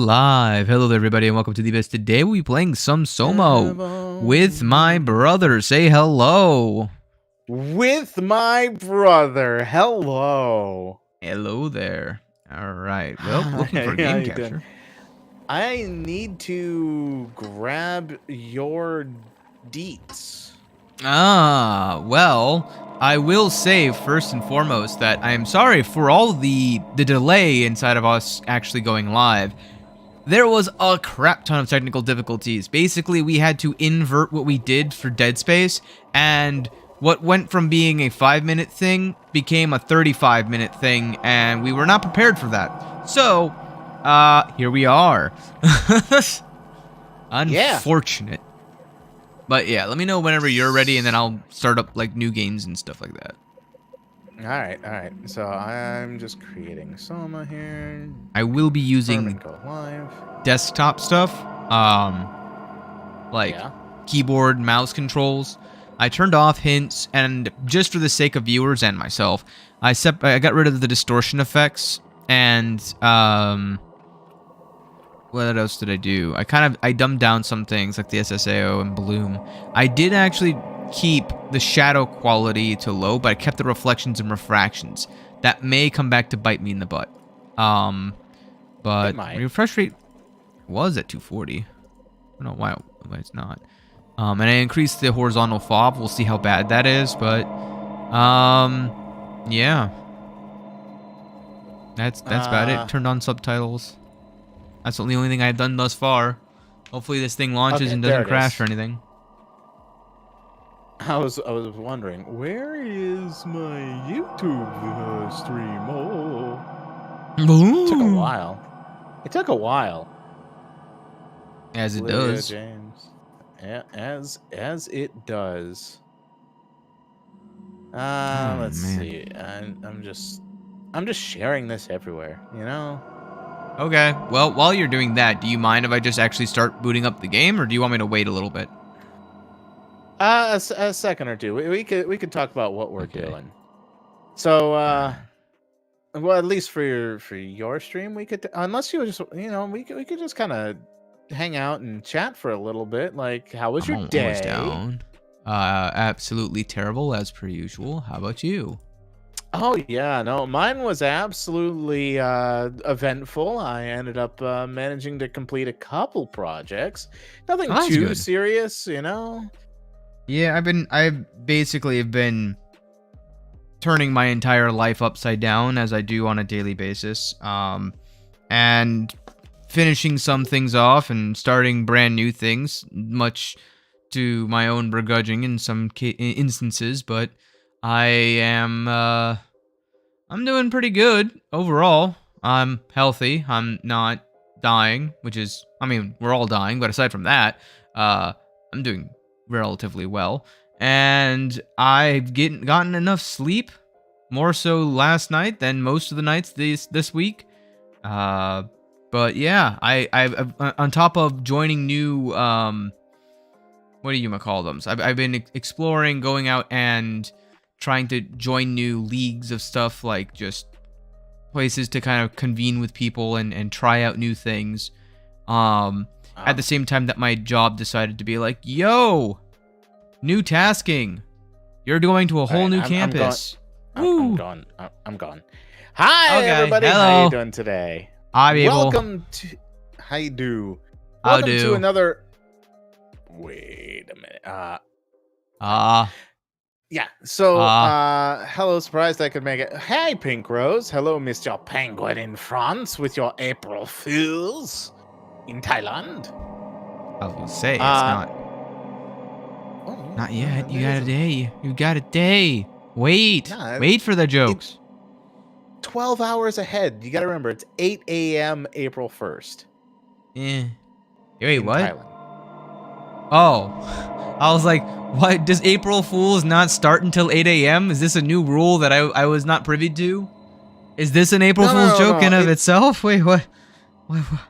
live. Hello there, everybody, and welcome to the best. Today we'll be playing some SOMA with my brother. Say hello. With my brother. Hello. Hello there. All right. Well, looking for a game capture. I need to grab your deets. Well, I will say first and foremost that I am sorry for all the delay inside of us actually going live. There was a crap ton of technical difficulties. Basically, we had to invert what we did for Dead Space, and what went from being a 5-minute thing became a 35-minute thing, and we were not prepared for that. So, here we are. Unfortunate. Yeah. But yeah, let me know whenever you're ready, and then I'll start up like new games and stuff like that. All right. So I'm just creating SOMA here. I will be using desktop stuff, keyboard, mouse controls. I turned off hints, and just for the sake of viewers and myself, I got rid of the distortion effects, and what else did I do? I dumbed down some things like the SSAO and Bloom. I did actually keep the shadow quality to low, but I kept the reflections and refractions. That may come back to bite me in the butt. But refresh rate was at 240. I don't know why it's not. And I increased the horizontal fob. We'll see how bad that is, but yeah. That's about it. Turned on subtitles. That's the only thing I've done thus far. Hopefully this thing launches and doesn't crash or anything. I was wondering, where is my YouTube stream? Oh, it took a while. It took a while. As it does. James. Yeah, as it does. Let's see. I'm just sharing this everywhere, you know? Okay. Well, while you're doing that, do you mind if I just actually start booting up the game, or do you want me to wait a little bit? A second or two. We could talk about what we're doing. So, well, at least for your stream, we could, unless you just, we could just kind of hang out and chat for a little bit. Like, how was your day? Almost down. Absolutely terrible as per usual. How about you? Oh yeah, no, mine was absolutely eventful. I ended up managing to complete a couple projects. Nothing too serious, you know. Yeah, I've basically been turning my entire life upside down as I do on a daily basis, and finishing some things off and starting brand new things, much to my own begrudging in some instances. But I'm doing pretty good overall. I'm healthy. I'm not dying, which is, I mean, we're all dying, but aside from that, I'm doing relatively well, and I've gotten enough sleep, more so last night than most of the nights this week. But yeah, I've on top of joining new what do you call them? So I've been exploring, going out and trying to join new leagues of stuff, like just places to kind of convene with people and try out new things. At the same time that my job decided to be like, yo, new tasking. You're going to a whole new campus. I'm gone. Hi, everybody. Hello. How you doing today? Welcome to... How you do? Welcome to another... Wait a minute. Yeah, so, hello, surprised I could make it. Hey, Pink Rose. Hello, Mr. Penguin in France with your April Fools in Thailand. I was gonna say, it's not. Not yet. You got a day. You got a day. Wait. Wait for the jokes. 12 hours ahead. You gotta remember, it's 8 a.m. April 1st. Wait, what? Thailand. Oh. I was like, what? Does April Fool's not start until 8 a.m.? Is this a new rule that I was not privy to? Is this an April Fool's joke in of itself? Wait, what?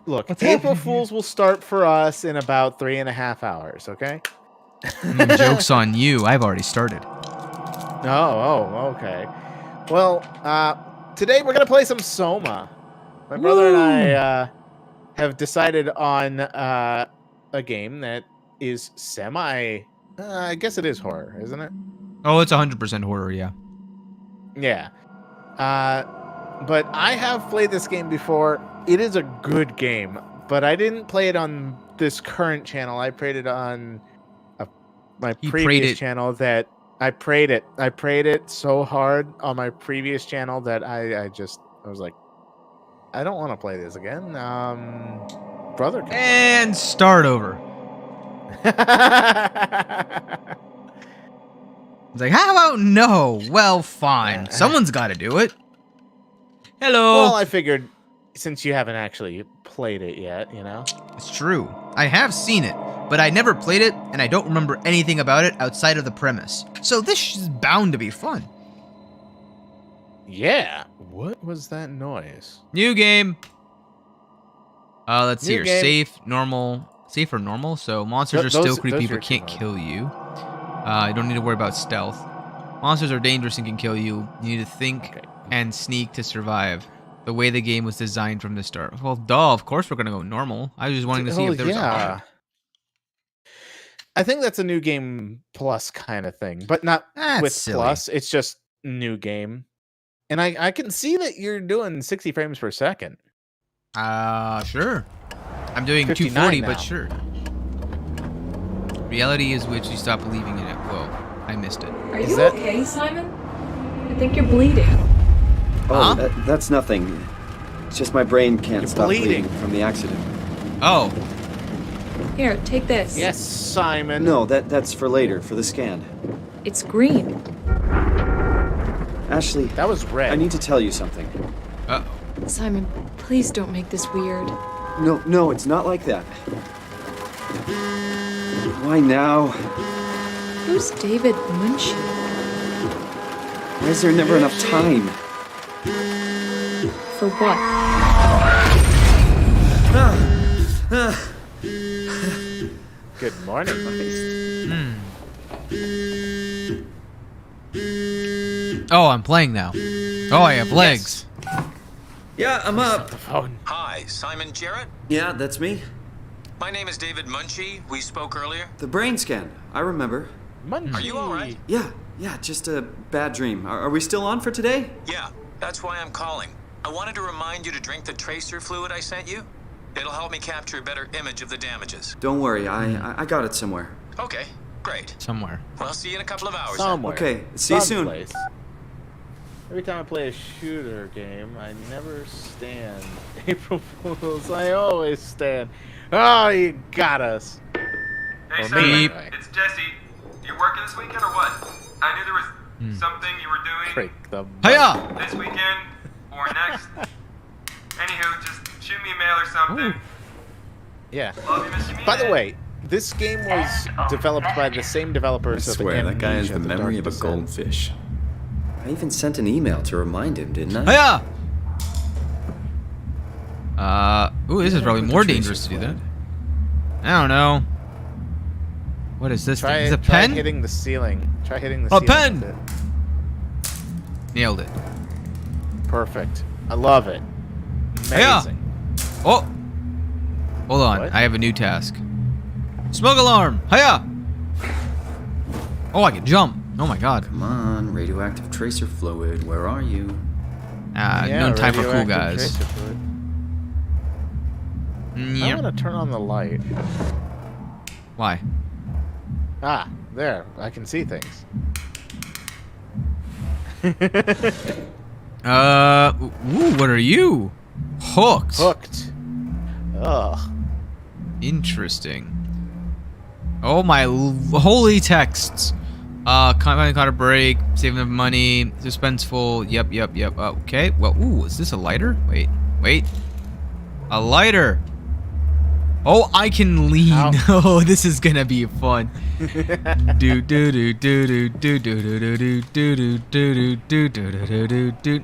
Look, April Fools will start for us in about 3.5 hours, okay? Joke's on you. I've already started. Oh, okay. Well, today we're going to play some SOMA. My brother and I have decided on a game that is semi. I guess it is horror, isn't it? Oh, it's 100% horror, yeah. Yeah. But I have played this game before. It is a good game, but I didn't play it on this current channel. I played it on my previous channel that I prayed it. I prayed it so hard on my previous channel that I was like, I don't want to play this again. Brother can And start over. It's like, how about no? Well, fine. Someone's got to do it. Hello. Well, I figured since you haven't actually played it yet, you know? It's true. I have seen it, but I never played it, and I don't remember anything about it outside of the premise. So this is bound to be fun. Yeah. What was that noise? New game. Let's see New here. game. Safe, normal. Safe or normal? So monsters are still creepy but can't hard. kill you. You don't need to worry about stealth. Monsters are dangerous and can kill you. You need to think and sneak to survive. The way the game was designed from the start. Well, duh, of course we're going to go normal. I was just wanting to see if there was a... I think that's a new game plus kind of thing, but not with silly. plus. It's just new game. And I can see that you're doing 60 frames per second. Sure. I'm doing 240, but sure. Reality is which you stop believing in it. Whoa, I missed it. Are you okay, Simon? I think you're bleeding. Oh, that's nothing. It's just my brain can't stop bleeding from the accident. Oh. Here, take this. Yes, Simon. No, that's for later, for the scan. It's green. Ashley, that was red. I need to tell you something. Uh-oh. Simon, please don't make this weird. No, it's not like that. Why now? Who's David Munchie? Why is there never enough time? For what? Good morning. Oh, I'm playing now. Oh, I have legs. Yeah, I'm up. Hi, Simon Jarrett? Yeah, that's me. My name is David Munchie. We spoke earlier. The brain scan. I remember. Munchie. Are you all right? Yeah, just a bad dream. Are we still on for today? Yeah, that's why I'm calling. I wanted to remind you to drink the tracer fluid I sent you. It'll help me capture a better image of the damages. Don't worry, I got it somewhere. Okay, great. Somewhere. Well, I'll see you in a couple of hours. Somewhere. Okay, see you soon. Someplace. Every time I play a shooter game, I never stand April Fools. I always stand. Oh, you got us. Hey, Or Simon, me, anyway. it's Jesse. You working this weekend or what? I knew there was something you were doing Break the Hiya! this weekend or next. Anywho, just shoot me a mail or something. Yeah. Love you, miss you, By the way, this game was developed by the same developers I of swear, that guy has Amnesia, the memory Dark of a Descent. goldfish. I even sent an email to remind him, didn't I? Hiya! Ooh, this is probably more dangerous to do that. I don't know. What is this thing? Is it a Try pen? hitting the ceiling. Try hitting the A ceiling. pen! with it. Nailed it. Perfect. I love it. Hiya! Amazing. Oh! Hold on, What? I have a new task. Smoke alarm! Hiya! Oh, I can jump. Oh my god. Come on, radioactive tracer fluid, where are you? No time for cool radioactive guys. tracer fluid. I Nyeh. want to turn on the light. Why? Ah, there. I can see things. Ooh, what are you? Hooked. Hooked. Ugh. Interesting. Oh my holy texts. Finally caught a break, saving up money, suspenseful. Yep. Okay. Well, ooh, is this a lighter? Wait. A lighter. Oh, I can lean. Ow. Oh, this is gonna be fun. do do do do do do do do do do do do do do do do.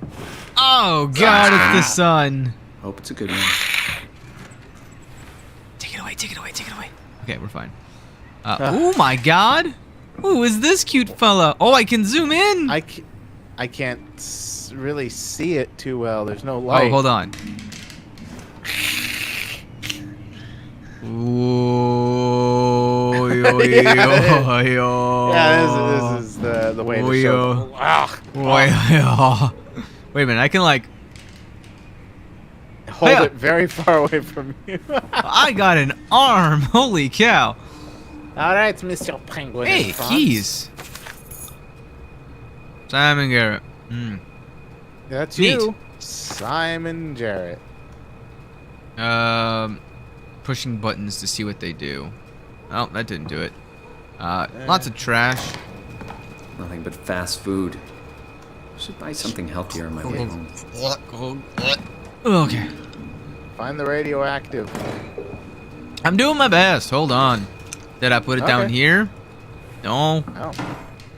Oh God, it's the sun. Hope it's a good one. Take it away. Okay, we're fine. Oh my God. Who is this cute fella? Oh, I can zoom in. I can't really see it too well. There's no light. Oh, hold on. Ooh, yo, Yeah. yo. Yeah, this is the way to show them. Ah, Wait a minute, I can like. hold Hiya. it very far away from you. I got an arm. Holy cow. All right, Mr. Penguin. Hey, in France. keys. Simon Garrett. Hmm. That's Neat. you, Simon Jarrett. Pushing buttons to see what they do. Oh, that didn't do it. Lots of trash. Nothing but fast food. Should buy something healthier on my way home. Okay. Find the radioactive. I'm doing my best. Hold on. Did I put it down Okay. here? No. Oh,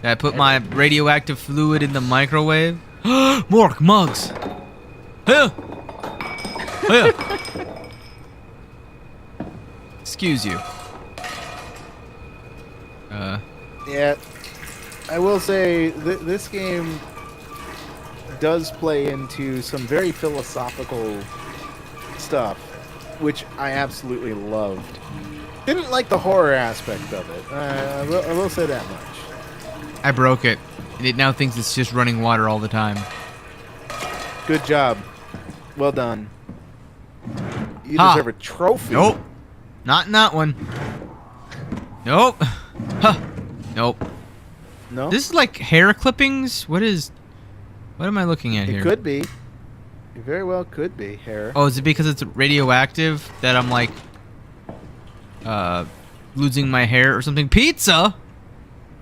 Did I put my radioactive fluid in the microwave? More mugs. Huh. Huh. Excuse you. yeah. I will say this game does play into some very philosophical stuff, which I absolutely loved. Didn't like the horror aspect of it. I will say that much. I broke it. And it now thinks it's just running water all the time. Good job. Well done. You Ha. deserve a trophy. Nope. Not in that one. Nope. Huh. Nope. No? This is like hair clippings? What am I looking at It here? could be. It very well could be hair. Oh, is it because it's radioactive that I'm like losing my hair or something? Pizza? That's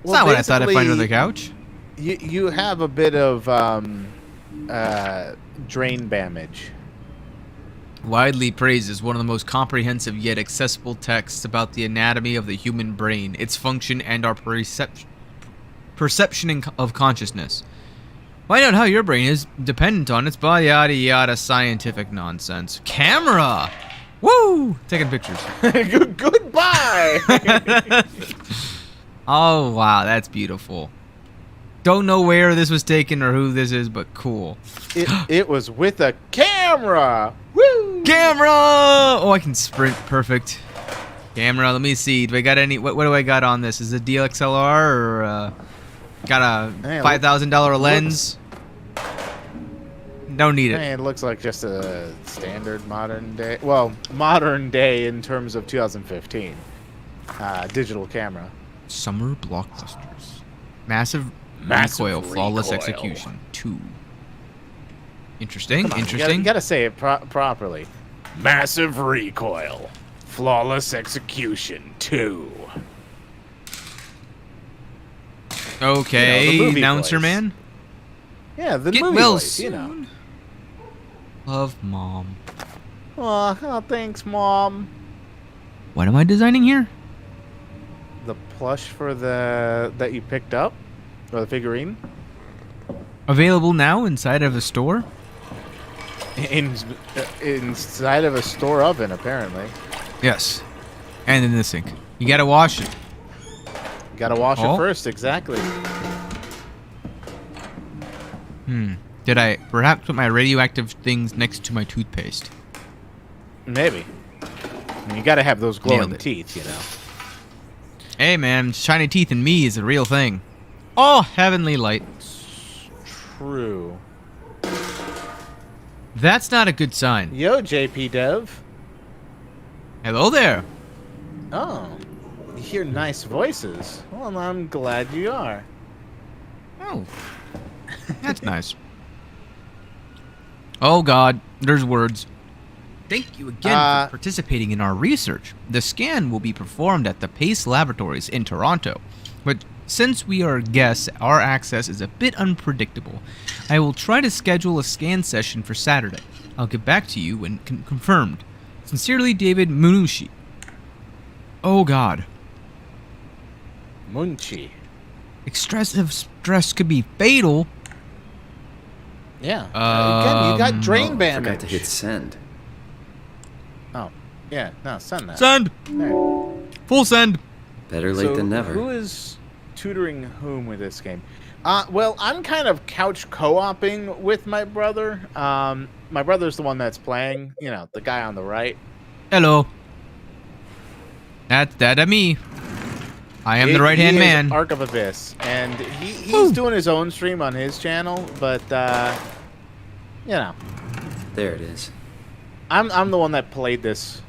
Well, not what I thought I'd find under the basically, couch. You have a bit of drain damage. Widely praised as one of the most comprehensive yet accessible texts about the anatomy of the human brain, its function, and our perception of consciousness. Find out how your brain is dependent on its body, yada yada scientific nonsense. Camera! Woo! Taking pictures. Goodbye. Oh, wow, that's beautiful. Don't know where this was taken or who this is, but cool. it was with a camera. Woo! Camera! Oh, I can sprint. Perfect. Camera, let me see. Do I got any... What do I got on this? Is it DXLR or... got a Hey, $5,000 lens? Don't need it. It looks like just a standard modern day. Well, modern day in terms of 2015. Digital camera. Summer blockbusters. Massive recoil, flawless execution. 2. Interesting. Come on, Interesting. You gotta say it properly. Massive recoil, flawless execution 2. Okay, You know, the movie announcer voice. man. Yeah, the Get movie well voice, soon. you know. Love, Mom. Oh, thanks, Mom. What am I designing here? The plush for that you picked up, or the figurine, Available now inside of a store? inside of a store oven, apparently. Yes. And in the sink. You gotta wash it. You gotta wash Oh. it first, exactly. Did I perhaps put my radioactive things next to my toothpaste? Maybe. And you gotta have those glowing Nailed it. teeth, you know. Hey man, shiny teeth in me is a real thing. Oh, heavenly light. True. That's not a good sign. Yo, JP Dev. Hello there. Oh, you hear nice voices. Well, I'm glad you are. Oh. That's nice. Oh god, there's words. Thank you again for participating in our research. The scan will be performed at the Pace Laboratories in Toronto. But since we are guests, our access is a bit unpredictable. I will try to schedule a scan session for Saturday. I'll get back to you when confirmed. Sincerely, David Munushi. Oh god. Munchi. Excessive stress could be fatal. Yeah. Again, you got drain Forgot damage. to hit send. Oh, yeah. No, send that. Send! There. Full send! Better late So than never. Who is tutoring whom with this game? Well, I'm kind of couch co-oping with my brother. My brother's the one that's playing. You know, the guy on the right. Hello. That me. I am the right-hand man. Arc of Abyss, and he's doing his own stream on his channel, but you know. There it is. I'm the one that played this.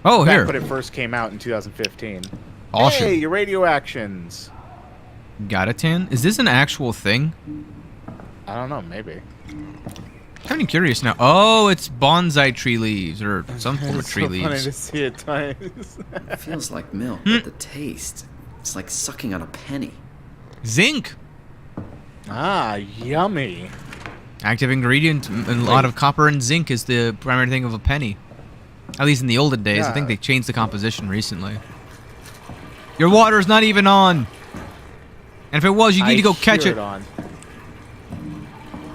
Oh, back here. when it first came out in 2015. Awesome. Hey, your radio actions. Got a tan? Is this an actual thing? I don't know, maybe. I'm kind of curious now. Oh, it's bonsai tree leaves or some form of It's tree so funny leaves. to see at times. It feels like milk, but the taste, it's like sucking on a penny. Zinc. Ah, yummy. Active ingredient, a lot of copper and zinc is the primary thing of a penny. At least in the olden days. I think they changed the composition recently. Your water's not even on. And if it was, you need to go catch it. On.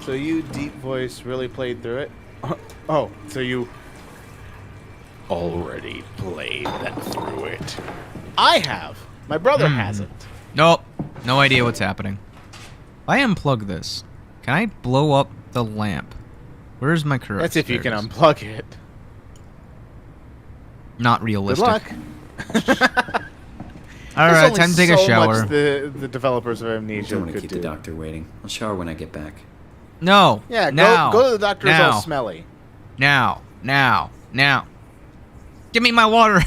So you, deep voice, really played through it? Oh, so you already played through it. I have. My brother hasn't. Nope. No idea what's happening. If I unplug this, can I blow up the lamp? Where's my current? That's if you can unplug it. Not Good realistic. luck. All right, time to take a shower. Much the developers of Amnesia Don't want to could keep do. the doctor waiting. I'll shower when I get back. No. Yeah, now. go to the doctor. It's Now. all smelly. Now. Give me my water.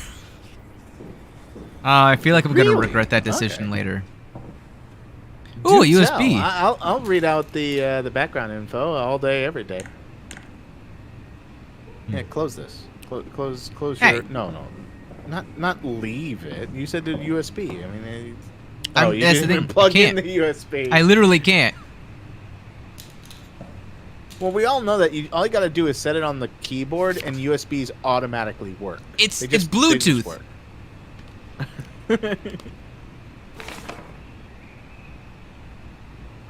I feel like I'm gonna Really? regret that decision later. Do Ooh, USB. tell. I'll read out the background info all day, every day. Yeah, close this. Close Hey. your. No. Not leave it. You said the USB. I mean, you that's the didn't even thing, plug I in can't. the USB. I literally can't. Well, we all know that all you got to do is set it on the keyboard, and USBs automatically work. It's They it's just- they just Bluetooth. work.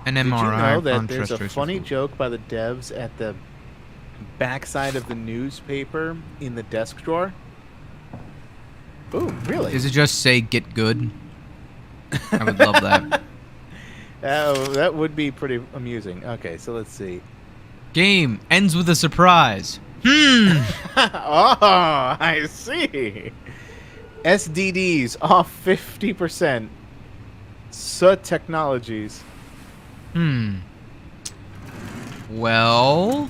An Did you MRI. know that on there's a terrestrial funny system. joke by the devs at the backside of the newspaper in the desk drawer? Ooh, really? Does it just say "get good"? I would love that. Oh, that would be pretty amusing. Okay, so let's see. Game ends with a surprise. Oh, I see. SDDs off 50%. So Technologies. Well,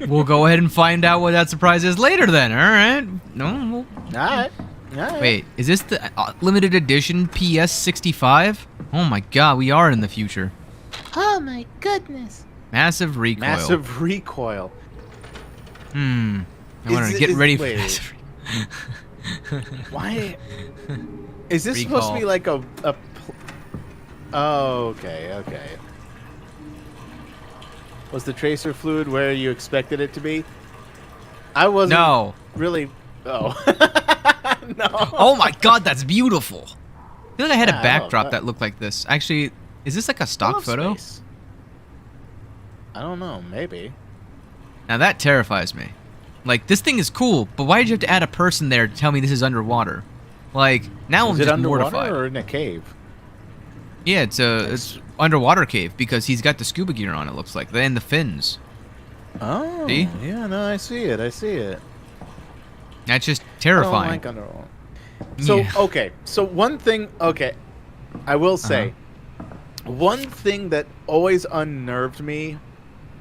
we'll go ahead and find out what that surprise is later then, alright? No. All right. Wait, is this the limited edition PS65? Oh my god, we are in the future. Oh my goodness. Massive recoil. Massive recoil. I want to get ready for massive Why? Is this supposed to be like a Oh, okay. Was the tracer fluid where you expected it to be? I wasn't No. really. Oh. No. Oh my god, that's beautiful. I feel like I had a Yeah, I love backdrop that. that looked like this. Actually, is this like a I stock love photo? space. I don't know. Maybe. Now that terrifies me. Like, this thing is cool, but why did you have to add a person there to tell me this is underwater? Like, now I'm Is it just underwater mortified. or in a cave? Yeah, it's underwater cave because he's got the scuba gear on, it looks like, and the fins. Oh. See? Yeah. No, I see it. That's just I don't terrifying. like underwater. So Yeah. okay, so one thing. Okay, I will say, one thing that always unnerved me.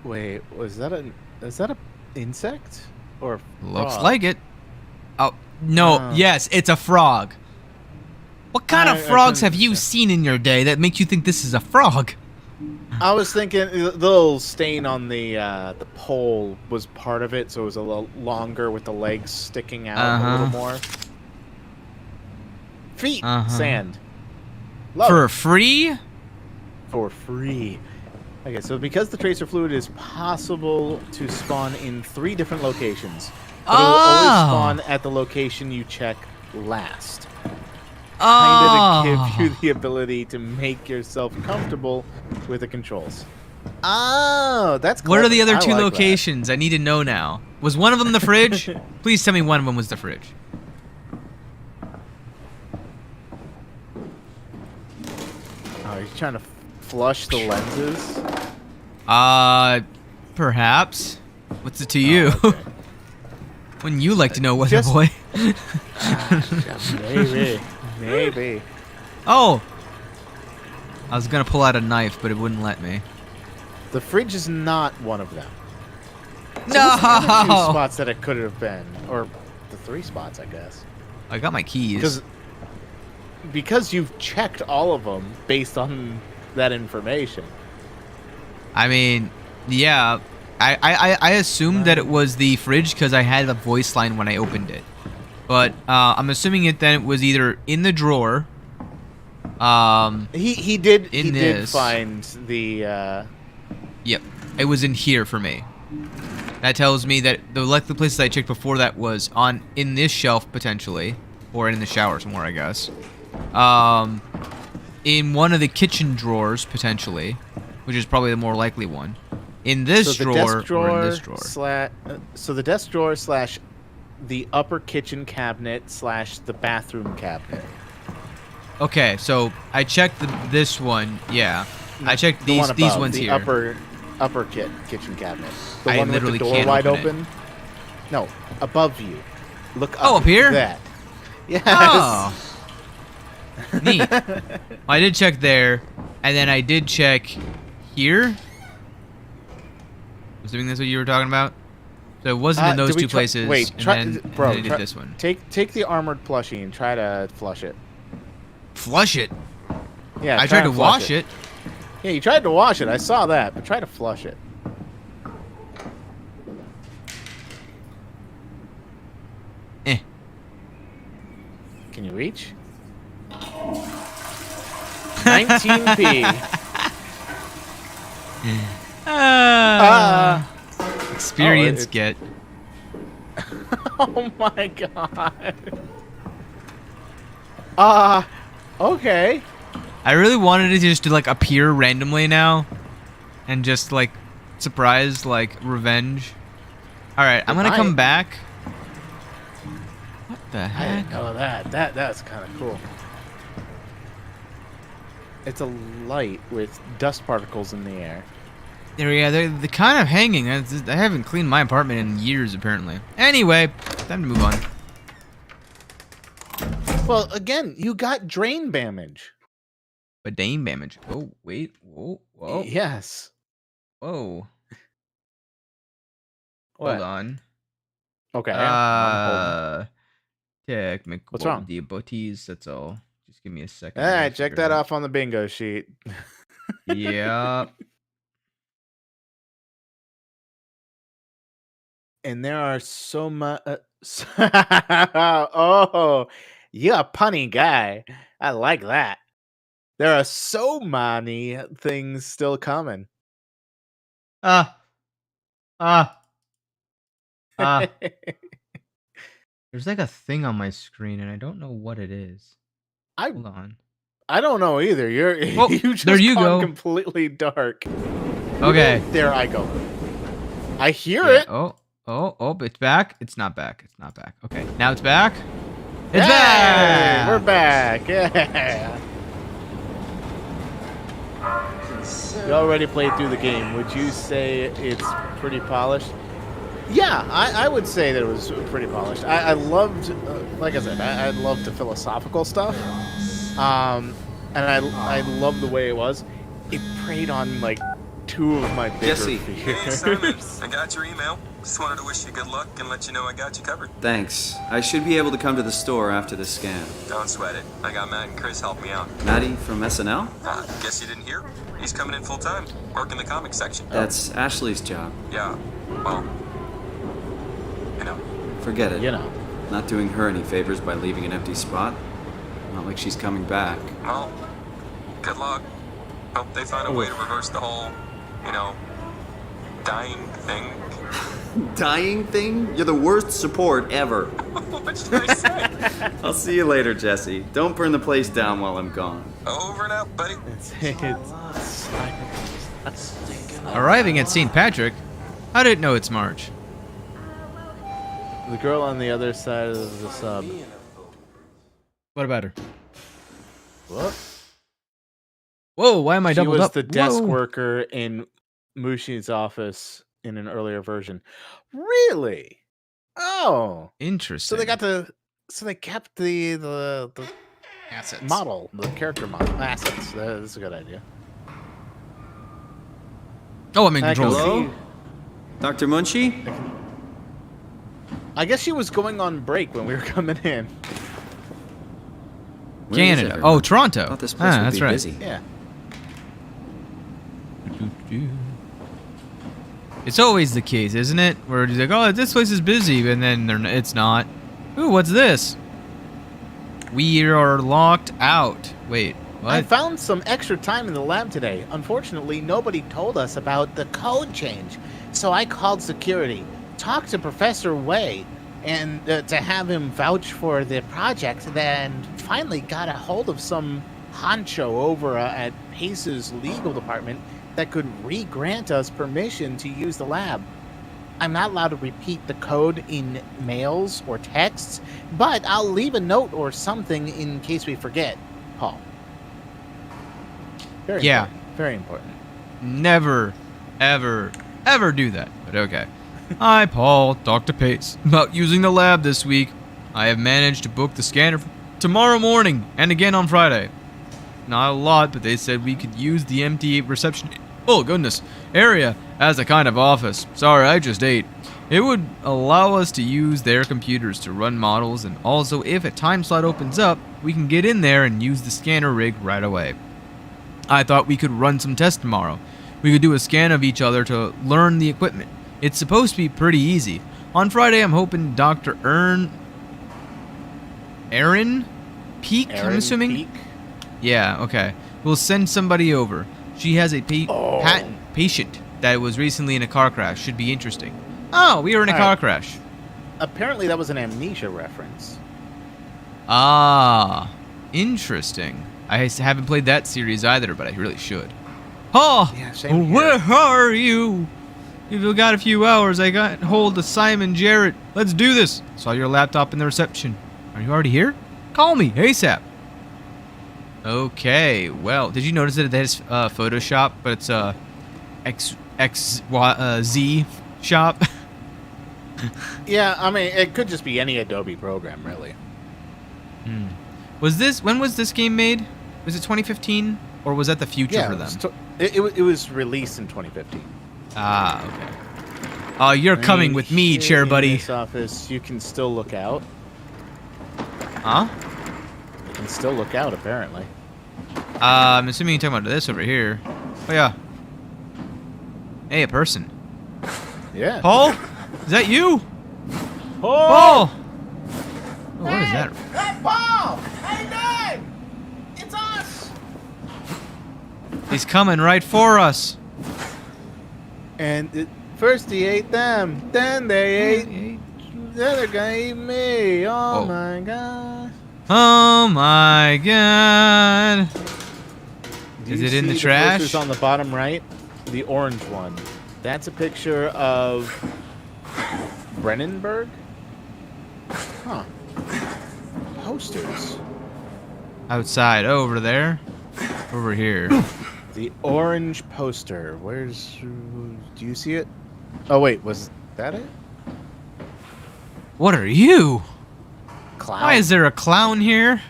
Wait, is that a insect or Looks frog? like it. Oh, no. Yes, it's a frog. What kind of I frogs couldn't- have you seen in your day that make you think this is a frog? I was thinking the little stain on the pole was part of it, so it was a little longer with the legs sticking out a little more. Feet, sand. Love For it. free? For free. Okay, so because the tracer fluid is possible to spawn in 3 different locations, but it will always spawn at the location you check last. Kind of to give you the ability to make yourself comfortable with the controls. Oh, that's What are the clever. other I 2 like that. locations? I need to know now. Was one of them the fridge? Please tell me one of them was the fridge. Oh, he's trying to flush the lenses. Perhaps. What's it to you? Okay. Wouldn't you like to know, Weather Just- Boy? Maybe. Oh! I was gonna pull out a knife, but it wouldn't let me. The fridge is not one of them. So No! what's the other 2 spots that it could have been, or the 3 spots, I guess. I got my keys. Because you've checked all of them based on that information. I mean, yeah. I assumed that it was the fridge because I had a voice line when I opened it. But I'm assuming it was either in the drawer. He did this. find the. Yep, it was in here for me. That tells me that the places I checked before that was in this shelf potentially, or in the shower somewhere, I guess. In one of the kitchen drawers potentially, which is probably the more likely one. In this drawer or in this drawer. So the desk drawer / the upper kitchen cabinet / the bathroom cabinet. Okay, so I checked this one. Yeah, I checked The these one above, ones the here. upper kitchen cabinet. The I one with literally the door can't wide open it. No, above you. Look up. Oh, up here? That. Yes. Oh, neat. I did check there, and then I did check here. Assuming that's what you were talking about. So it wasn't in those 2 places. Wait, and then I did this one. Take the armored plushie and try to flush it. Flush it. Yeah, I tried to flush wash it. Yeah, you tried to wash it. I saw that, but try to flush it. Eh. Can you reach? 19p. Experience get. Oh my god. Okay. I really wanted it just to like appear randomly now, and just like surprise, like revenge. All right, I'm gonna come back. What the I heck? didn't know that. That's kind of cool. It's a light with dust particles in the air. They're kind of hanging. I haven't cleaned my apartment in years, apparently. Anyway, time to move on. Well, again, you got drain damage. But Dame damage. Oh, wait. Whoa. Whoa. Yes. Whoa. What? Hold on. Okay. Technical What's wrong? difficulties. That's all. Just give me a second. All right, check that off on the bingo sheet. Yeah. And there are so much. Oh, you're a punny guy. I like that. There are so many things still coming. There's like a thing on my screen, and I don't know what it is. Hold on. I don't know either. Oh, you just there you gone go. completely dark. Okay. There I go. I hear it. Oh, it's back. It's not back. It's not back. Okay, now it's back. It's Hey, back. We're back. Yeah. You already played through the game. Would you say it's pretty polished? Yeah, I would say that it was pretty polished. I loved, like I said, I loved the philosophical stuff. And I loved the way it was. It preyed on like 2 of my bigger Jesse. Hey, fears. Simon, I got your email. Just wanted to wish you good luck and let you know I got you covered. Thanks. I should be able to come to the store after the scan. Don't sweat it. I got Matt and Chris help me out. Maddie from SNL? Guess you didn't hear? He's coming in full time, working the comics section. That's Ashley's job. Yeah, well, you know. Forget it. You know. Not doing her any favors by leaving an empty spot. Not like she's coming back. Well, good luck. Hope they find a way to reverse the whole, dying thing. Dying thing? You're the worst support ever. What should I say? I'll see you later, Jesse. Don't burn the place down while I'm gone. Over and out, buddy. Arriving at St. Patrick. How did it know it's March? The girl on the other side of the sub. What about her? What? Whoa, why am I She doubled was up? the desk Whoa. worker in Mushi's office in an earlier version. Really? Oh, Interesting. so they kept the assets. model, the character model assets. That's a good idea. Oh, I'm in I can control. Hello? see- Dr. Munchie? I guess she was going on break when we were coming in. Where is Canada. everyone? Oh, Toronto. Thought this place would that's be right. busy. Yeah. It's always the case, isn't it? Where it's like, oh, this place is busy, and then it's not. Ooh, what's this? We are locked out. Wait, what? I found some extra time in the lab today. Unfortunately, nobody told us about the code change. So I called security, talked to Professor Wei, and to have him vouch for the project, then finally got a hold of some honcho over at Pace's legal department that could re-grant us permission to use the lab. I'm not allowed to repeat the code in mails or texts, but I'll leave a note or something in case we forget, Paul. Very Yeah. important. Very important. Never, ever, ever do that. But okay. Hi, Paul. Dr. Pace. About using the lab this week. I have managed to book the scanner for tomorrow morning and again on Friday. Not a lot, but they said we could use the empty reception. Oh, goodness. Area as a kind of office. Sorry, I just ate. It would allow us to use their computers to run models, and also if a time slot opens up, we can get in there and use the scanner rig right away. I thought we could run some tests tomorrow. We could do a scan of each other to learn the equipment. It's supposed to be pretty easy. On Friday, I'm hoping Dr. Erin Peak, I'm assuming? Peak. Yeah, okay. We'll send somebody over. She has a patient that was recently in a car crash. Should be interesting. Oh, we were in a car crash. Apparently that was an Amnesia reference. Ah, interesting. I haven't played that series either, but I really should. Oh, Yeah, same here. where are you? You've got a few hours. I got hold of Simon Jarrett. Let's do this. Saw your laptop in the reception. Are you already here? Call me ASAP. Okay, well, did you notice that it has Photoshop, but it's Z shop? Yeah, I mean, it could just be any Adobe program, really. When was this game made? Was it 2015? Or was that the future for them? It was released in 2015. Ah, okay. Oh, you're coming with me, Here chair in buddy. this office, you can still look out. Huh? You can still look out, apparently. I'm assuming you're talking about this over here. Oh, yeah. Hey, a person. Yeah. Paul? Is that you? Paul! Paul! Oh, what is that? Hey, Paul! Hey, Dave! It's us! He's coming right for us. And first he ate them, then they ate. Then they're gonna eat me. Oh Whoa. my god! Oh my god. Do Is you it in see the trash? posters on the bottom right, the orange one. That's a picture of Brennenberg. Huh. Posters. Outside, over there. Over here. The orange poster. Where's? Do you see it? Oh wait, was that it? What are you? Clown. Why is there a clown here?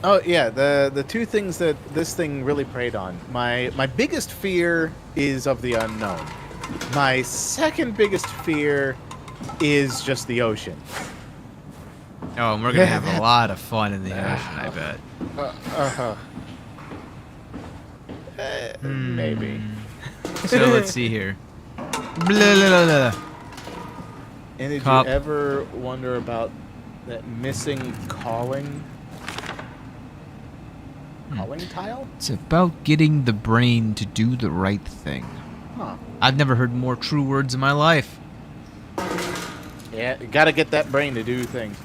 Oh yeah, the two things that this thing really preyed on. My biggest fear is of the unknown. My second biggest fear is just the ocean. Oh, and we're gonna have a lot of fun in the ocean, I bet. Maybe. So let's see here. Blah, blah, blah, blah. And did Cop. you ever wonder about that missing calling tile? It's about getting the brain to do the right thing. Huh. I've never heard more true words in my life. Yeah, you gotta get that brain to do things.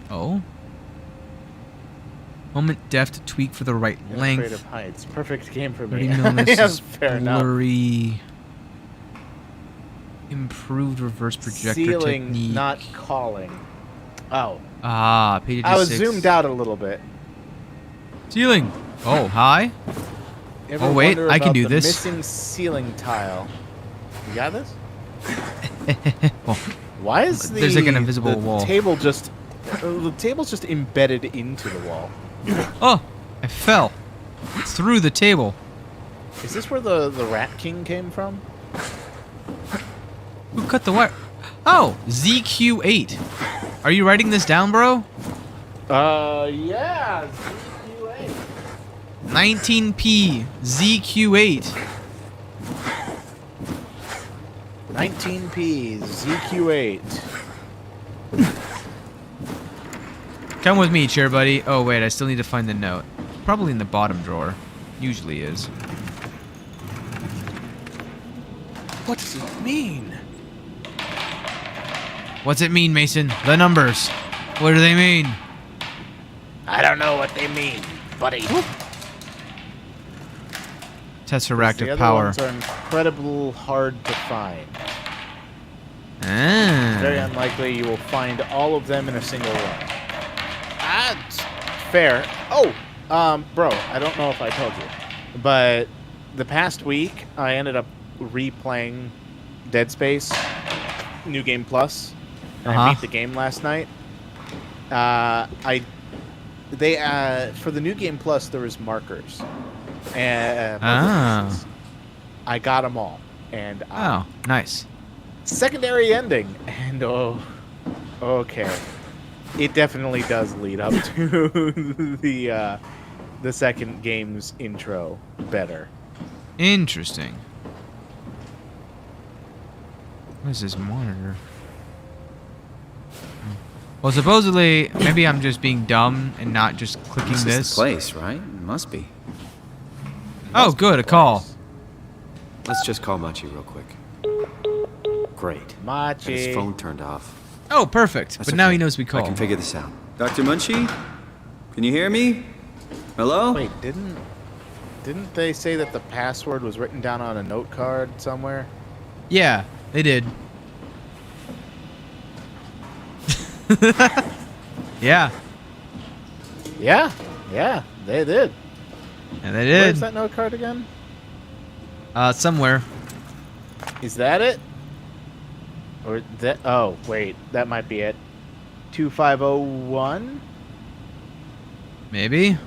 Oh? Moment deft to tweak for the right Afraid length. of heights. Perfect game for Already me. known this Yeah, is fair enough. blurry. Improved reverse projector Ceiling, technique. not calling. Oh, Ah, page I was 86. zoomed out a little bit. Ceiling. Oh, hi. Ever Oh, wait, wonder I can about do the this. Missing ceiling tile. You got this? Well, Why is there's like an invisible the wall. table just the table's just embedded into the wall? Oh, I fell through the table. Is this where the Rat King came from? Who cut the wire? Oh, ZQ8. Are you writing this down, bro? Yeah, ZQ8. 19P ZQ8. 19P ZQ8. Come with me, chair buddy. Oh, wait, I still need to find the note. Probably in the bottom drawer. Usually is. What does it mean? What's it mean, Mason? The numbers. What do they mean? I don't know what they mean, buddy. Tesseract The of other power. ones are incredibly hard to find. Ah. Very unlikely you will find all of them in a single run. That's fair. Oh, bro, I don't know if I told you, but the past week I ended up replaying Dead Space New Game Plus, and I beat the game last night. For the New Game Plus there was markers, and I got them all, and Oh, nice. secondary ending, and okay, it definitely does lead up to the second game's intro better. Interesting. What is this monitor? Well, supposedly, maybe I'm just being dumb and not just clicking This this. is the place, right? It must be. Oh, good, a call. Let's just call Machi real quick. Great. Machi. His phone turned off. Oh, perfect. That's But now okay. he knows we I called. can figure this out. Dr. Munchie? Can you hear me? Hello? Wait, didn't they say that the password was written down on a note card somewhere? Yeah, they did. Yeah. Yeah, they did. And they Where's did. that note card again? Somewhere. Is that it? Or that? Oh, wait, that might be it. 2501. Maybe.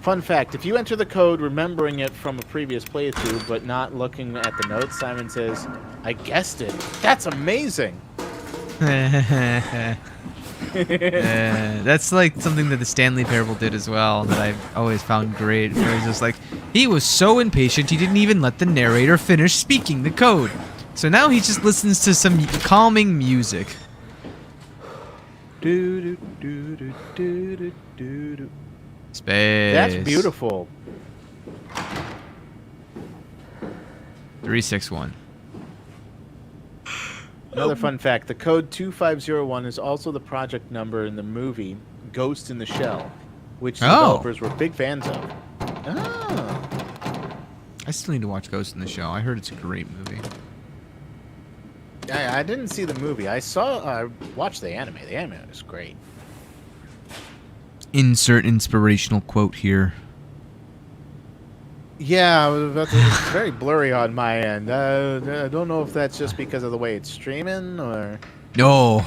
Fun fact: if you enter the code remembering it from a previous playthrough but not looking at the notes, Simon says, "I guessed it." That's amazing. That's like something that the Stanley Parable did as well that I've always found great. Where it was just like, he was so impatient he didn't even let the narrator finish speaking the code. So now he just listens to some calming music. Space. That's beautiful. 361. Another fun fact: the code 2501 is also the project number in the movie Ghost in the Shell, which the developers were big fans of. Oh. I still need to watch Ghost in the Shell. I heard it's a great movie. I didn't see the movie. I watched the anime. The anime was great. Insert inspirational quote here. Yeah, it's very blurry on my end. I don't know if that's just because of the way it's streaming or... No.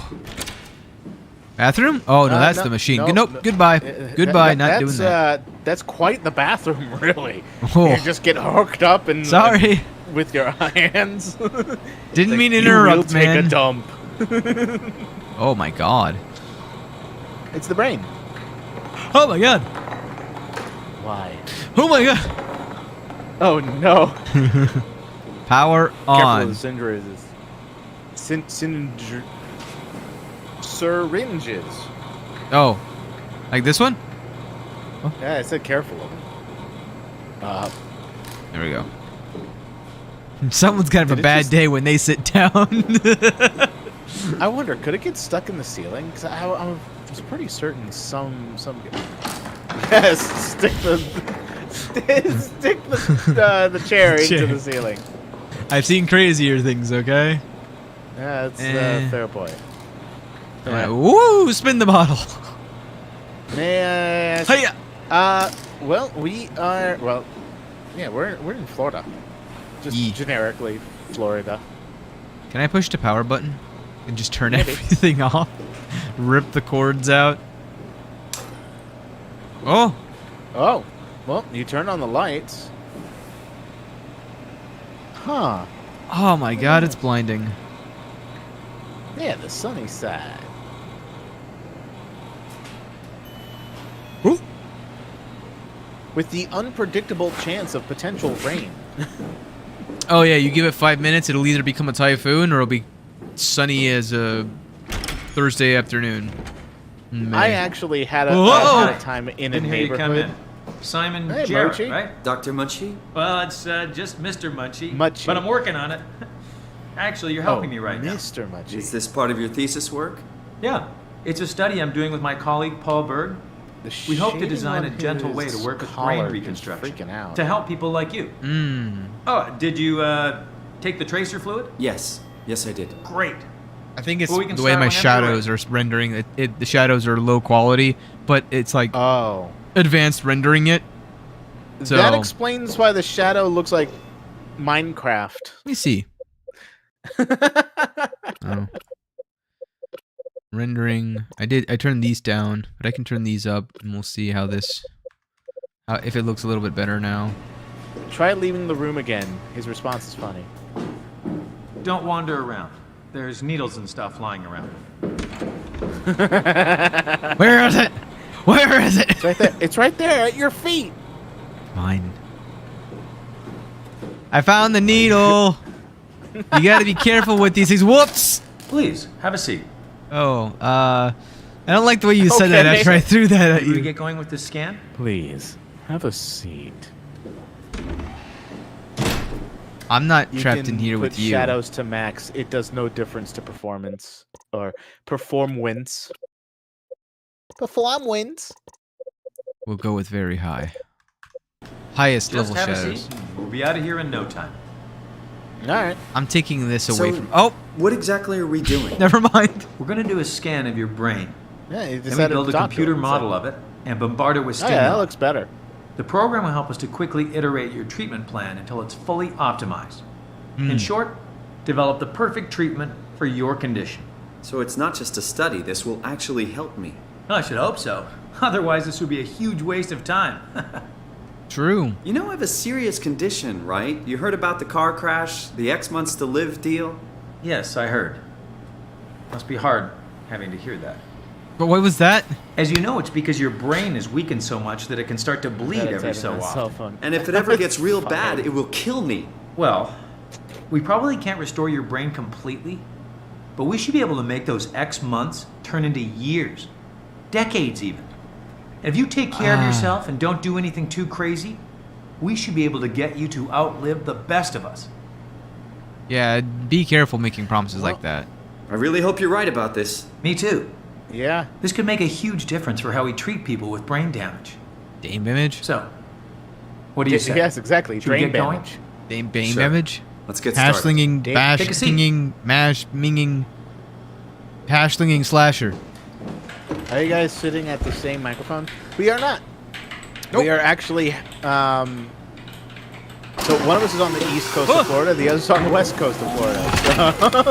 Bathroom? Oh, no, that's no, the machine. no, nope, no. goodbye. Goodbye, not doing that's, that. That's quite the bathroom, really. Oh. You just get hooked up and... Sorry. With your hands. Didn't Like, mean to you will interrupt, man. take a dump. Oh, my God. It's the brain. Oh, my God. Why? Oh, my God. Oh, no. Power Careful on. with syringes. Oh. Like this one? Yeah, I said careful. There we go. Someone's kind of Did a it bad just- day when they sit down. I wonder, could it get stuck in the ceiling? Because I was pretty certain some. Yes, stick the chair into the ceiling. I've seen crazier things, okay? Yeah, that's fair point. Woo! Spin the bottle. Man. Hiya! Well, we are. Well, yeah, we're in Florida. Just Yee. generically Florida. Can I push the power button and just turn everything off? Rip the cords out? Oh! Oh, well, you turn on the lights. Huh. Oh my god, it's blinding. Yeah, the sunny side. Ooh. With the unpredictable chance of potential rain. Oh yeah, you give it 5 minutes, it'll either become a typhoon or it'll be sunny as a Thursday afternoon. I actually had a time in a Didn't hear you come neighborhood. in. Simon Hey, Jarrett, Mochi. right? Dr. Munchie? Well, it's just Mr. Munchie. Munchie. But I'm working on it. Actually, you're helping me right now. Mr. Munchie. Is this part of your thesis work? Yeah. It's a study I'm doing with my colleague Paul Berg. We hope to design a gentle way to work with brain reconstruction freaking out. to help people like you. Oh, did you take the tracer fluid? Yes. Yes, I did. Great. I think it's Well, we can the way start my whenever shadows you're are rendering. The shadows are low quality, but it's like Oh. advanced rendering it. So That explains why the shadow looks like Minecraft. let me see. Oh. Rendering. I turned these down, but I can turn these up, and we'll see how if it looks a little bit better now. Try leaving the room again. His response is funny. Don't wander around. There's needles and stuff lying around. Where is it? Where is it? It's right there. It's right there at your feet. Mine. I found the needle. You gotta be careful with these things. Whoops! Please, have a seat. Oh, I don't like the way you said that Okay. after I threw that at Ready to you. get going with this scan? Please, have a seat. I'm not You trapped can in here put with you. shadows to max. It does no difference to performance or performance. Performance. We'll go with very high. Highest Just level have a shadows. seat. We'll be out of here in no time. All right. I'm taking this away So- from. Oh, What exactly are we doing? never mind. We're going to do a scan of your brain. Yeah, you Then we decided build to a talk to computer him, so- model of it and bombard it with Oh, stimuli. yeah, that looks better. The program will help us to quickly iterate your treatment plan until it's fully optimized. In short, develop the perfect treatment for your condition. So it's not just a study. This will actually help me. I should hope so. Otherwise, this would be a huge waste of time. True. You know I have a serious condition, right? You heard about the car crash, the X months to live deal? Yes, I heard. Must be hard having to hear that. But what was that? As you know, it's because your brain is weakened so much that it can start to bleed every so often. Phone. And if it ever gets real Fine. bad, it will kill me. Well, we probably can't restore your brain completely, but we should be able to make those X months turn into years, decades even. And if you take care of yourself and don't do anything too crazy, we should be able to get you to outlive the best of us. Yeah, be careful making promises like that. I really hope you're right about this. Me too. Yeah. This could make a huge difference for how we treat people with brain damage. Dame image? So, what do you say? Yes, exactly. Should we Brain get going? damage. Dame Sure. image? Let's get started. Hashslinging, Dave, bash, take a seat. minging, mash, minging, hashslinging slasher. Are you guys sitting at the same microphone? We are not. Nope. We are actually. So one of us is on the east coast of Florida, the other's on the west coast of Florida.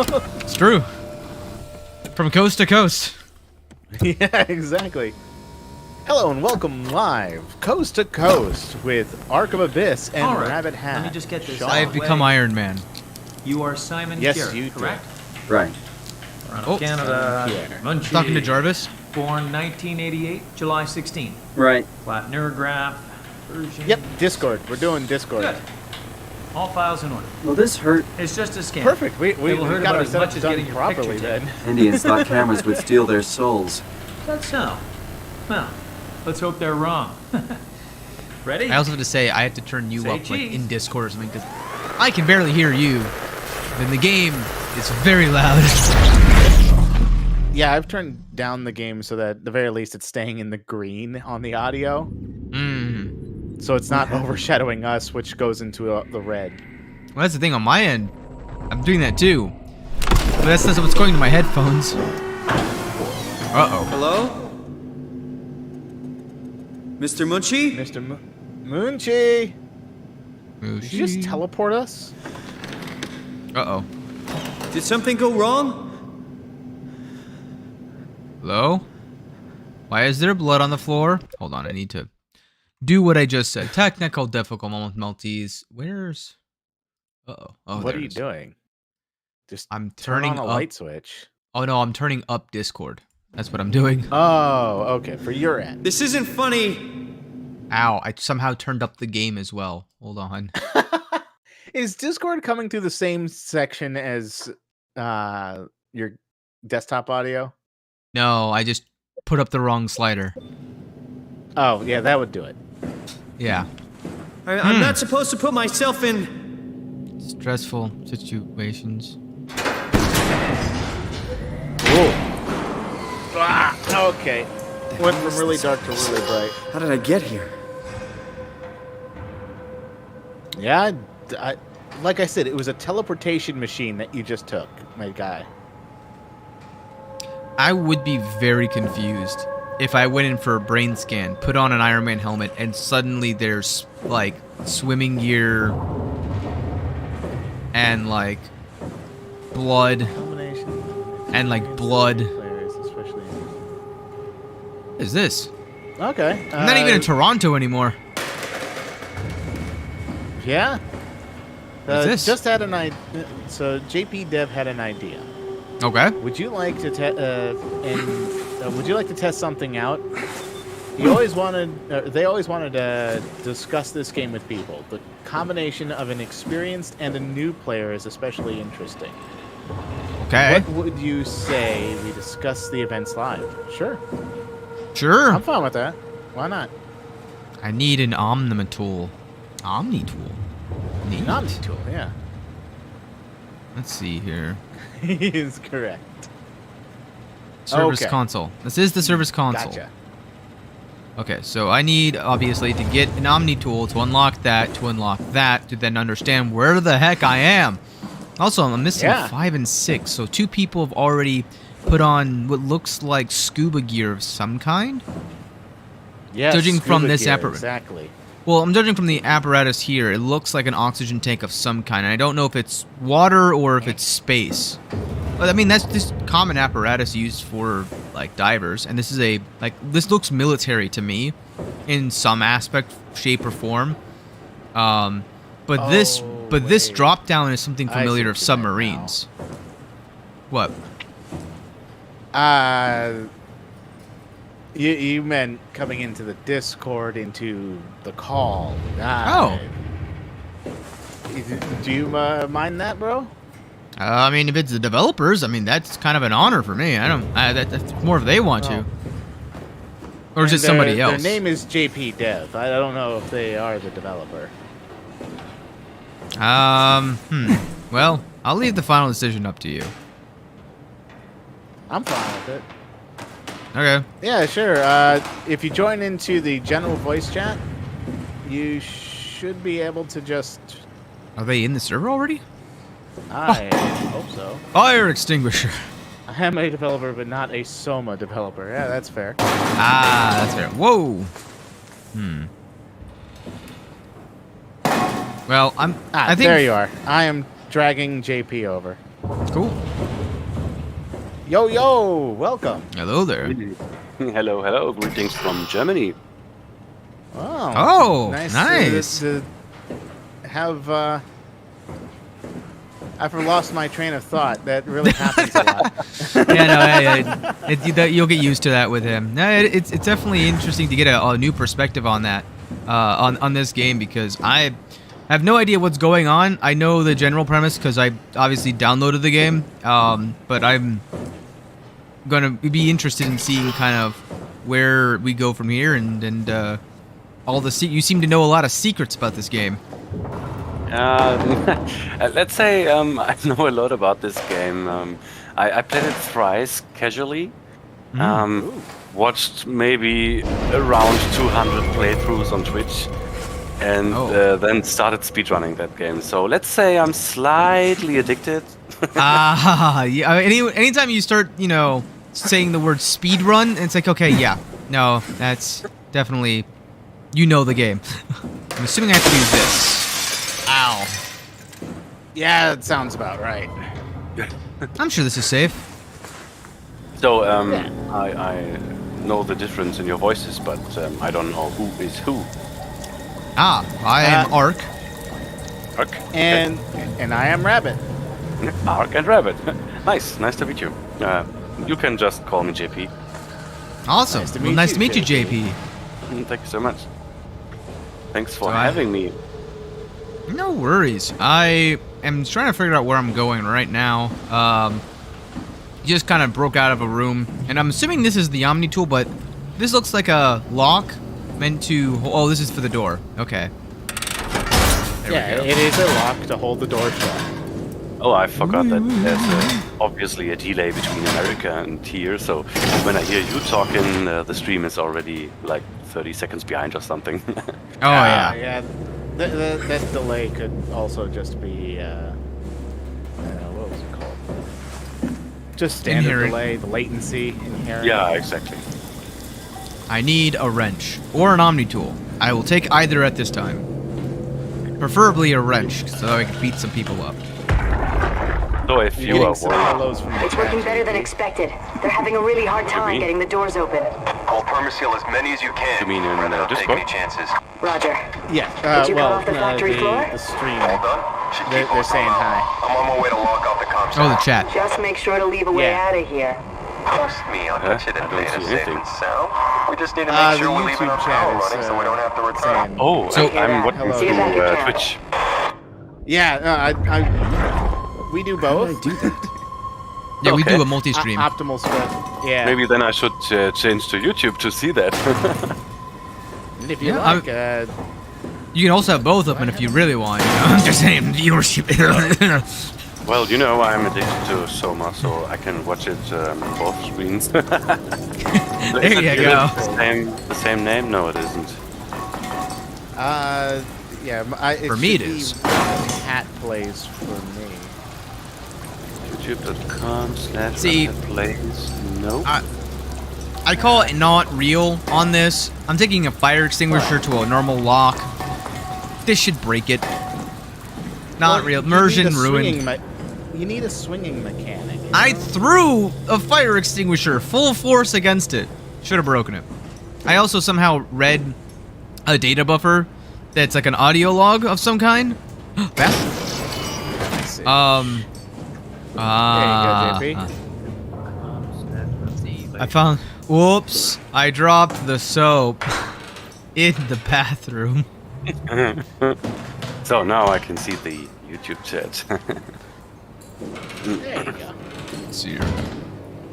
So It's true. From coast to coast. yeah, exactly. Hello and welcome live, coast to coast, with Ark of Abyss and All right, Rabbit let Hat. me just get this Sean. out. I've become Iron Man. You are Simon Yes, Jarrett, you do. correct? Right. Toronto, Oh. Canada. Pierre. Munchie. Talking to Jarvis. Born 1988, July 16. Right. Flat neurograph. Version. Yep, Discord. We're doing Discord. Good. All files in order. Well, this hurt. It's just a scan. Perfect. We It'll hurt got about our as setup much as done getting your properly picture then. taken. Indians thought cameras would steal their souls. That's so. Well, let's hope they're wrong. Ready? I also have to say, I have to turn you Say up like cheese. in Discord or something because I can barely hear you. And the game is very loud. Yeah, I've turned down the game so that at the very least it's staying in the green on the audio. So it's not overshadowing us, which goes into the red. Well, that's the thing on my end. I'm doing that too. But that's what's going to my headphones. Uh-oh. Hello? Mr. Munchie? Mr. Moonchi! Did you just teleport us? Uh-oh. Did something go wrong? Hello? Why is there blood on the floor? Hold on, I need to do what I just said. Technical difficulties. Where's... Uh-oh. Oh, What there are it you is. doing? Just I'm turn turning on a up... light switch. Oh, no, I'm turning up Discord. That's what I'm doing. Oh, okay. For your end. This isn't funny. Ow, I somehow turned up the game as well. Hold on. Is Discord coming through the same section as your desktop audio? No, I just put up the wrong slider. Oh, yeah, that would do it. Yeah. I'm not supposed to put myself in... Stressful situations. Ooh. Ah, okay. Went from really dark to really bright. How did I get here? Yeah, like I said, it was a teleportation machine that you just took, my guy. I would be very confused if I went in for a brain scan, put on an Iron Man helmet, and suddenly there's, like, swimming gear and, like, blood and, like, blood. What is this? Okay. I'm not even in Toronto anymore. Yeah. What's this? Just had an idea. So JP Dev had an idea. Okay. Would you like to would you like to test something out? He always wanted. They always wanted to discuss this game with people. The combination of an experienced and a new player is especially interesting. Okay. What would you say we discuss the events live? Sure. Sure. I'm fine with that. Why not? I need an Omnitool. Omnitool? Neat. An Omni tool, yeah. Let's see here. He is correct. Service Okay. console. This is the service console. Gotcha. Okay, so I need, obviously, to get an Omnitool to unlock that, to then understand where the heck I am. Also, I'm missing 5 and 6, so 2 people have already put on what looks like scuba gear of some kind. Yeah. Judging from this apparatus. Exactly. Well, I'm judging from the apparatus here. It looks like an oxygen tank of some kind. And I don't know if it's water or if it's space. But I mean, that's just common apparatus used for like divers. And this is this looks military to me in some aspect, shape, or form. But this drop down is something familiar of submarines. What? You meant coming into the Discord, into the call. Do you mind that, bro? I mean, if it's the developers, I mean, that's kind of an honor for me. That's more if they want to. Or is it somebody else? Their name is JP Dev. I don't know if they are the developer. Well, I'll leave the final decision up to you. I'm fine with it. Okay. Yeah, sure. If you join into the general voice chat, you should be able to just... Are they in the server already? I hope so. Fire extinguisher. I am a developer, but not a SOMA developer. Yeah, that's fair. Ah, that's fair. Whoa. Well, I think... There you are. I am dragging JP over. Cool. Yo, yo, welcome. Hello there. Hello, hello. Greetings from Germany. Wow. Oh, nice. nice. To have, I've lost my train of thought. That really happens a lot. You'll get used to that with him. No, it's definitely interesting to get a new perspective on that, on this game, because I have no idea what's going on. I know the general premise because I obviously downloaded the game, but I'm gonna be interested in seeing kind of where we go from here, and all the you seem to know a lot of secrets about this game. Let's say I know a lot about this game. I played it thrice casually. Watched maybe around 200 playthroughs on Twitch, and then started speedrunning that game. So let's say I'm slightly addicted. Yeah. Anytime you start, saying the word speedrun, it's like, okay, yeah, no, that's definitely, the game. I'm assuming I have to use this. Ow. Yeah, that sounds about right. I'm sure this is safe. So, I know the difference in your voices, but I don't know who is who. Ah, I am Ark. Ark. And I am Rabbit. Ark and Rabbit. Nice to meet you. You can just call me JP. Awesome. Nice to meet you, JP. Thank you so much. Thanks for So having me. No worries. I am trying to figure out where I'm going right now. Just kind of broke out of a room, and I'm assuming this is the Omni tool, but this looks like a lock meant to. Oh, this is for the door. Okay. Yeah, it is a lock to hold the door shut. Oh, I forgot that there's obviously a delay between America and here, so when I hear you talking, the stream is already like 30 seconds behind or something. Oh yeah. Yeah. That delay could also just be what was it called? Just standard Inherent. delay, the latency inherent. Yeah, exactly. I need a wrench or an Omni tool. I will take either at this time. Preferably a wrench, so I can beat some people up. So if you are worried, hellos from the It's working better than expected. They're having a really hard time getting the doors open. Call Permaseal as many as you can. You mean in Don't take Discord? any chances. Roger. Yeah. Did you come off the factory floor? The stream. All done? Should keep They're on saying going. hi. I'm on my way to log off the comms. Oh, the chat. Just make sure to leave a way Yeah. out of here. Trust me, I'll get you to I don't data see safe anything. and sound. We just need to make sure the we're leaving our YouTube chat power is, running so we don't have to return. saying- oh, So- I'm watching Hello. See you back through at camp. Twitch. Yeah, we do both. How do I do that? Yeah, we Okay. do a multi-stream. Optimal split. Yeah. Maybe then I should change to YouTube to see that. And if you Yeah, like, You can also have both open if you really want. You know? I'm just saying viewership. Well, you know, I'm addicted to SOMA, so I can watch it on both screens. There you go. The same name? No, it isn't. yeah. For me, it is. RabbitHatPlays for me. See, YouTube.com/RabbitHatPlays. No. I call it not real on this. I'm taking a fire extinguisher to a normal lock. This should break it. Not real. Immersion ruined. You need a swinging mechanic. you I know? threw a fire extinguisher full force against it. Should have broken it. I also somehow read a data buffer that's like an audio log of some kind. Let's see. There you go, JP. I found. Whoops! I dropped the soap in the bathroom. So now I can see the YouTube chat. There you go. Let's see here.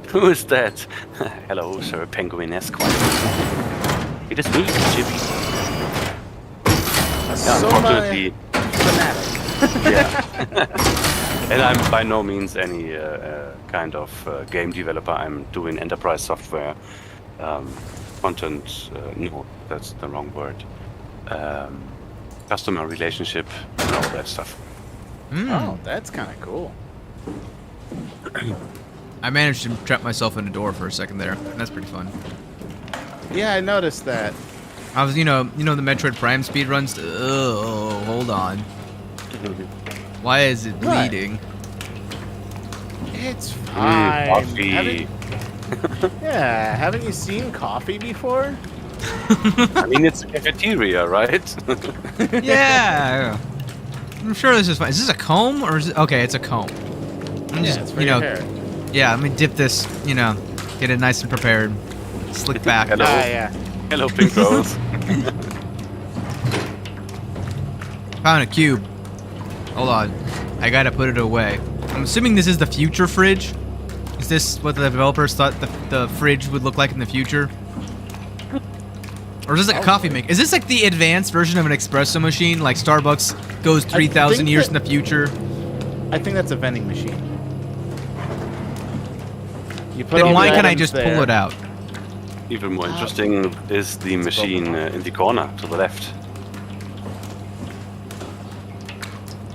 Who is that? Hello, Sir Penguin Esquire. It is me, Jimmy. Unfortunately, Fanatic. yeah. And I'm by no means any kind of game developer. I'm doing enterprise software, content. No, that's the wrong word. Customer relationship, and all that stuff. Oh, that's kind of cool. I managed to trap myself in a door for a second there. That's pretty fun. Yeah, I noticed that. I was, you know the Metroid Prime speedruns. Oh, hold on. Why is it What? bleeding? It's fine. Coffee. Yeah, haven't you seen coffee before? I mean, it's a cafeteria, right? Yeah. I'm sure this is fine. Is this a comb or is it? Okay, it's a comb. I'm Yeah, just, it's for you your know, hair. yeah. Let me dip this. You know, get it nice and prepared. Slick back. Hello. Yeah. Hello, Pink Rose. Found a cube. Hold on. I gotta put it away. I'm assuming this is the future fridge. Is this what the developers thought the fridge would look like in the future? Or is this like a coffee maker? Is this like the advanced version of an espresso machine? Like Starbucks goes 3,000 think years that- in the future? I think that's a vending machine. You put Then all why the can't I items just there. pull it out? Even more interesting is the machine in the corner to the left.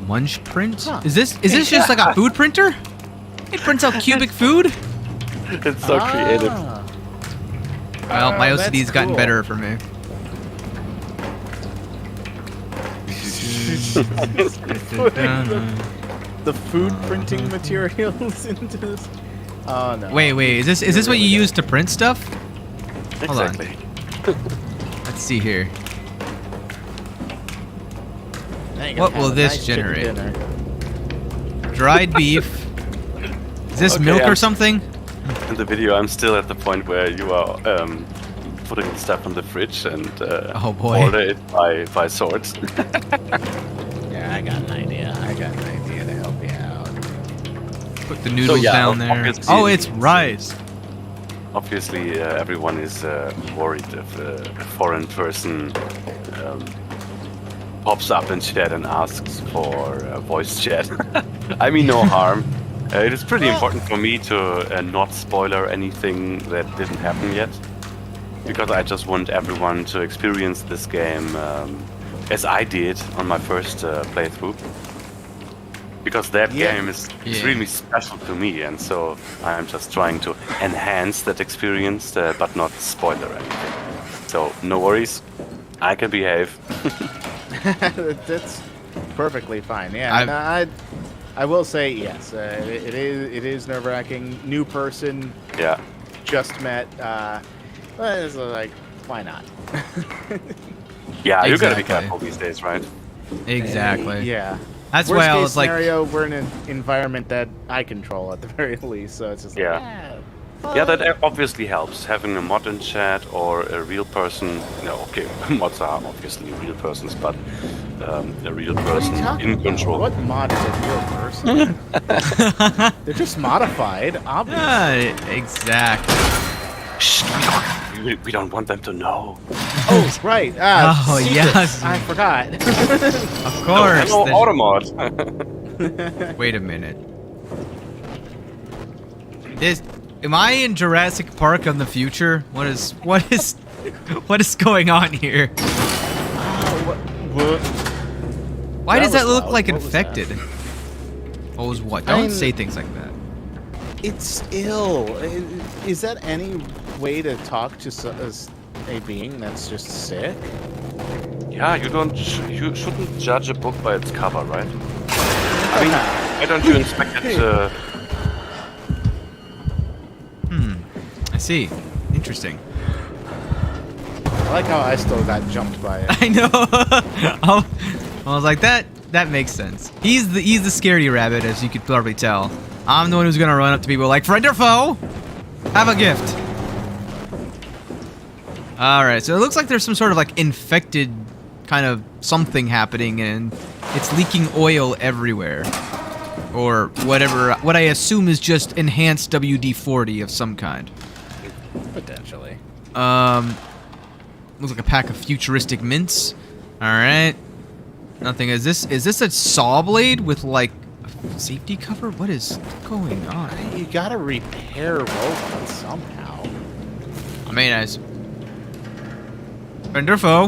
Munch print? Huh. Is this just like a food printer? It prints out cubic food? It's so creative. Ah. Well, my that's OCD's gotten cool. better for me. the food printing materials into this. Oh no. Wait. Is this what you use to print stuff? Hold on. Exactly. Let's see here. Now you're What gonna will have a this nice chicken generate? dinner. Dried beef. Is this Okay, milk or I'm- something? In the video, I'm still at the point where you are putting stuff in the fridge and Oh, boy. order it by sorts. Yeah, I got an idea. To help you out. Put the noodles yeah, down there. obviously Oh, it's it's- rice. Obviously, everyone is worried if a foreign person pops up in chat and asks for voice chat. I mean, no harm. It is pretty important for me to not spoiler anything that didn't happen yet, because I just want everyone to experience this game as I did on my first playthrough. Because that game is extremely special to me, and so I'm just trying to enhance that experience, but not spoiler anything. So no worries, I can behave. That's perfectly fine. Yeah, no, I will say yes. It is nerve-wracking. New person. Yeah. Just met. Well, it's like, why not? Yeah, you gotta be Exactly. careful these days, right? Exactly. Yeah. That's Worst why I case was like, scenario, we're in an environment that I control at the very least, so it's just like, Yeah, that obviously helps. Having a mod in chat or a real person. No, okay, mods are obviously real persons, but a real person in control. What mod is a real person? They're just modified, obviously. exactly. Shh, we don't want them to know. Oh, right. Oh, secrets. yes. I forgot. Of course. Hello, the- Automod. Wait a minute. Am I in Jurassic Park on the future? What is going on here? Why does that look loud. like What was that? infected? What was what? I Don't mean- say things like that. It's ill. Is that any way to talk to a being that's just sick? Yeah, you shouldn't judge a book by its cover, right? I mean, why don't you inspect it? I see. Interesting. I like how I still got jumped by it. I know. I was like, that makes sense. He's the scaredy rabbit, as you could probably tell. I'm the one who's gonna run up to people like, friend or foe? Have a gift. Alright, so it looks like there's some sort of like infected kind of something happening, and it's leaking oil everywhere. Or whatever, what I assume is just enhanced WD-40 of some kind. Potentially. Looks like a pack of futuristic mints. Alright. Nothing. Is this a saw blade with like a safety cover? What is going on? You gotta repair robots somehow. I mean, as friend or foe?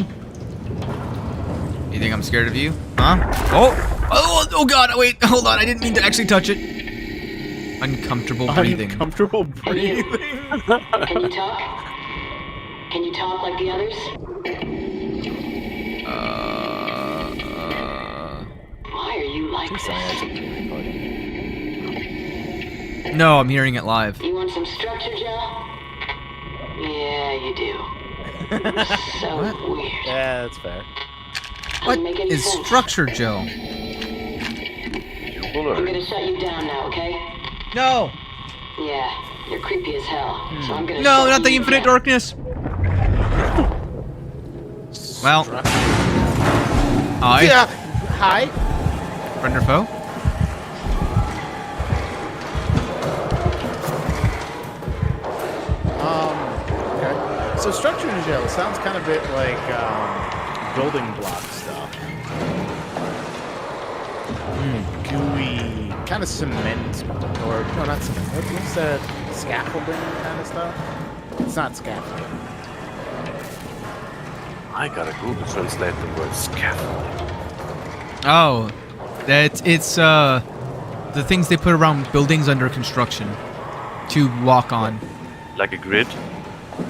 You think I'm scared of you? Huh? Oh god, wait, hold on, I didn't mean to actually touch it. Uncomfortable breathing. Uncomfortable breathing? Can you talk? Can you talk like the others? Why are you like this? No, I'm hearing it live. You want some structure, Joe? Yeah, you do. So weird. Yeah, that's fair. What Make any is sense. structure, Joe? I'm gonna shut you down now, okay? No! Yeah, you're creepy as hell. So I'm gonna No, shut not the you infinite down. darkness! Well. Hi. Yeah. Hi. Friend or foe? Okay. So structure in jail sounds kind of bit like building block stuff. Gooey, kind of cement, or no, not cement. What's that? Scaffolding kind of stuff. It's not scaffolding. I gotta Google translate the word scaffolding. Oh, it's the things they put around buildings under construction to walk on, Like a grid?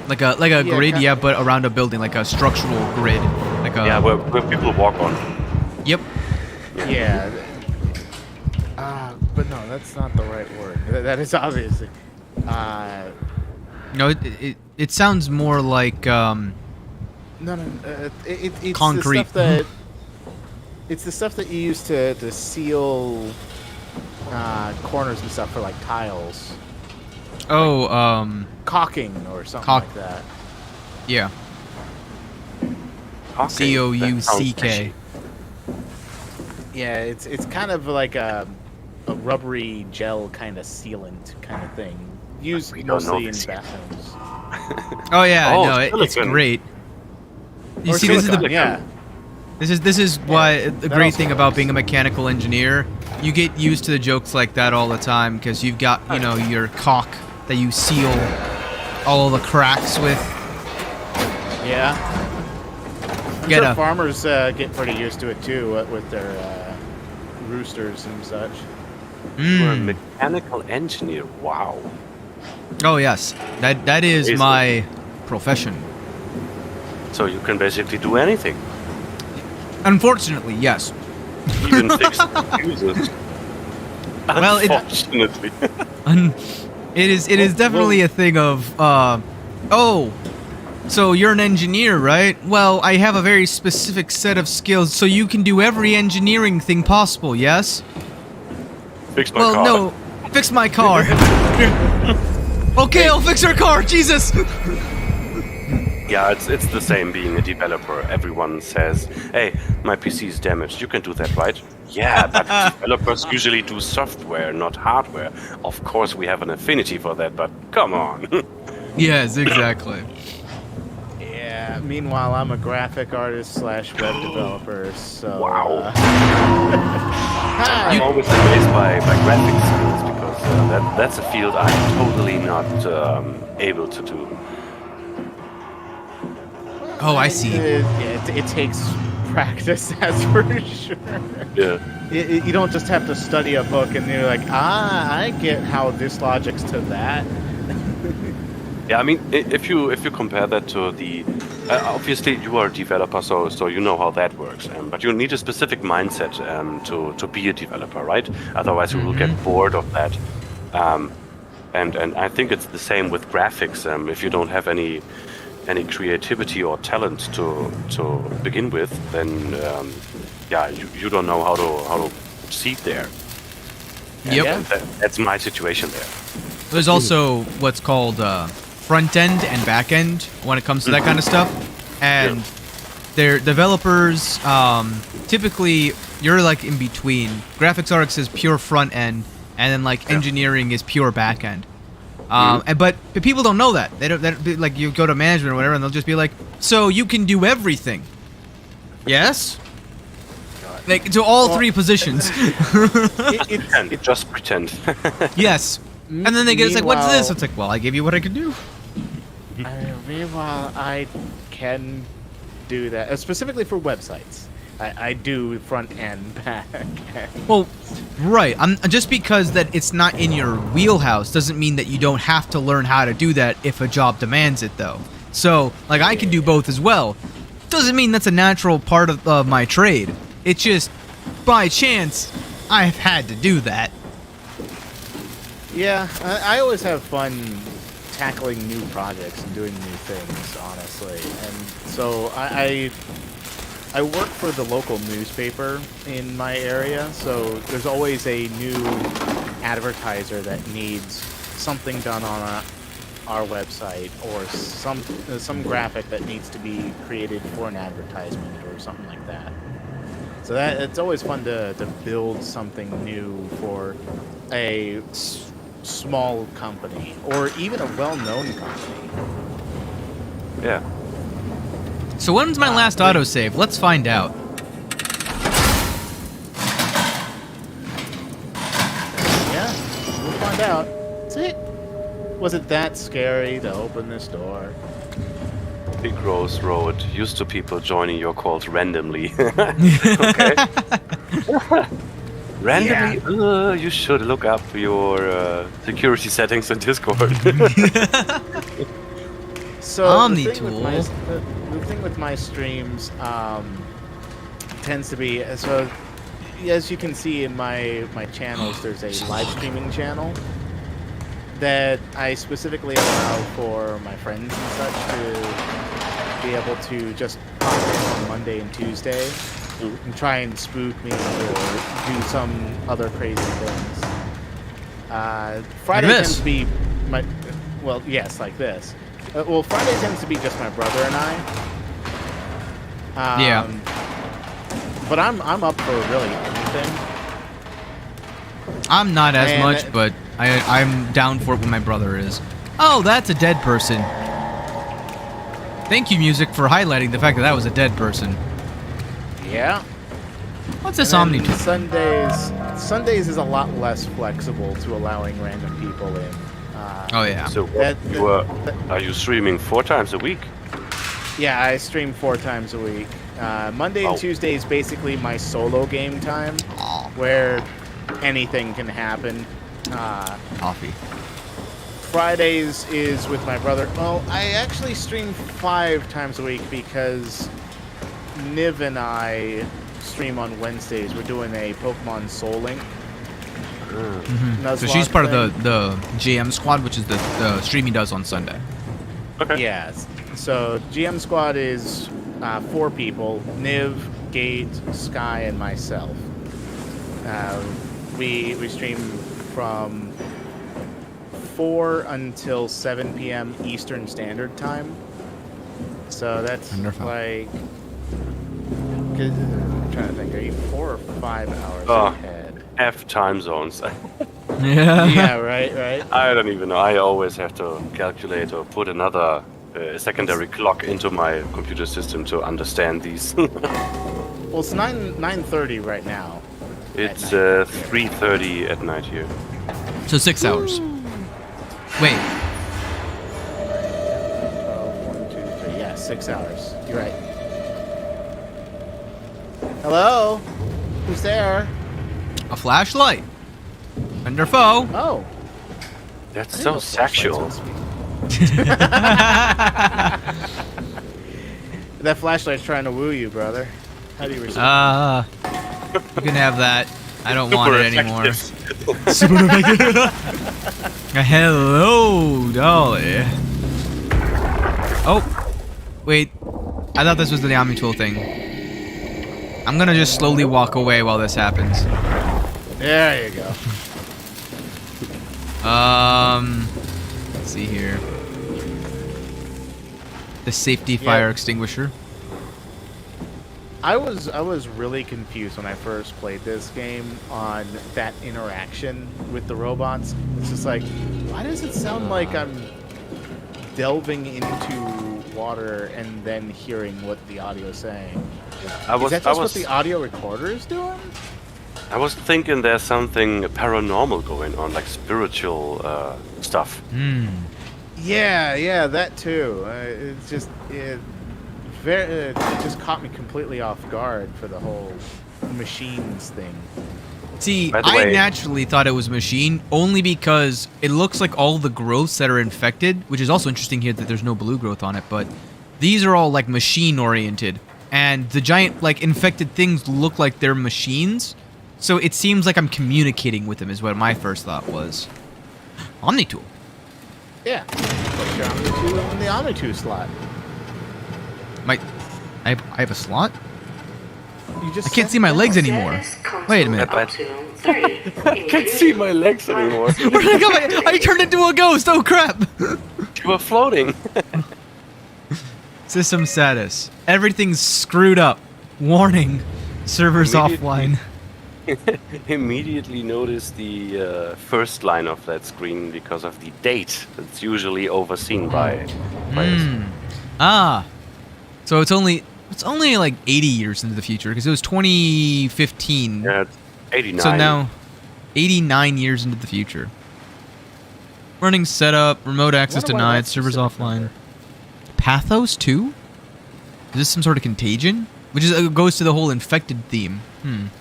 like a grid, yeah, but around a building, like a structural grid, like a Yeah, where people walk on. Yep. Yeah. that's not the right word. That is obviously. No, it sounds more like It's concrete. The stuff that, it's the stuff that you use to seal corners and stuff for like tiles. Oh, Caulking or something Caulk. like that. yeah. Okay, that sounds COUCK. fishy. Yeah, it's kind of like a rubbery gel kind of sealant kind of thing. Used We don't know mostly in this yet. bathrooms. Oh yeah, Oh, no, it's silicone. great. You Or see, this is silicone, the yeah. this is why the that great also thing about works. being a mechanical engineer, you get used to the jokes like that all the time because you've got your caulk that you seal all the cracks with. Yeah. I'm Get sure a- farmers get pretty used to it too with their roosters and such. You're a Mm. mechanical engineer. Wow. Oh yes, that is Amazing. my profession. So you can basically do anything, Unfortunately, yes. even fix computers. Well, Unfortunately. It is definitely a thing of oh, so you're an engineer, right? Well, I have a very specific set of skills, so you can do every engineering thing possible, yes? Fix my Well, car. no, fix my car. Okay, I'll fix your car, Jesus. Yeah, it's the same being a developer. Everyone says, "Hey, my PC is damaged. You can do that, right?" Yeah, but developers usually do software, not hardware. Of course, we have an affinity for that, but come on. Yes, exactly. Yeah. Meanwhile, I'm a graphic artist / web developer. So. Wow. Hi. I'm always amazed by graphics skills because that's a field I'm totally not able to do. Oh, I see. It takes practice, that's for sure. Yeah. You don't just have to study a book and you're like, I get how this logic's to that. Yeah, I mean, if you compare that to the, obviously you are a developer, so you know how that works. But you need a specific mindset to be a developer, right? Otherwise, you will get bored of that. And I think it's the same with graphics. If you don't have any creativity or talent to begin with, then yeah, you don't know how to proceed there. Yep. And that's my situation there. There's also what's called front end and back end when it comes to that kind of stuff. And they're developers, typically you're like in between. Graphics arts is pure front end, and then like engineering is pure back end. But people don't know that. They don't like you go to management or whatever, and they'll just be like, "So you can do everything?" Yes. Like to all three positions. Pretend, just pretend. Yes. And then they get it's like, "What's this?" Meanwhile- It's like, "Well, I gave you what I could do." Meanwhile, I can do that, specifically for websites. I do front and back end. Well, right. Just because that it's not in your wheelhouse doesn't mean that you don't have to learn how to do that if a job demands it, though. So, like, I can do both as well. Doesn't mean that's a natural part of my trade. It's just, by chance, I've had to do that. Yeah, I always have fun tackling new projects and doing new things, honestly. And so I work for the local newspaper in my area, so there's always a new advertiser that needs something done on our website or some graphic that needs to be created for an advertisement or something like that. So it's always fun to build something new for a small company or even a well-known company. Yeah. So when's my last autosave? Let's find out. Yeah, we'll find out. See? Was it that scary to open this door? Big Rose Road. Used to people joining your calls randomly. Okay. Randomly? You should look up your security settings in Discord. So the thing with my streams tends to be so as you can see in my channels, there's a live streaming channel that I specifically allow for my friends and such to be able to just pop in on Monday and Tuesday and try and spook me or do some other crazy things. Friday tends to be my, well, yes, like this. Well, Friday tends to be just my brother and I. Yeah. But I'm up for really anything. I'm not as much, but I'm down for it when my brother is. Oh, that's a dead person. Thank you, music, for highlighting the fact that that was a dead person. Yeah. What's this Omni tool? Sundays is a lot less flexible to allowing random people in. Oh yeah. So are you streaming 4 times a week? Yeah, I stream 4 times a week. Monday and Tuesday is basically my solo game time, where anything can happen. Coffee. Fridays is with my brother. Well, I actually stream 5 times a week because Niv and I stream on Wednesdays. We're doing a Pokemon Soul Link. So she's part of the GM squad, which is the stream he does on Sunday. Okay. Yeah. So GM squad is 4 people: Niv, Gate, Sky, and myself. We stream from 4 until 7 p.m. Eastern Standard Time. So that's Wonderful. like, I'm trying to think, are you 4 or 5 hours ahead? F time zones. Yeah. Yeah, right. I don't even know. I always have to calculate or put another secondary clock into my computer system to understand these. Well, it's 9:30 right now. It's 3:30 at night here. So 6 hours. Wait. 1, 2, 3. Yeah, 6 hours. You're right. Hello? Who's there? A flashlight. Under foe. Oh. That's so sexual. That flashlight's trying to woo you, brother. How do you respond? You can have that. I don't want it anymore. Hello, dolly. Oh, wait. I thought this was the Omni tool thing. I'm gonna just slowly walk away while this happens. There you go. Let's see here. The safety fire extinguisher. I was really confused when I first played this game on that interaction with the robots. It's just like, why does it sound like I'm delving into water and then hearing what the audio is saying? Is that just what the audio recorder is doing? I was thinking there's something paranormal going on, like spiritual stuff. Yeah, that too. It just caught me completely off guard for the whole machines thing. See, I naturally thought it was machine only because it looks like all the growths that are infected, which is also interesting here that there's no blue growth on it, but these are all like machine oriented, and the giant like infected things look like they're machines. So it seems like I'm communicating with them is what my first thought was. Omni tool. Yeah. Put your Omni 2 in the Omni 2 slot. I have a slot? You just I can't see my legs anymore. Wait a minute. I can't see my legs anymore. Where did I go? I turned into a ghost. Oh crap. You were floating. System status. Everything's screwed up. Warning. Servers offline. Immediately notice the first line of that screen because of the date that's usually overseen by players. So it's only like 80 years into the future because it was 2015. Yeah, it's 89. So now 89 years into the future. Running setup, remote access denied, servers offline. Pathos 2? Is this some sort of contagion? Which is goes to the whole infected theme.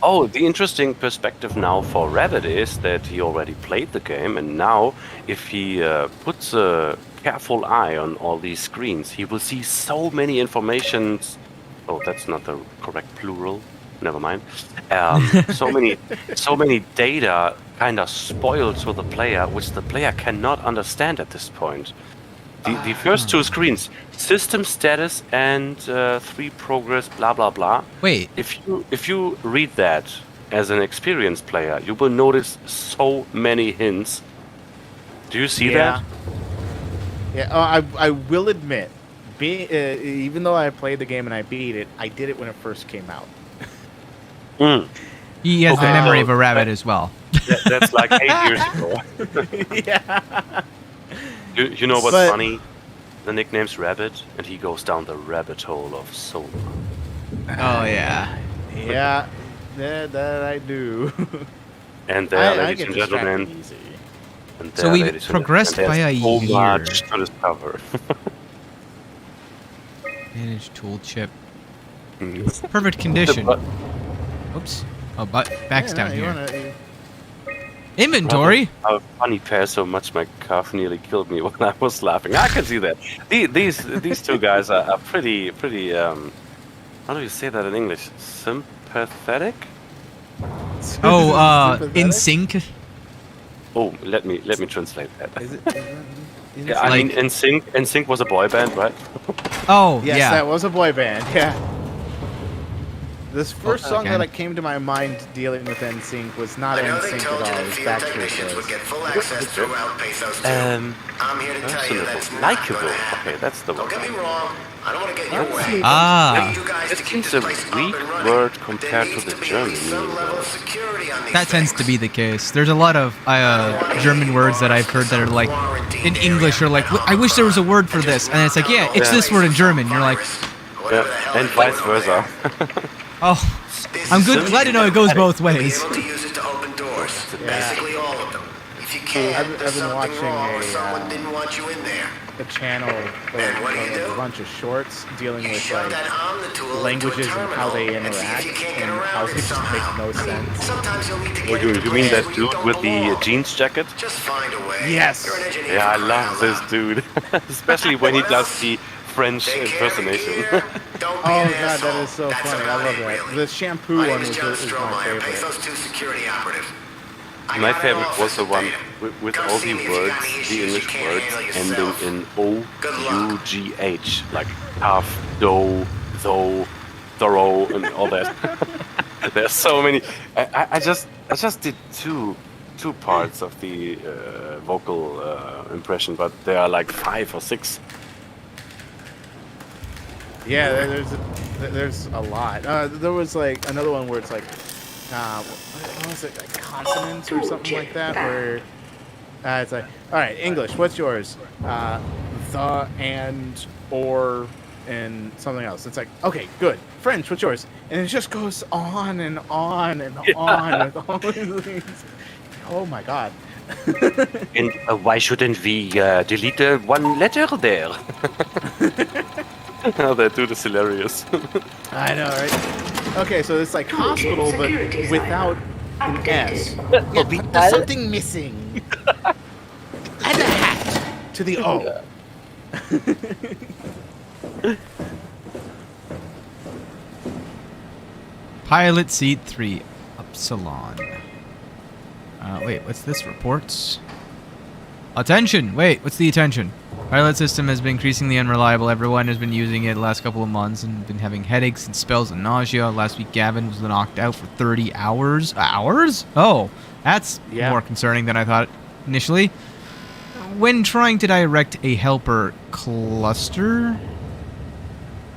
Oh, the interesting perspective now for Rabbit is that he already played the game, and now if he puts a careful eye on all these screens, he will see so many informations. Oh, that's not the correct plural. never mind. So many data kind of spoiled to the player, which the player cannot understand at this point. The first two screens, system status and 3 progress, blah blah blah. Wait. If you read that as an experienced player, you will notice so many hints. Do you see that? Yeah. I will admit, even though I played the game and I beat it, I did it when it first came out. He has the memory of a rabbit as well. That's like 8 years ago. Yeah. You know what's funny? The nickname's Rabbit, and he goes down the rabbit hole of SOMA. Oh, yeah. Yeah, that I do. And there, ladies and gentlemen. And there, so we've progressed by a so year. much to discover. Manage tool chip. Perfect condition. Oops. Oh, but back's down here. Inventory. A funny pair so much my calf nearly killed me when I was laughing. I can see that. These two guys are pretty. How do you say that in English? Sympathetic. Oh, in sync. Oh, let me translate that. Is it Yeah, I mean, NSYNC was a boy band, right? Oh, yes, yeah. that was a boy band. Yeah. This first song that came to my mind dealing with NSYNC was not NSYNC at all. It was Backstreet Boys. Personable, likable. Okay, that's the word. Don't get me wrong. I don't want to get your way. That seems a weak word compared to the German. That tends to be the case. There's a lot of German words that I've heard that are like, in English, are like, I wish there was a word for this. And it's like, yeah, it's this word in German. You're like... Yeah, and vice versa. Oh, I'm glad to know it goes both ways. Basically all of them. If you can't, I've been watching a channel of a bunch of shorts dealing with like languages and how they interact and how they just make no sense. What you mean that dude with the jeans jacket? Yes. Yeah, I love this dude, especially when he does the French impersonation. Oh god, that is so funny. I love that. The shampoo one is my favorite. My favorite was the one with all the words, the English words, ending in O-U-G-H, like half, do, though, thorough, and all that. There's so many. I just did two parts of the vocal impression, but there are like 5 or 6. Yeah, there's a lot. There was like another one where it's like, what was it, like consonants or something like that, where it's like, all right, English, what's yours? The, and, or, and something else. It's like, okay, good. French, what's yours? And it just goes on and on and on with all these things. Oh my god. And why shouldn't we delete one letter there? Oh, that dude is hilarious. I know, right? Okay, so it's like hospital, but without an S. Yeah, there's something missing. Add a hat to the O. Pilot seat 3, Upsilon. Wait, what's this? Reports? Attention! Wait, what's the attention? Pilot system has been increasingly unreliable. Everyone has been using it the last couple of months and been having headaches and spells and nausea. Last week, Gavin was knocked out for 30 hours. Hours? Oh, that's more concerning than I thought initially. When trying to direct a helper cluster...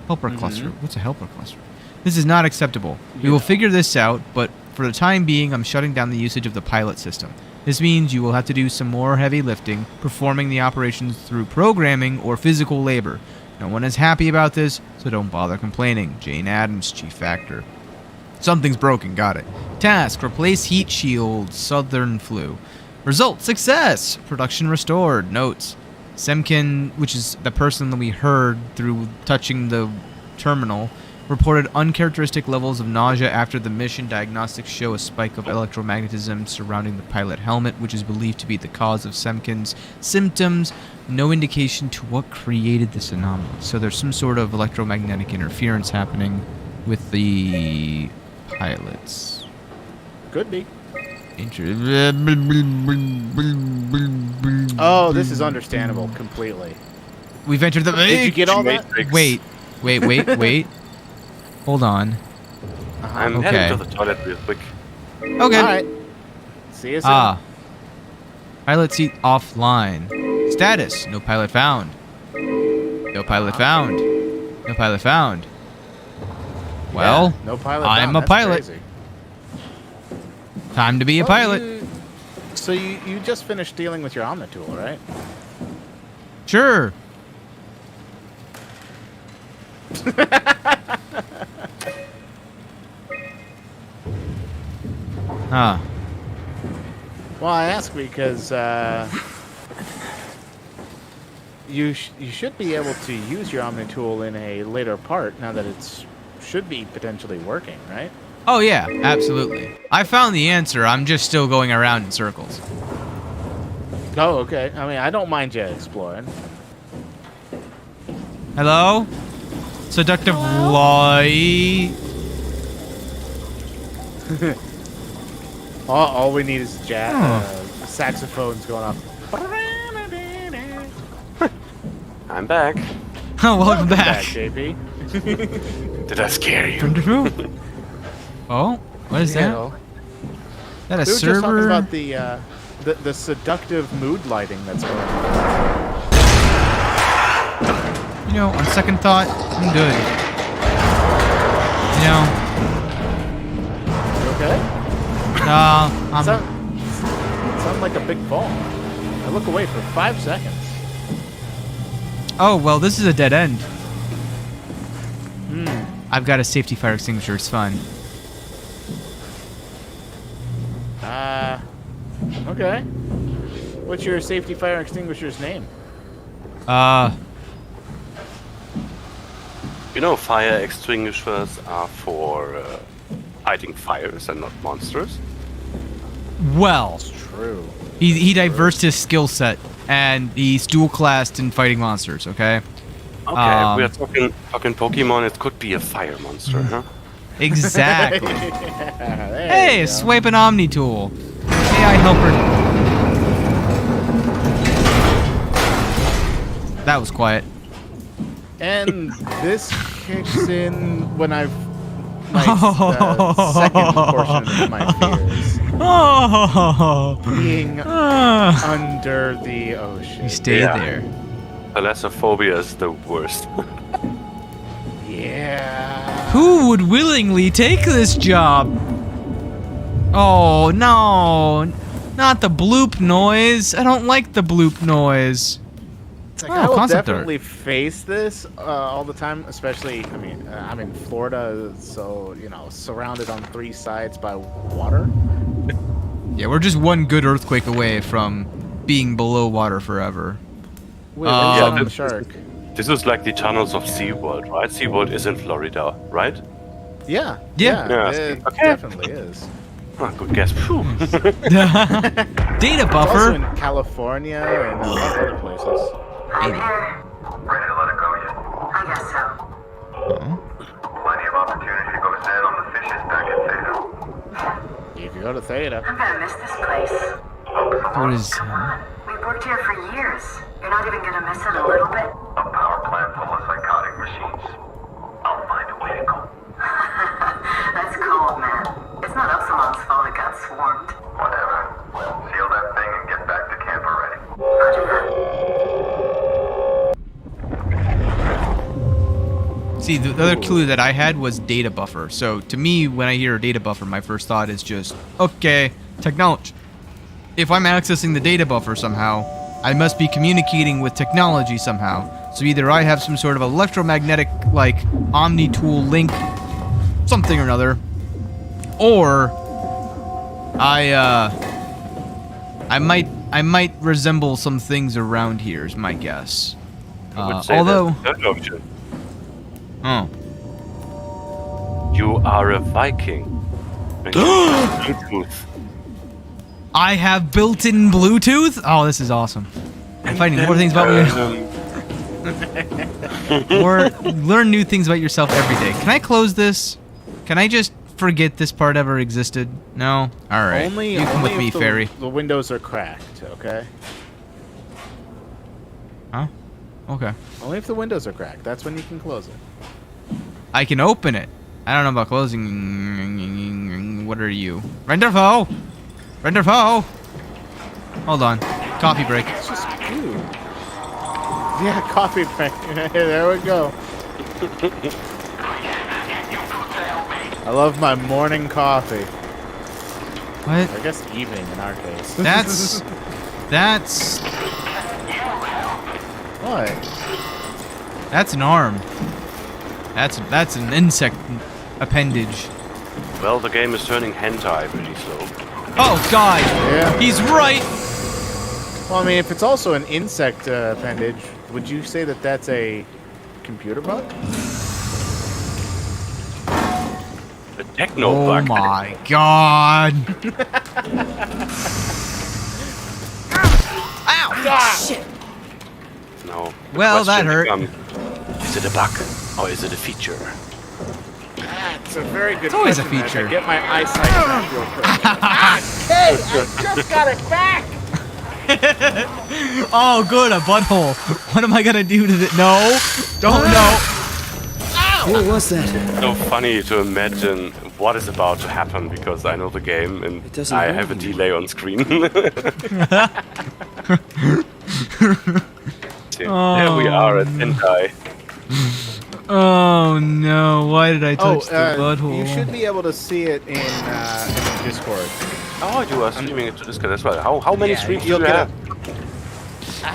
cluster? What's a helper cluster? This is not acceptable. We will figure this out, but for the time being, I'm shutting down the usage of the pilot system. This means you will have to do some more heavy lifting, performing the operations through programming or physical labor. No one is happy about this, so don't bother complaining. Jane Addams, Chief Factor. Something's broken, got it. Task, replace heat shield, southern flu. Result, success! Production restored. Notes. Semkin, which is the person that we heard through touching the terminal, reported uncharacteristic levels of nausea after the mission. Diagnostics show a spike of electromagnetism surrounding the pilot helmet, which is believed to be the cause of Semkin's symptoms. No indication to what created this anomaly. So there's some sort of electromagnetic interference happening with the Pilots. Could be. Oh, this is understandable completely. We've entered the. Did you get all that? Wait. Hold on. I'm heading to the toilet real quick. Okay. All right. See you soon. Pilot seat offline. Status: no pilot found. No pilot found. No pilot found. Well, yeah, no pilot I'm found. a pilot. Crazy. Time to be a pilot. So you just finished dealing with your Omnitool, right? Sure. Huh. Well, I ask because you should be able to use your Omnitool in a later part now that it's should be potentially working, right? Oh yeah, absolutely. I found the answer. I'm just still going around in circles. Oh, okay. I mean, I don't mind you exploring. Hello? Seductive light. All we need is saxophones going off. I'm back. Welcome back. JP. Did I scare you? Oh, what is that? Is that a we were server? just talking about the seductive mood lighting that's going on. You know, on second thought, I'm good. You know. You okay? I'm. Sound like a big fall. I look away for 5 seconds. Oh well, this is a dead end. I've got a safety fire extinguisher. It's fine. Okay. What's your safety fire extinguisher's name? You know, fire extinguishers are for fighting fires and not monsters. Well, It's true. he diversed his skill set, and he's dual classed in fighting monsters. Okay. Okay, if we are talking Pokemon, it could be a fire monster, huh? Exactly. There Hey, you go. swipe an Omni tool. AI helper. That was quiet. And this kicks in when I've second portion of my fears. Being under the ocean. You stay there. Thalassophobia is the worst. Yeah. Who would willingly take this job? Oh, no. Not the bloop noise. I don't like the bloop noise. Like, Oh, I will concept art. definitely face this all the time, especially, I mean, I'm in Florida, so, you know, surrounded on 3 sides by water. Yeah, we're just one good earthquake away from being below water forever. Wait, what's yeah, on the shark? This is like the tunnels of SeaWorld, right? SeaWorld is in Florida, right? Yeah. Yeah. It Okay. definitely is. Oh, good guess. Phew. Data It's also buffer. in California and other places. I'm here. Ready to let it go yet? I guess so. Plenty of opportunity to go stand on the fishes back at Theta. You can go to Theta. I'm gonna miss this place. What is... Come on. We've worked here for years. You're not even gonna miss it a little bit? A power plant full of psychotic machines. I'll find a way to go. That's cold, man. It's not Upsilon's fault it got swarmed. Whatever. Seal that thing and get back to camp already. Roger that. See, the other clue that I had was data buffer. So to me, when I hear a data buffer, my first thought is just, okay, technology. If I'm accessing the data buffer somehow, I must be communicating with technology somehow. So either I have some sort of electromagnetic, like, omni-tool link, something or another, or I might resemble some things around here, is my guess. I would say Although... that's the third option. Oh. You are a Viking. And you have Bluetooth. I have built-in Bluetooth? Oh, this is awesome. I'm finding more things about me. Or learn new things about yourself every day. Can I close this? Can I just forget this part ever existed? No? Alright. Only, you come with me, if fairy. the windows are cracked, okay? Huh? Okay. Only if the windows are cracked. That's when you can close it. I can open it. I don't know about closing. What are you? Renderfo! Renderfo! Hold on. Coffee break. It's just cute. Yeah, coffee break. There we go. I love my morning coffee. What? I guess evening in our case. That's... What? That's an arm. That's an insect appendage. Well, the game is turning hentai pretty slow. Oh God! Yeah. He's right. Well, I mean, if it's also an insect appendage, would you say that that's a computer bug? A techno Oh bug. my God! Ow! Shit. No. The Well, that question hurt. becomes, is it a bug or is it a feature? It's a very good It's always a question, man. feature. Get my eyesight back real quick. Hey, I just got it back! Oh, good, a butthole. What am I gonna do to it? No! Don't know! What was that? So funny to imagine what is about to happen because I know the game and doesn't I move have a anymore. delay on screen. There we are at hentai. Oh no, why did I touch the butthole? You should be able to see it in Discord. Oh, you are streaming it to Discord as well. How many streams do you'll you get have?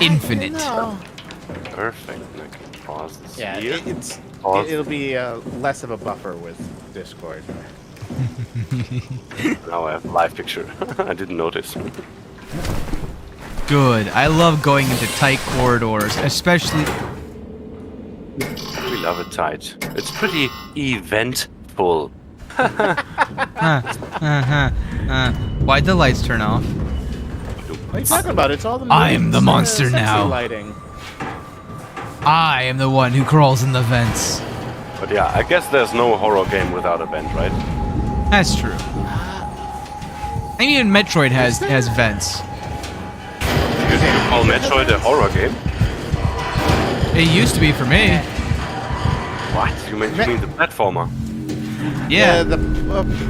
Infinite. Perfect. I can pause this Yeah, here. Pause. it'll be less of a buffer with Discord. Now I have a live picture. I didn't notice. Good. I love going into tight corridors, especially... We love it tight. It's pretty eventful. Why'd the lights turn off? What are you talking about? It's all the I'm the monster sexy now. lighting. I am the one who crawls in the vents. But yeah, I guess there's no horror game without a vent, right? That's true. I mean, even Metroid has vents. You call Metroid a horror game? It used to be for me. What? You mean the platformer? Yeah. The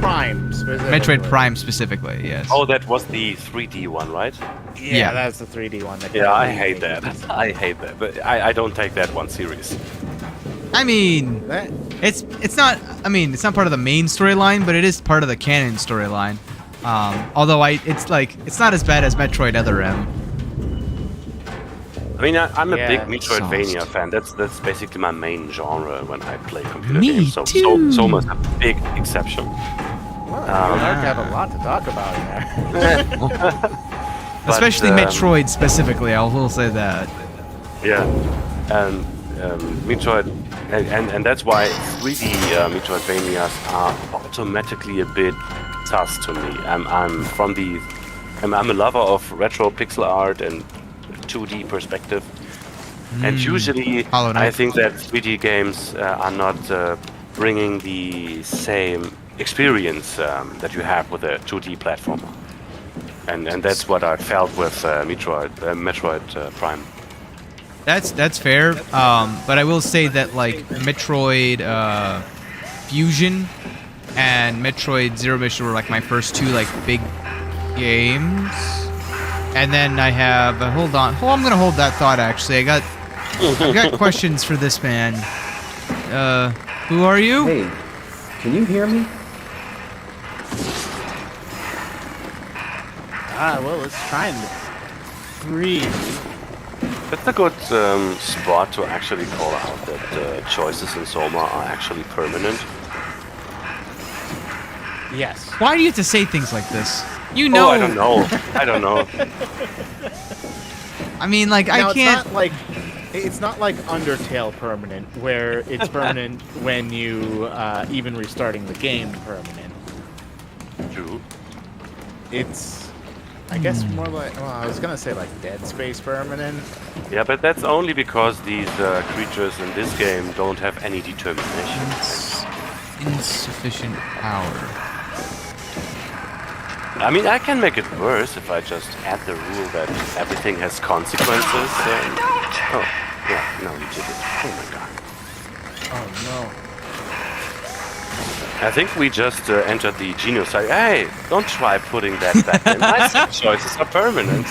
Prime. specifically. Metroid Prime specifically, yes. Oh, that was the 3D one, right? Yeah, that's the 3D one. That Yeah, I hate that. I hate that. But I don't take that one serious. I mean, it's not. I mean, it's not part of the main storyline, but it is part of the canon storyline. Although it's not as bad as Metroid Other M. I mean, I'm a big Yeah. Metroidvania fan. That's basically my main genre when I play computer Me games. too. SOMA's a big exception. Well, I'd have a lot to talk about in there. Especially Metroid specifically, I will say that. Yeah, and Metroid, and that's why 3D Metroidvanias are automatically a bit sus to me. I'm a lover of retro pixel art and 2D perspective, and usually I think that 3D games are not bringing the same experience that you have with a 2D platformer, and that's what I felt with Metroid Prime. That's fair. But I will say that like Metroid Fusion and Metroid Zero Mission were like my first two like big games. And then I have hold on. Oh, I'm gonna hold that thought actually. I've got questions for this man. Who are you? Hey, can you hear me? Well, it's trying to breathe. That's a good spot to actually call out that choices in SOMA are actually permanent. Yes. Why do you have to say things like this? You know. Oh, I don't know. I don't know. I mean, like, Now, I can't. It's not like Undertale permanent, where it's permanent when you even restarting the game permanent. True. It's, I guess, more like. Well, I was gonna say like Dead Space permanent. Yeah, but that's only because these creatures in this game don't have any determination. insufficient power. I mean, I can make it worse if I just add the rule that everything has consequences. Oh, yeah, no, you did it. Oh my god. Oh no. I think we just entered the genocide. Hey, don't try putting that back in. My choices are permanent.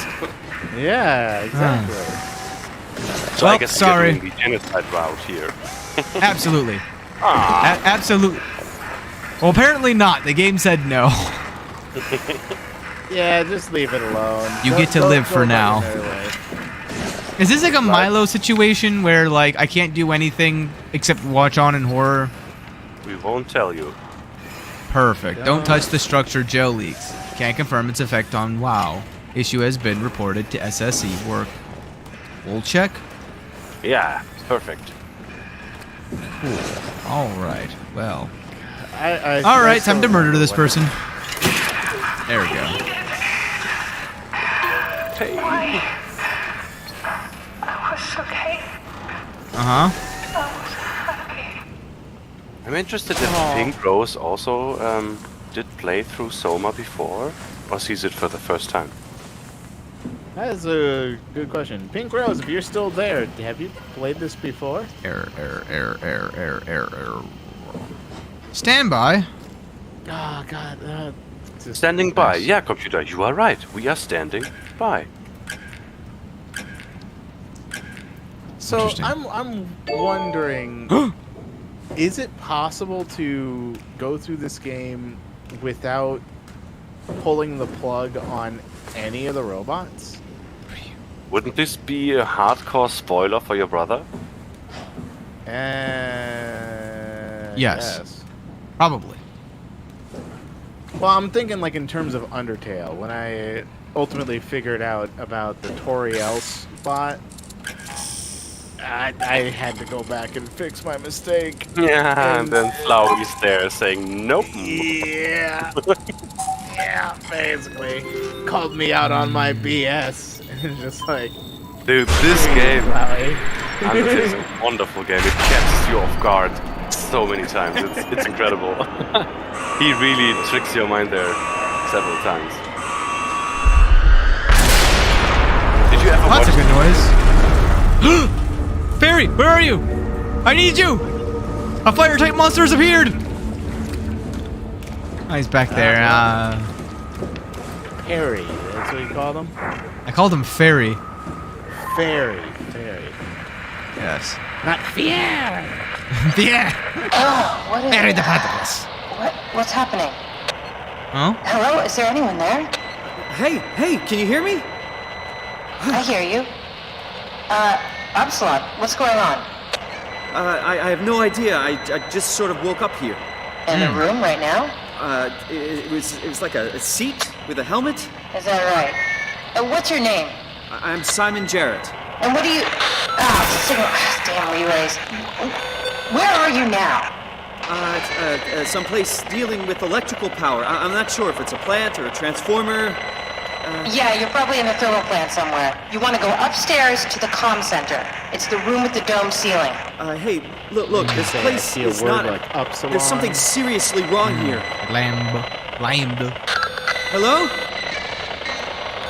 Yeah, exactly. So Well, I guess sorry. we're doing the genocide route here. Absolutely. Absolutely. Well, apparently not. The game said no. Yeah, just leave it alone. You get to live for now. Is this like a Milo situation where, like, I can't do anything except watch on in horror? We won't tell you. Perfect. Don't touch the structure, Joe leaks. Can't confirm its effect on WoW. Issue has been reported to SSE. Work. We'll check. Yeah, perfect. Cool. Alright. Well. Alright, time to murder this person. There we go. Hey. I was okay. Uh-huh. I'm interested if Pink Rose also did play through SOMA before, or sees it for the first time. That is a good question. Pink Rose, if you're still there, have you played this before? Error. Stand by. Oh, God. Standing by. Yeah, computer, you are right. We are standing by. So I'm wondering, is it possible to go through this game without pulling the plug on any of the robots? Wouldn't this be a hardcore spoiler for your brother? Yes. Probably. Well, I'm thinking like in terms of Undertale. When I ultimately figured out about the Toriel spot, I had to go back and fix my mistake. Yeah, and then Flowey's there saying nope. Yeah. Yeah, basically. Called me out on my BS. And just like... Dude, this game... Flowey. It's a wonderful game. It catches you off guard so many times. It's incredible. He really tricks your mind there several times. Did you ever watch... That's a good noise. Fairy, where are you? I need you! A fire-type monster has appeared! Oh, he's back there. Harry, that's what you called him? I called him Fairy. Fairy. Yes. Not Fier! Fier! Oh, what is Fairy it? the platypus. What's happening? Huh? Hello, is there anyone there? Hey, can you hear me? I hear you. Absalom, what's going on? I have no idea. I just sort of woke up here. In a room right now? It was like a seat with a helmet. Is that right? What's your name? I'm Simon Jarrett. And what do you... it's a signal. Damn relays. Where are you now? Someplace dealing with electrical power. I'm not sure if it's a plant or a transformer. Yeah, you're probably in the thermal plant somewhere. You want to go upstairs to the comm center. It's the room with the dome ceiling. Hey, look, this place is not... like Upsilon. There's something seriously wrong here. Lamb. Hello?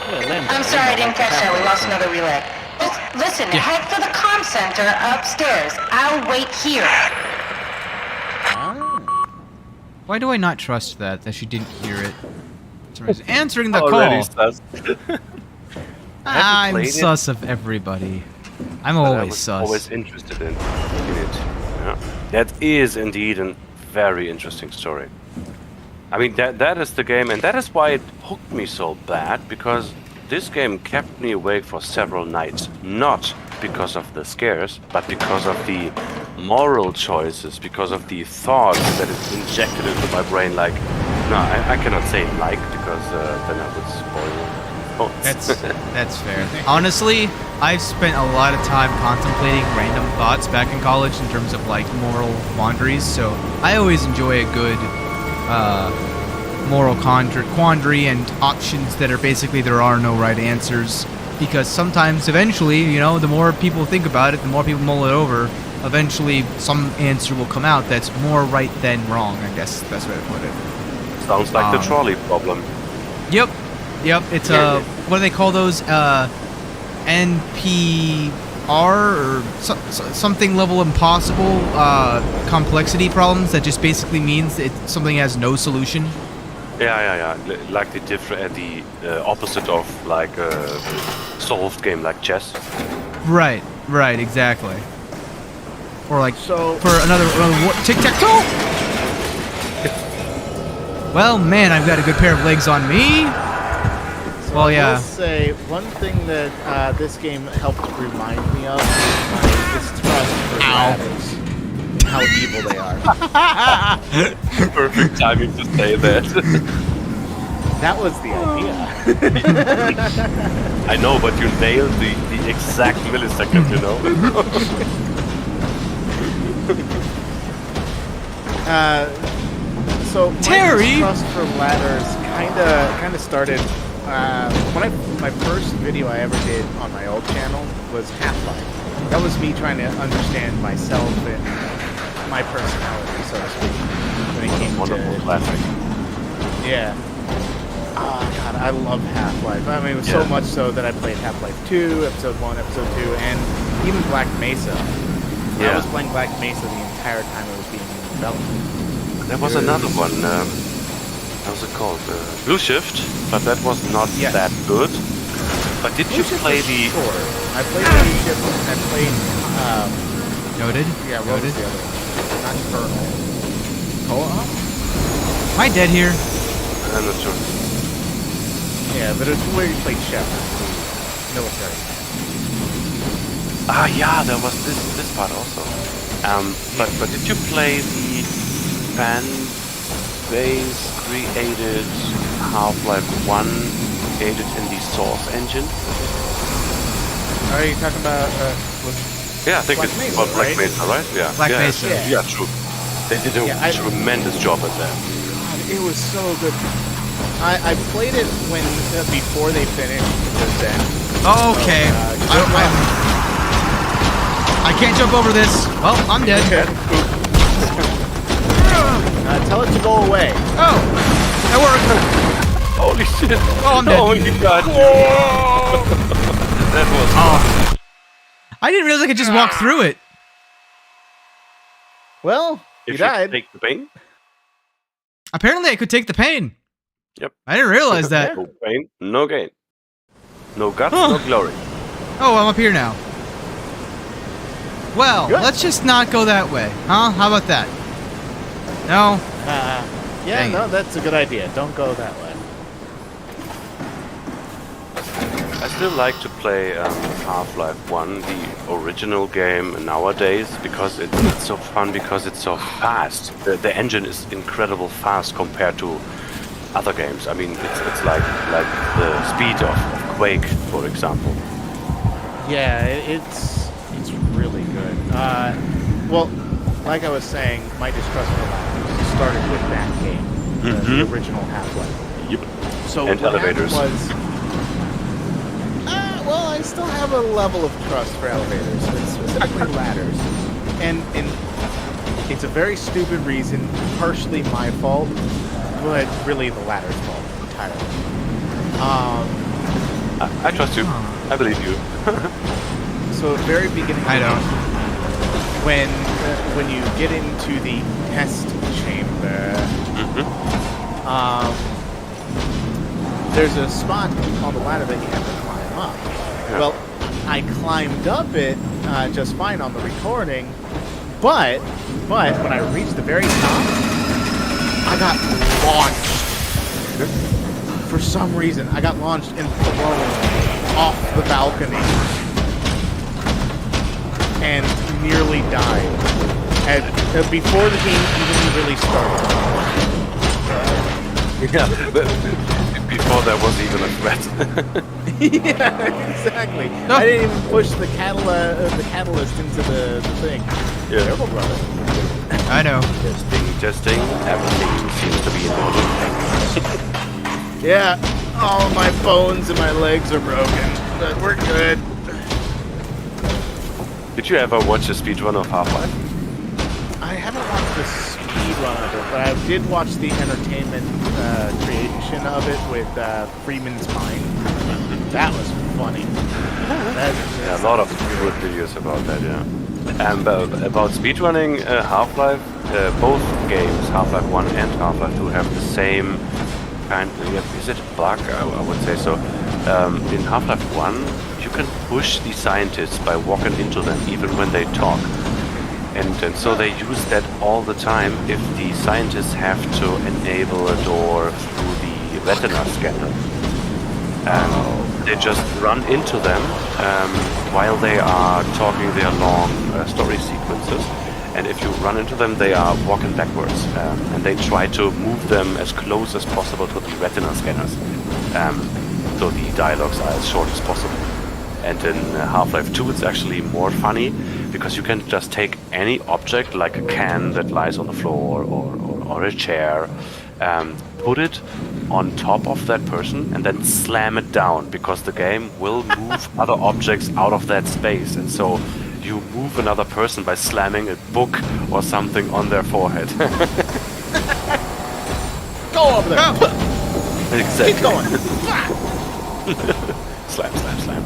I'm sorry, I didn't catch that. We lost another relay. Just listen, head for the comm center upstairs. I'll wait here. Why do I not trust that she didn't hear it? Answering the call. Sus. I'm sus of everybody. I'm always sus. Always interested in it. Yeah. That is indeed a very interesting story. I mean, that is the game, and that is why it hooked me so bad, because this game kept me awake for several nights. Not because of the scares, but because of the moral choices, because of the thoughts that is injected into my brain. Like, no, I cannot say like, because then I would spoil thoughts. That's fair. Honestly, I've spent a lot of time contemplating random thoughts back in college in terms of like moral quandaries, so I always enjoy a good moral quandary and options that are basically there are no right answers, because sometimes eventually, you know, the more people think about it, the more people mull it over, eventually some answer will come out that's more right than wrong, I guess that's the way to put it. Sounds like the trolley problem. Yep. It's what do they call those? NPR or something level impossible complexity problems that just basically means something has no solution. Yeah. Like the opposite of like a solved game like chess. Right, exactly. Or like So for another tic-tac-toe. Well, man, I've got a good pair of legs on me. Well, yeah. I will say one thing that this game helped remind me of is my distrust for ladders. How evil they are. Perfect timing to say that. That was the idea. I know, but you nailed the exact millisecond, you know? So Terry! my distrust for ladders kind of started my first video I ever did on my old channel was Half-Life. That was me trying to understand myself and my personality, so to speak, when it came Wonderful classic. Yeah. Oh god, I love Half-Life. I mean, it was so much so that I played Half-Life 2, Episode 1, Episode 2, and even Black Mesa. I was playing Black Mesa the entire time it was being developed. There was another one, how's it called? Blue Shift, but that was not that good. But did you play the... Sure. I played Blue Shift, and I played... Noted. Yeah, what was the other one? Not Kernel. Co-op? Am I dead here? I'm not sure. Yeah, but it's where you played Shepard. Military. Ah, yeah, there was this part also. But did you play the fan-base created Half-Life 1 created in the Source engine? Are you talking about Yeah, I think Black it's Mesa, called Black right? Mesa, right? Yeah. Black Mesa. Yeah, true. They did a tremendous job at that. It was so good. I played it when before they finished the Zen. Okay. I can't jump over this. Well, I'm dead. Tell it to go away. Oh, that worked. Holy shit! Oh, I'm dead. Oh my god! That was. I didn't realize I could just walk through it. Well, you died. Take the pain. Apparently, I could take the pain. Yep. I didn't realize that. No pain, no gain. No guts, no glory. Oh, I'm up here now. Well, let's just not go that way, huh? How about that? No? Yeah, no, that's a good idea. Don't go that way. I still like to play Half-Life 1, the original game nowadays, because it's so fun, because it's so fast. The engine is incredible fast compared to other games. I mean, it's like the speed of Quake, for example. Yeah, it's really good. Well, like I was saying, my distrust for ladders started with that game, the original Half-Life. Yep. So and what elevators. Was, well, I still have a level of trust for elevators, but specifically ladders. And it's a very stupid reason, partially my fault, but really the ladder's fault entirely. I trust you. I believe you. So at the very beginning, I don't. When you get into the test chamber, there's a spot on the ladder that you have to climb up. Yeah. Well, I climbed up it just fine on the recording, but when I reached the very top, I got launched. For some reason, I got launched and thrown off the balcony and nearly died. And before the game even really started. Yeah, before there was even a threat. Yeah, exactly. No. I didn't even push the catalyst into the thing. Yeah. Careful, brother. I know. Testing. Everything seems to be in order. Yeah, all my bones and my legs are broken, but we're good. Did you ever watch a speedrun of Half-Life? I haven't watched the speed run of it, but I did watch the entertainment creation of it with Freeman's Mind. That was funny. Yeah, a lot of good videos about that, yeah. And about speedrunning Half-Life, both games, Half-Life 1 and Half-Life 2, have the same kind of, is it a bug? I would say so. In Half-Life 1, you can push the scientists by walking into them, even when they talk. And so they use that all the time if the scientists have to enable a door through the retina scanner. They just run into them while they are talking their long story sequences. And if you run into them, they are walking backwards. And they try to move them as close as possible to the retina scanners. So the dialogues are as short as possible. And in Half-Life 2, it's actually more funny because you can just take any object, like a can that lies on the floor or a chair, put it on top of that person and then slam it down, because the game will move other objects out of that space. And so you move another person by slamming a book or something on their forehead. Go over there! Exactly. Keep going! Slam, slam, slam.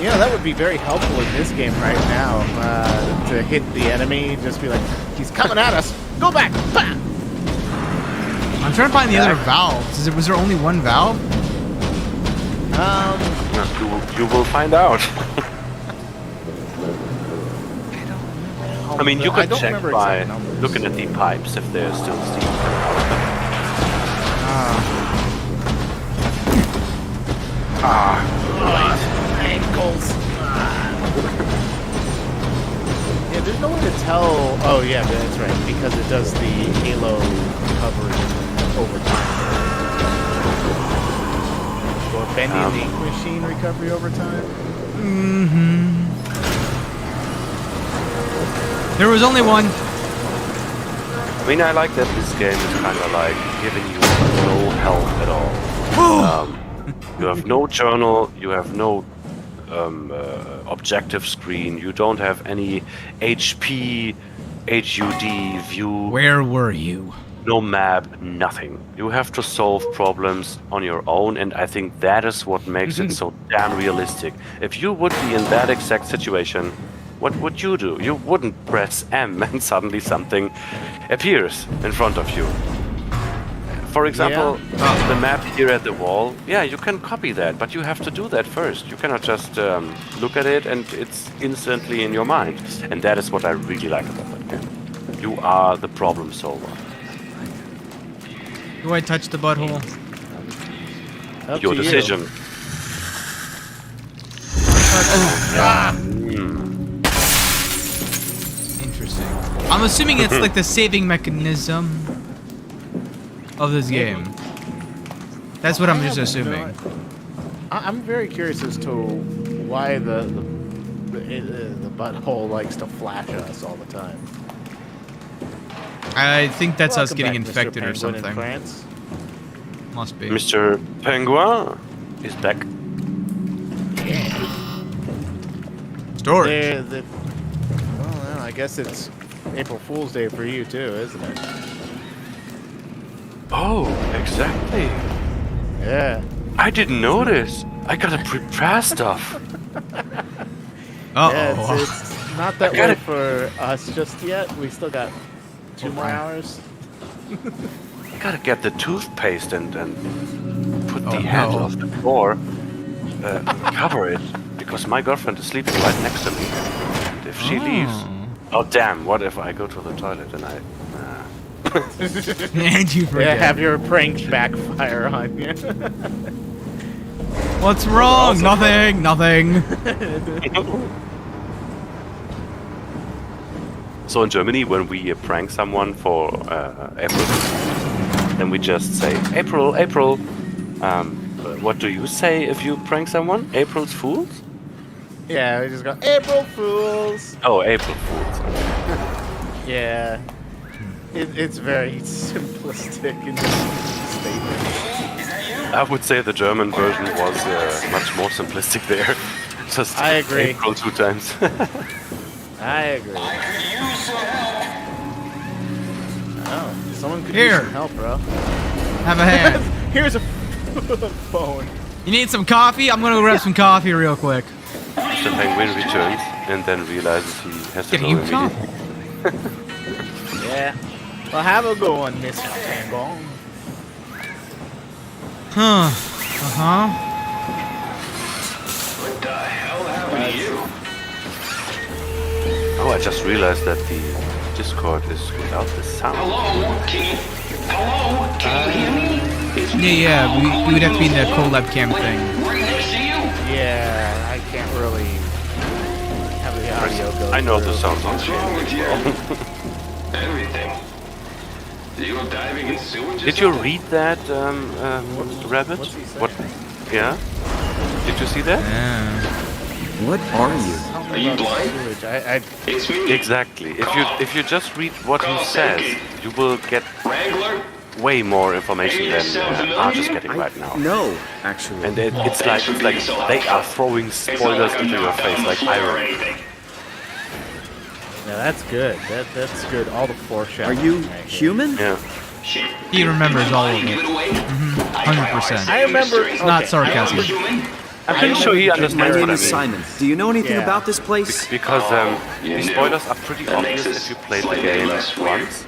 Yeah, that would be very helpful in this game right now, to hit the enemy, just be like, he's coming at us, go back! Bah! I'm trying to find the other valves. Was there only one valve? You will find out. I mean, you could check by looking at the pipes if there's still steam coming out of them. Ankles. Yeah, there's no way to tell. Oh, yeah, that's right, because it does the halo recovery over time. Or Bendy and the Ink Machine recovery over time. Mm-hmm. There was only one. I mean, I like that this game is kind of like giving you no health at all. You have no journal, you have no objective screen, you don't have any HP, HUD view. Where were you? No map, nothing. You have to solve problems on your own, and I think that is what makes it so damn realistic. If you would be in that exact situation, what would you do? You wouldn't press M and suddenly something appears in front of you. For example, the map here at the wall, yeah, you can copy that, but you have to do that first. You cannot just look at it and it's instantly in your mind. And that is what I really like about that game. You are the problem solver. Do I touch the butthole? Your decision. Interesting. I'm assuming it's like the saving mechanism of this game. That's what I'm just assuming. I'm very curious as to why the butthole likes to flash us all the time. I think that's us Welcome getting back, infected Mr. or Penguin in something. France. Must be. Mr. Penguin is back. Storage. Well, I guess it's April Fool's Day for you too, isn't it? Oh, exactly. Yeah. I didn't notice. I gotta prepare stuff. Yeah, it's not that way for us just yet. We still got 2 more hours. I gotta get the toothpaste and put the handle of the door, cover it, because my girlfriend is sleeping right next to me. And if she leaves, oh damn! What if I go to the toilet and I? And you forget. Yeah, have your prank backfire on you. What's wrong? Nothing. Nothing. So in Germany, when we prank someone for April, then we just say April, April. What do you say if you prank someone? April's Fools? Yeah, we just go April Fools. Oh, April Fools. Yeah. It's very simplistic in this statement. I would say the German version was much more simplistic there. Just I agree. April 2 times. I agree. Oh, someone could Here. use some help, bro. Have a hand. Here's a phone. You need some coffee? I'm gonna go grab some coffee real quick. The penguin returns and then realizes he has to Getting go you immediately. coffee. Yeah. Well, have a good one, Miss Penguin. Huh. Uh-huh. What the hell happened to you? Oh, I just realized that the Discord is without the sound. Hello? Can you hear me? It's me. Yeah, we would have to be in the collab cam thing. Right next to you. Yeah, I can't really have the audio go. I know the through. sounds on What's wrong with you? stream. Everything. You go diving in sewage? Did you read that, Rabbit? What's he saying? What? Yeah? Did you see that? Yeah. What are you? Are you blind? I It's me. Exactly. If you just read what he says, you will get Wrangler? way more information Any of this sound than I'm just familiar? getting right now. No, actually. And it's like they are throwing spoilers into your face like iron. Yeah, that's good. That's good. All the foreshadowing. Are you right here. human? Yeah. Shit. He remembers all of Give it. it away? 100%. I remember. It's not sarcasm. I'm pretty sure he My understands name what I is mean. Simon. Do you know anything Yeah. about this place? Because you the knew. spoilers are pretty That obvious makes if you it played the slightly game less weird. once,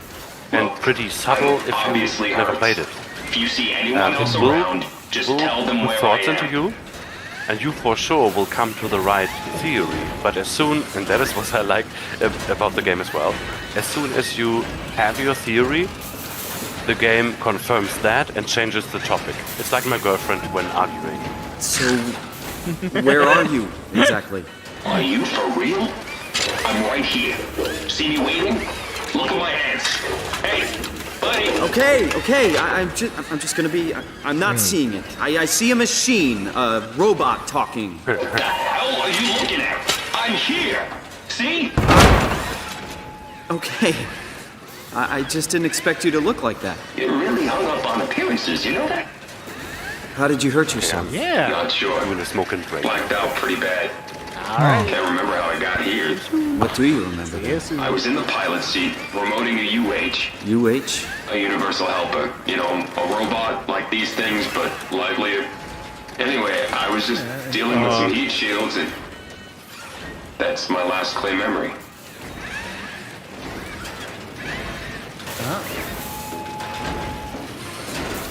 and pretty subtle if Obviously you never hurts. played it. If you see anyone else It will around, just tell them put where I thoughts am. into you, and you for sure will come to the right theory. But as soon, and that is what I like about the game as well, as soon as you have your theory, the game confirms that and changes the topic. It's like my girlfriend when arguing. So, where are you exactly? Are you for real? I'm right here. See me waiting? Look at my hands. Hey, buddy. Okay. I'm just gonna be. I'm not seeing it. I see a machine, a robot talking. What the hell are you looking at? I'm here. See? Okay. I just didn't expect you to look like that. You're really hung up on appearances, you know that? How did you hurt yourself? Yeah. Not sure. I'm in a smoke and break. Blacked out pretty bad. Alright. Can't remember how I got here. What do you remember? Yes. I was in the pilot seat, remoting a UH. UH? A universal helper. You know, a robot like these things, but livelier. Anyway, I was just dealing with some heat shields and that's my last clear memory.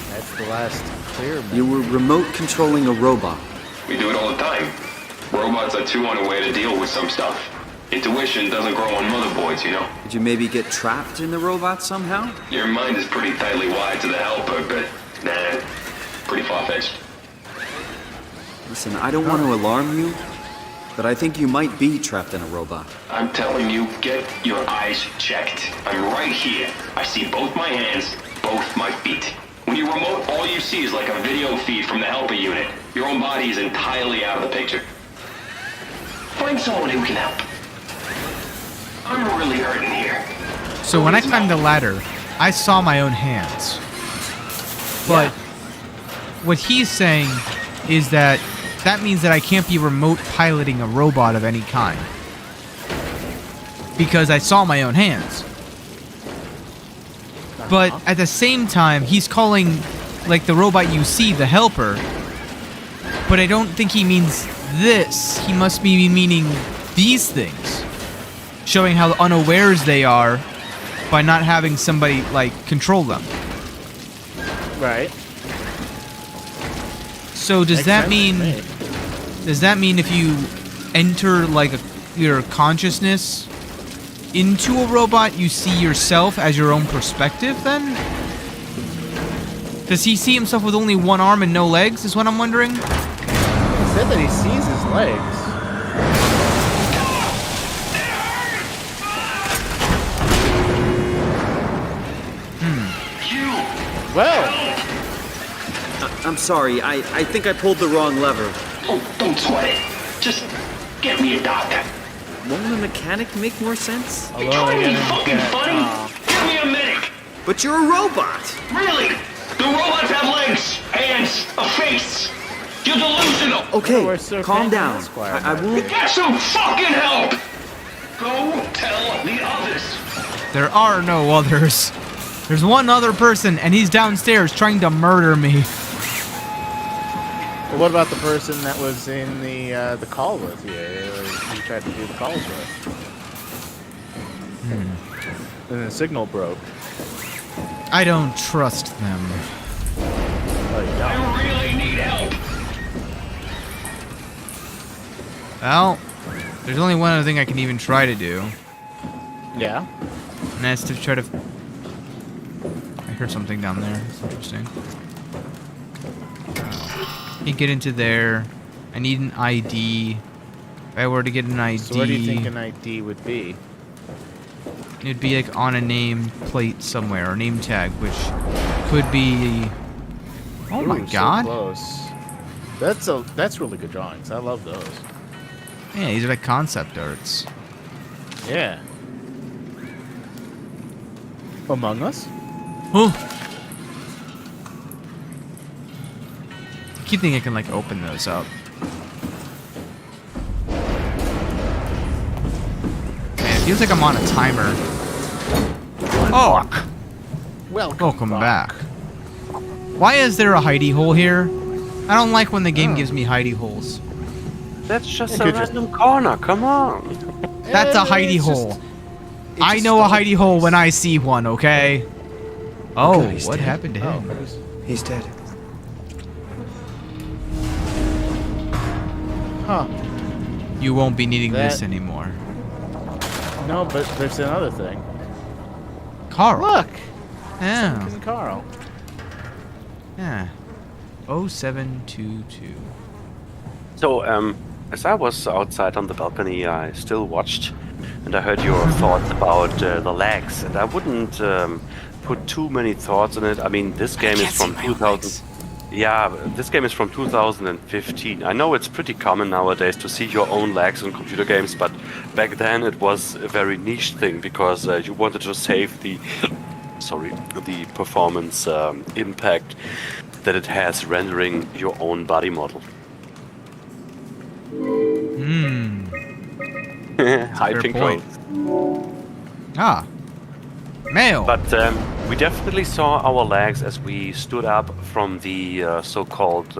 That's the last clear. You were remote controlling a robot. We do it all the time. Robots are too unaware to deal with some stuff. Intuition doesn't grow on motherboards, you know? Did you maybe get trapped in the robot somehow? Your mind is pretty tightly wired to the helper, but nah, pretty far-fetched. Listen, I don't want to alarm you, but I think you might be trapped in a robot. I'm telling you, get your eyes checked. I'm right here. I see both my hands, both my feet. When you remote, all you see is like a video feed from the helper unit. Your own body is entirely out of the picture. Find someone who can help. I'm really hurting here. So when I climbed the ladder, I saw my own hands. But what he's saying is that means that I can't be remote piloting a robot of any kind. Because I saw my own hands. But at the same time, he's calling, like, the robot you see the helper. But I don't think he means this. He must be meaning these things. Showing how unawares they are by not having somebody, like, control them. Right. So does Makes that sense mean... to me. Does that mean if you enter, like, your consciousness into a robot, you see yourself as your own perspective, then? Does he see himself with only one arm and no legs, is what I'm wondering? He said that he sees his legs. Well, I'm sorry, I think I pulled the wrong lever. Oh, don't sweat it. Just get me a doctor. Won't a mechanic make more sense? You trying to be fucking funny? Give me a medic. But you're a robot! Really? The robots have legs, hands, a face. You're delusional! Okay, we're Sir calm Phantom down. Esquire, I won't. Get some fucking help! Go tell the others. There are no others. There's one other person, and he's downstairs trying to murder me. Well, what about the person that was in the call with you? You tried to do the calls with. And the signal broke. I don't trust them. Oh, you don't? I really need help. Well, there's only one other thing I can even try to do. Yeah. And that's to try to... I heard something down there. That's interesting. You get into there. I need an ID. If I were to get an ID... So where do you think an ID would be? It'd be like on a name plate somewhere, or name tag, which could be... Oh my Ooh, god. So close. That's really good drawings. I love those. Yeah, these are like concept arts. Yeah. Among Us? Oh! I keep thinking I can like open those up. Man, it feels like I'm on a timer. Oh! Welcome back. Why is there a hidey hole here? I don't like when the game gives me hidey holes. That's just a random corner. Come on. That's a hidey hole. I know a hidey hole when I see one, okay? Oh, what happened to him? He's dead. Huh. You won't be needing this anymore. No, but there's another thing. Carl. Look! Yeah. Fucking Carl. Yeah. 0722. So, as I was outside on the balcony, I still watched, and I heard your thoughts about the lags, and I wouldn't put too many thoughts on it. I mean, this game is from 2000. Yeah, this game is from 2015. I know it's pretty common nowadays to see your own lags in computer games, but back then it was a very niche thing because you wanted to save the, the performance impact that it has rendering your own body model. High pink point. Ah. Mail. But we definitely saw our legs as we stood up from the so-called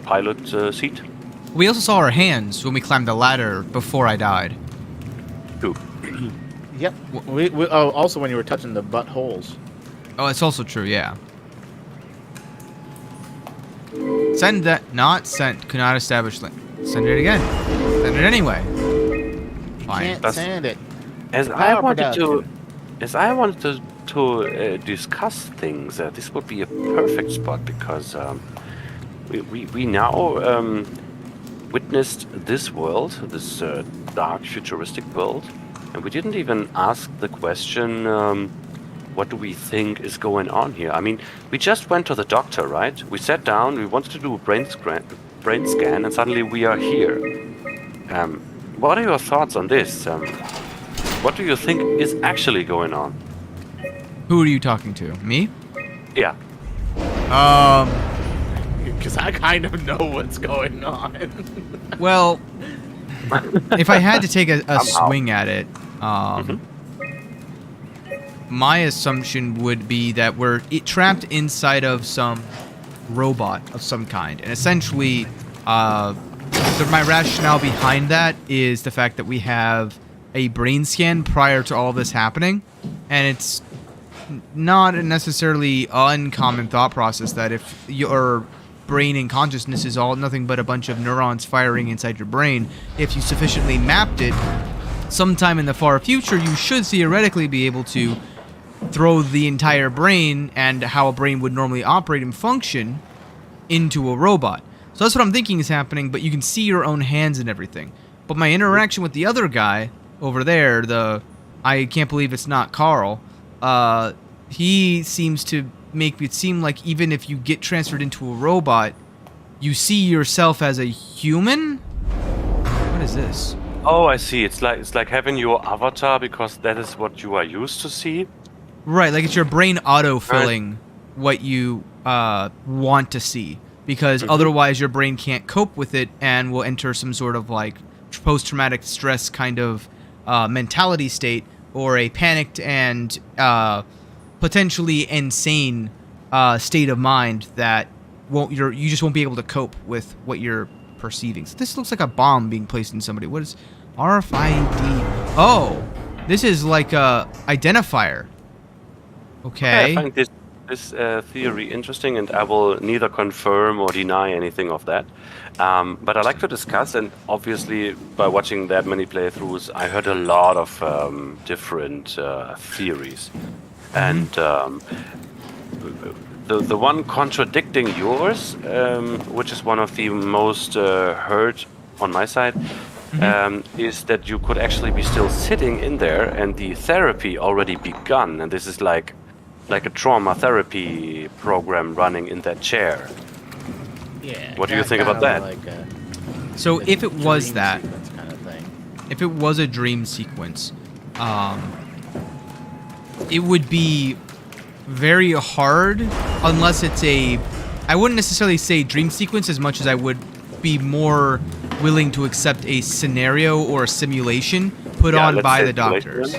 pilot seat. We also saw our hands when we climbed the ladder before I died. True. Yep. Also when you were touching the buttholes. Oh, it's also true, yeah. Send that. Not sent. Could not establish link. Send it again. Send it anyway. Fine. Can't send it. As I wanted to discuss things, this would be a perfect spot because we now witnessed this world, this dark futuristic world, and we didn't even ask the question, what do we think is going on here? I mean, we just went to the doctor, right? We sat down, we wanted to do a brain scan, and suddenly we are here. What are your thoughts on this? What do you think is actually going on? Who are you talking to? Me? Yeah. Because I kind of know what's going on. Well, if I had to take a swing at it, my assumption would be that we're trapped inside of some robot of some kind. And essentially, my rationale behind that is the fact that we have a brain scan prior to all this happening. And it's not a necessarily uncommon thought process that if your brain and consciousness is all nothing but a bunch of neurons firing inside your brain, if you sufficiently mapped it, sometime in the far future, you should theoretically be able to throw the entire brain and how a brain would normally operate and function into a robot. So that's what I'm thinking is happening, but you can see your own hands and everything. But my interaction with the other guy over there, I can't believe it's not Carl, he seems to make it seem like even if you get transferred into a robot, you see yourself as a human? What is this? Oh, I see. It's like having your avatar because that is what you are used to see. Right, like it's your brain auto-filling what you want to see. because otherwise your brain can't cope with it and will enter some sort of like post-traumatic stress kind of mentality state, or a panicked and potentially insane state of mind that you just won't be able to cope with what you're perceiving. So this looks like a bomb being placed in somebody. What is RFID? Oh, this is like a identifier. Okay. I find this theory interesting, and I will neither confirm or deny anything of that. But I like to discuss, and obviously by watching that many playthroughs, I heard a lot of different theories. And the one contradicting yours, which is one of the most heard on my side, is that you could actually be still sitting in there and the therapy already begun, and this is like a trauma therapy program running in that chair. Yeah. What do you think about that? Like So if it was that, kind of thing. if it was a dream sequence, it would be very hard unless it's I wouldn't necessarily say dream sequence as much as I would be more willing to accept a scenario or a simulation put on by the doctors.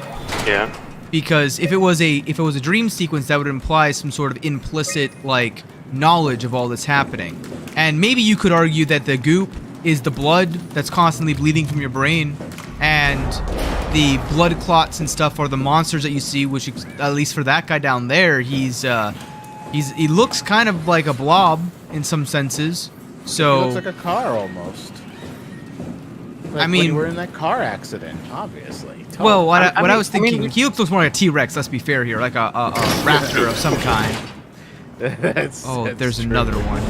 Yeah. Because if it was a dream sequence, that would imply some sort of implicit like knowledge of all that's happening. And maybe you could argue that the goop is the blood that's constantly bleeding from your brain, and the blood clots and stuff are the monsters that you see, which at least for that guy down there, he looks kind of like a blob in some senses. So He looks like a car almost. Like I mean, when you were in that car accident, obviously. Well, what I was thinking, he looks more like a T-Rex. Let's be fair here, like a raptor of some kind. that's there's true. another one.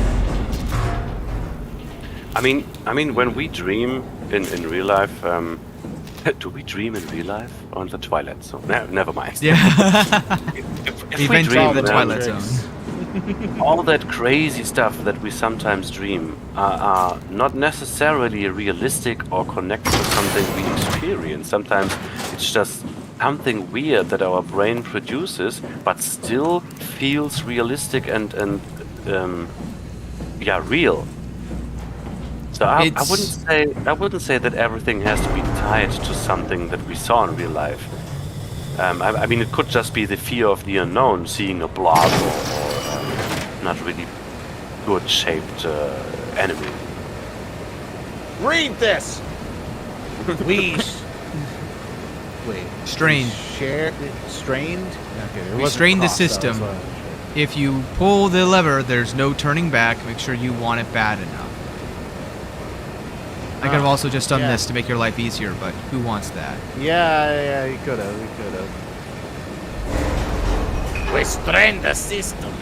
I mean, when we dream in real life, do we dream in real life or in the Twilight Zone? No, never mind. Yeah. if we we dream the Twilight Zone. all that crazy stuff that we sometimes dream are not necessarily realistic or connected to something we experience. Sometimes it's just something weird that our brain produces, but still feels realistic and real. So I wouldn't say that everything has to be tied to something that we saw in real life. I mean, it could just be the fear of the unknown, seeing a blob or not really good shaped enemy. Read this. Wait. Strained. Strained. Okay, We strained the system. If you pull the lever, there's no turning back. Make sure you want it bad enough. I could have also just done this to make your life easier, but who wants that? Yeah, you could have. We strained the system.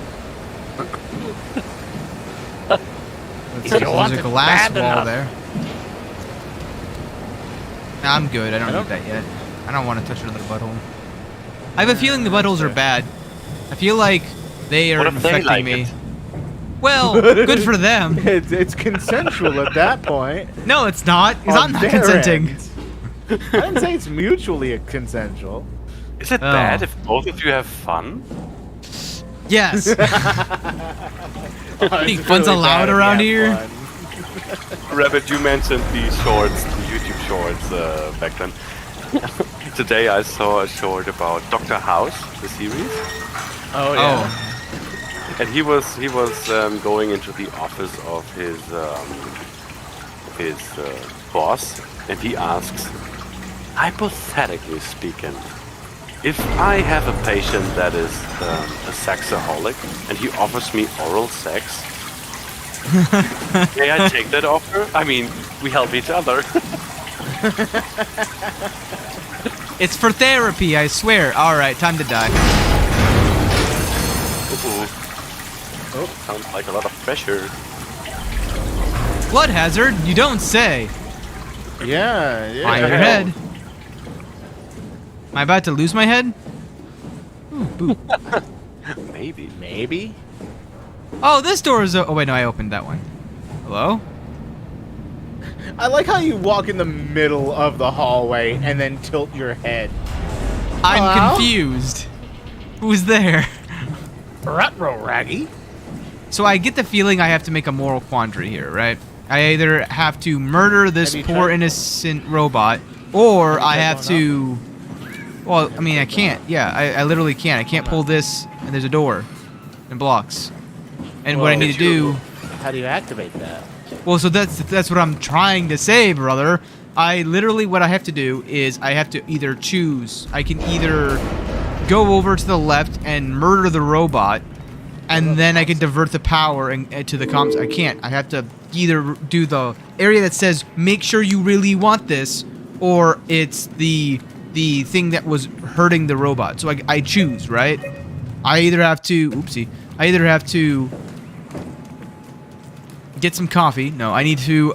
There's a glass wall there. Nah, I'm good. I don't need that yet. I don't want to touch another butthole. I have a feeling the buttholes are bad. I feel like they are infecting me. Well, good for them. It's consensual at that point. No, it's not. He's not consenting. I didn't say it's mutually consensual. Is it bad if both of you have fun? Yes. I think fun's allowed around here. Rabbit, you mentioned the shorts, the YouTube shorts back then. Today I saw a short about Dr. House, the series. Oh yeah. And he was going into the office of his boss, and he asks, hypothetically speaking, if I have a patient that is a sexaholic and he offers me oral sex, may I take that offer? I mean, we help each other. It's for therapy, I swear. All right, time to die. Oh, sounds like a lot of pressure. Blood hazard? You don't say. Yeah. Find your head. Am I about to lose my head? Ooh, boo. Maybe. Oh, this door is. Oh wait, no, I opened that one. Hello? I like how you walk in the middle of the hallway and then tilt your head. I'm confused. Who's there? Retro Raggy. So I get the feeling I have to make a moral quandary here, right? I either have to murder this poor innocent robot, or I have to... Well, I mean, I can't. Yeah, I literally can't. I can't pull this, and there's a door. And blocks. And what I need to do... How do you activate that? Well, so that's what I'm trying to say, brother. I literally, what I have to do is I have to either choose. I can either go over to the left and murder the robot, and then I can divert the power to the comms. I can't. I have to either do the area that says, make sure you really want this, or it's the thing that was hurting the robot. So I choose, right? I either have to... Oopsie. I either have to... get some coffee. No, I need to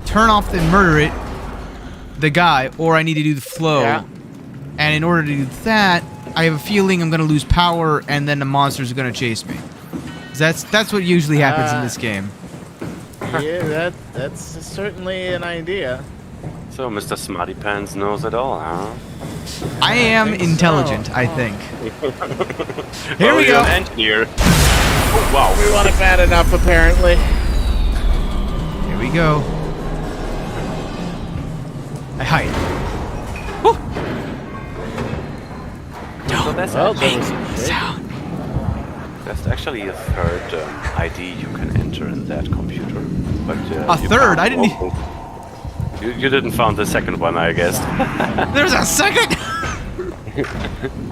turn off and murder it, the guy, or I need to do the flow. Yeah. And in order to do that, I have a feeling I'm gonna lose power, and then the monsters are gonna chase me. That's what usually happens in this game. Yeah, that's certainly an idea. So Mr. Smarty Pants knows it all, huh? I am intelligent, I think. Here Oh, we you're go. an engineer. Oh, wow. We want it bad enough, apparently. Here we go. I hide. Woo. So that's Sound. actually a third ID you can enter in that computer. But A you third? can't I didn't. open- You didn't found the second one, I guess. There's a second.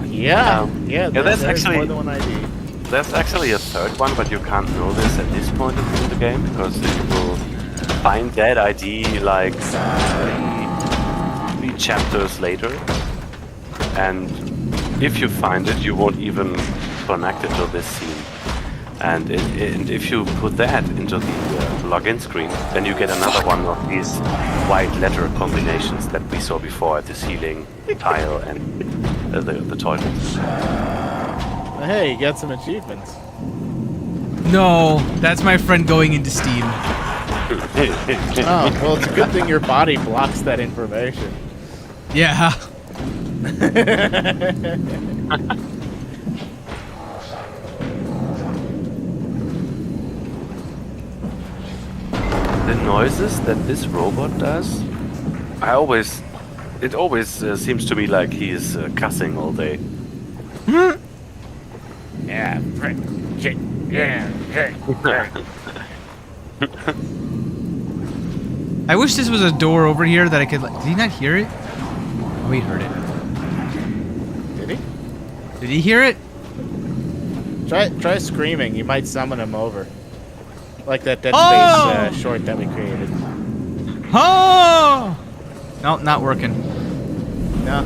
Yeah, that's there's actually- more than one ID. There's actually a third one, but you can't know this at this point in the game because you will find that ID like 3 chapters later. And if you find it, you won't even connect it to this scene. And if you put that into the login screen, then you get another one of these white letter combinations that we saw before at the ceiling tile and the toilet. Hey, you got some achievements. No, that's my friend going into Steam. Oh, well, it's a good thing your body blocks that information. Yeah. The noises that this robot does, it always seems to me like he is cussing all day. Yeah, frick. I wish this was a door over here that I could. Did he not hear it? Oh, he heard it. Did he? Did he hear it? Try screaming. You might summon him over. Like that Dead Space short that we created. Oh! No, not working. No.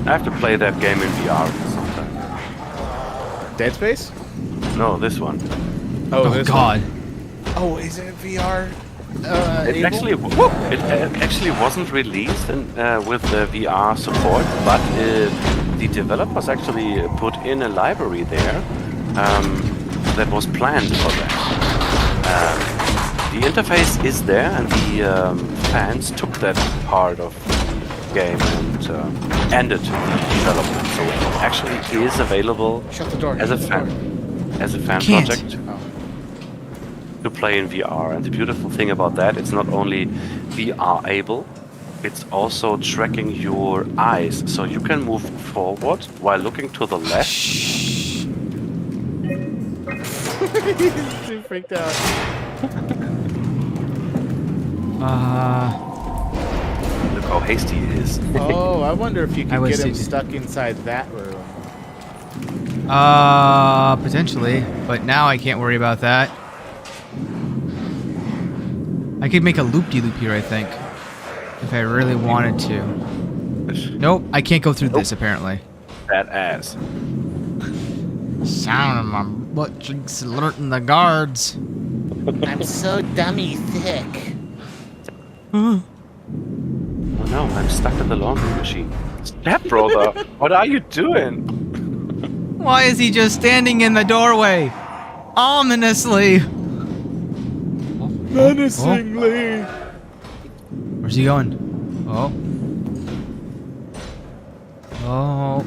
I have to play that game in VR sometime. Dead Space? No, this one. Oh, Oh this God. one. Oh, is it VR? It actually wasn't released with the VR support, but the developers actually put in a library there that was planned for that. The interface is there, and the fans took that part of the game and ended the development. So it actually is available Shut the door. as a fan Can't. project to play in VR. And the beautiful thing about that, it's not only VR able, it's also tracking your eyes, so you can move forward while looking to the left. Shh. He's too freaked out. Look how hasty he is. Oh, I wonder if you I can was get him thinking- stuck inside that room. Potentially, but now I can't worry about that. I could make a loop-de-loop here, I think, if I really wanted to. Nope, I can't go through this apparently. That ass. Sound of my butt cheeks alerting the guards. I'm so dummy thick. Oh no, I'm stuck in the laundry machine. Step brother, what are you doing? Why is he just standing in the doorway? Ominously. Menacingly. Where's he going? Oh. Oh.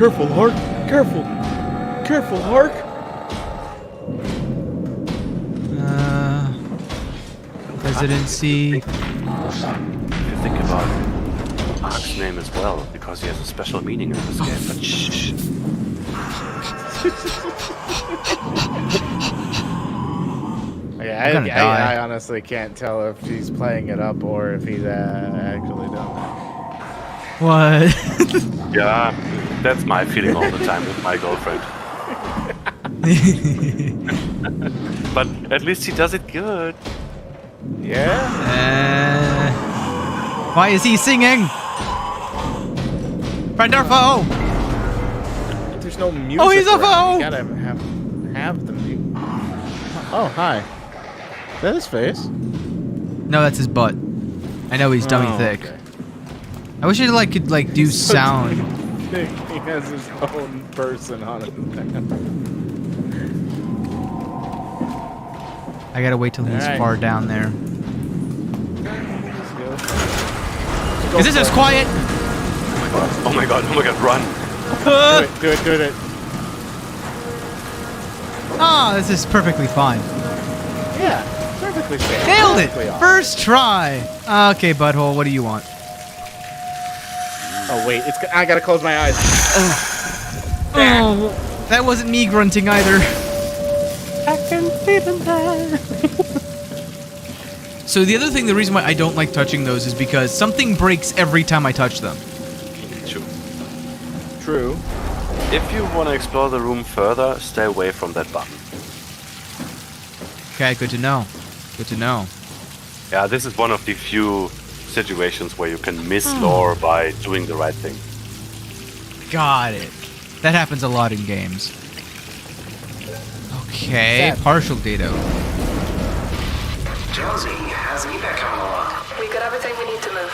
Careful, Hark. Careful. Careful, Hark. Presidency. If you think about Ark's name as well, because he has a special meaning in this game, but shh. Yeah, I honestly can't tell if he's playing it up or if he's actually done that. What? Yeah, that's my feeling all the time with my girlfriend. But at least he does it good. Yeah? Why is he singing? Friend or foe? There's no music. Oh, he's a around. foe! You gotta have the music. Oh, hi. Is that his face? No, that's his butt. I know he's dummy thick. Okay. I wish it could do sound. He has his own person on it. I gotta wait till he's Alright. far down there. Is this as quiet? Oh my god, run. Do it. Ah, this is perfectly fine. Yeah, perfectly fair. Nailed it! Perfectly awesome. First try! Okay, butthole, what do you want? Oh, wait, I gotta close my eyes. Oh, that wasn't me grunting either. I can feel that. So the reason why I don't like touching those is because something breaks every time I touch them. True. If you want to explore the room further, stay away from that button. Okay, good to know. Good to know. Yeah, this is one of the few situations where you can miss lore by doing the right thing. Got it. That happens a lot in games. Okay, partial data. Jonesy, how's evac coming along? We got everything we need to move,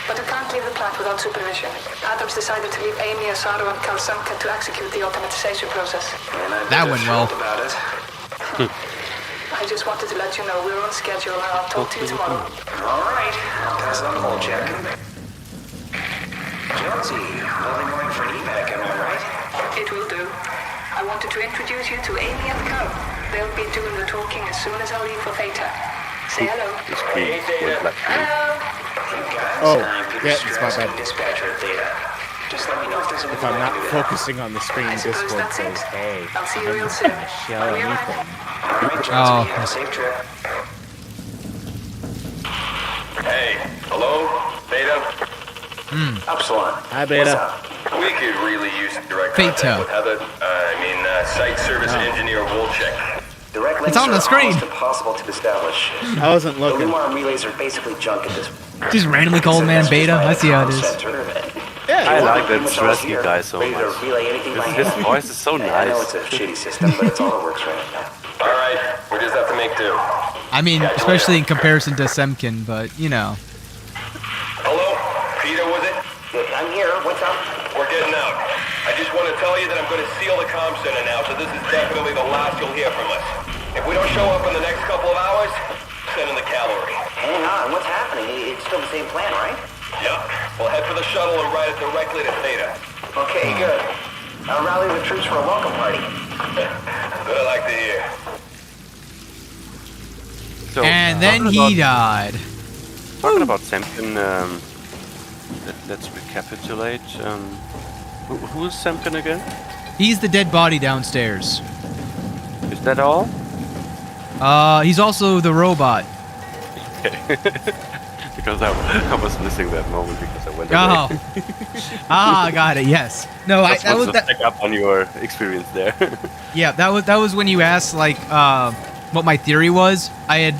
but we can't leave the plant without supervision. Adams decided to leave Amy, Asaro, and Kalsanka to execute the automatization process. That went well. About it. I just wanted to let you know we're on schedule, and I'll talk to you tomorrow. All right, I'll pass on the whole check. Jonesy, early morning for an evac, am I right? It will do. I wanted to introduce you to Amy and Cal. They'll be doing the talking as soon as I leave for Theta. Say hello. Hey, Theta. Hello. Oh, yeah, it's my bad. Dispatcher at Theta. Just let me know if there's anything If I'm I not can do to help. focusing on the screen, Discord that's says, it. hey, I'll see you I'm real not soon. gonna show I'll be anything. All right, Jonesy, Oh. have a safe trip. Hey, hello? Beta? Upsilon. Hi, Beta. What's up? We could really use direct Theta. contact with Heather. Site service engineer Wolchek. Direct It's links on the are screen. almost impossible to establish. I wasn't The looking. Lumar relays are basically junk at this point. Just randomly call man beta. I see how it is. I like that Stresky guy so Ready to much. relay anything by His hand? voice is so I know nice. it's a shitty system, but it's all that works right now. All right, we just have to make do. I mean, especially in comparison to Semkin, but you know. Hello? Peter, was it? I'm here. What's up? We're getting out. I just want to tell you that I'm going to seal the comm center now, so this is definitely the last you'll hear from us. If we don't show up in the next couple of hours, send in the cavalry. Hang on. What's happening? It's still the same plan, right? Yeah. We'll head for the shuttle and ride it directly to Theta. Okay, good. I'll rally the troops for a welcome party. That I like to hear. So, And then he died. Talking about Semkin, let's recapitulate. Who is Semkin again? He's the dead body downstairs. Is that all? He's also the robot. Okay. Because I was missing that moment because I went Oh. away. Got it. Yes. No, Just that was wanted to that. pick up on your experience there. Yeah, that was when you asked what my theory was. I had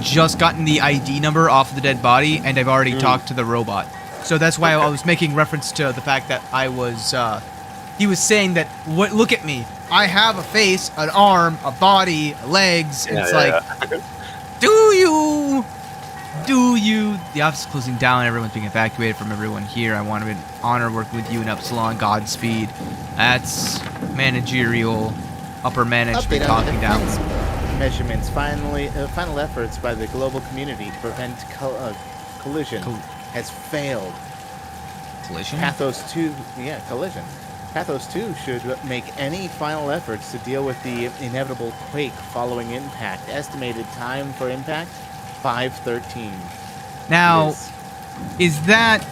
just gotten the ID number off the dead body, and I've already talked to the robot. So that's why I was making reference to the fact that I was. He was saying that look at me. I have a face, an arm, a body, legs. And it's do you? The office is closing down. Everyone's being evacuated from everyone here. I want to honor working with you in Upsilon. Godspeed. That's managerial, upper management talking down. Measurements. Final efforts by the global community to prevent collision has failed. Collision? Pathos 2, collision. Pathos 2 should make any final efforts to deal with the inevitable quake following impact. Estimated time for impact, 5:13. Now, is that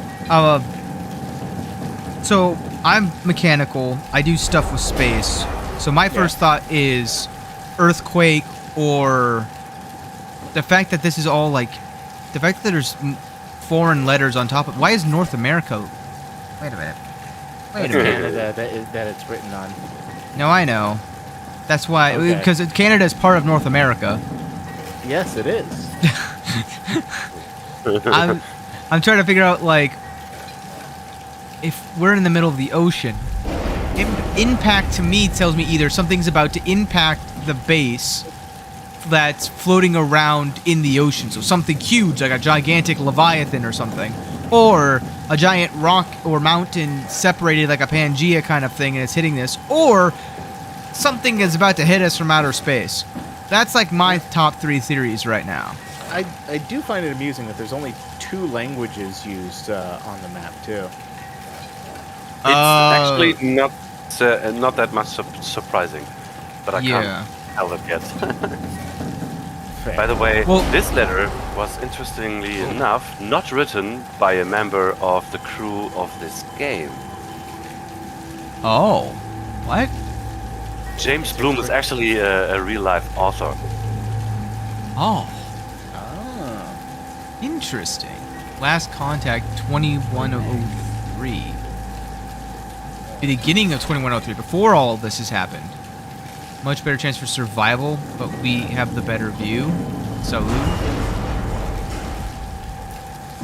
so I'm mechanical. I do stuff with space. So my first thought is earthquake, or the fact that this is all like the fact that there's foreign letters on top of. Why is North America? Wait a minute. Wait a minute. Canada that it's written on. No, I know. That's why, Okay. because Canada is part of North America. Yes, it is. I'm trying to figure out, like, if we're in the middle of the ocean, impact to me tells me either something's about to impact the base that's floating around in the ocean, so something huge, like a gigantic Leviathan or something, or a giant rock or mountain separated like a Pangea kind of thing and it's hitting this, or something is about to hit us from outer space. That's like my top 3 theories right now. I do find it amusing that there's only 2 languages used on the map too. It's actually not that much surprising, but I can't tell it yet. By the way, this letter was, interestingly enough, not written by a member of the crew of this game. Oh, what? James Bloom is actually a real-life author. Oh. Interesting. Last contact 2103. The beginning of 2103, before all of this has happened. Much better chance for survival, but we have the better view. Salute.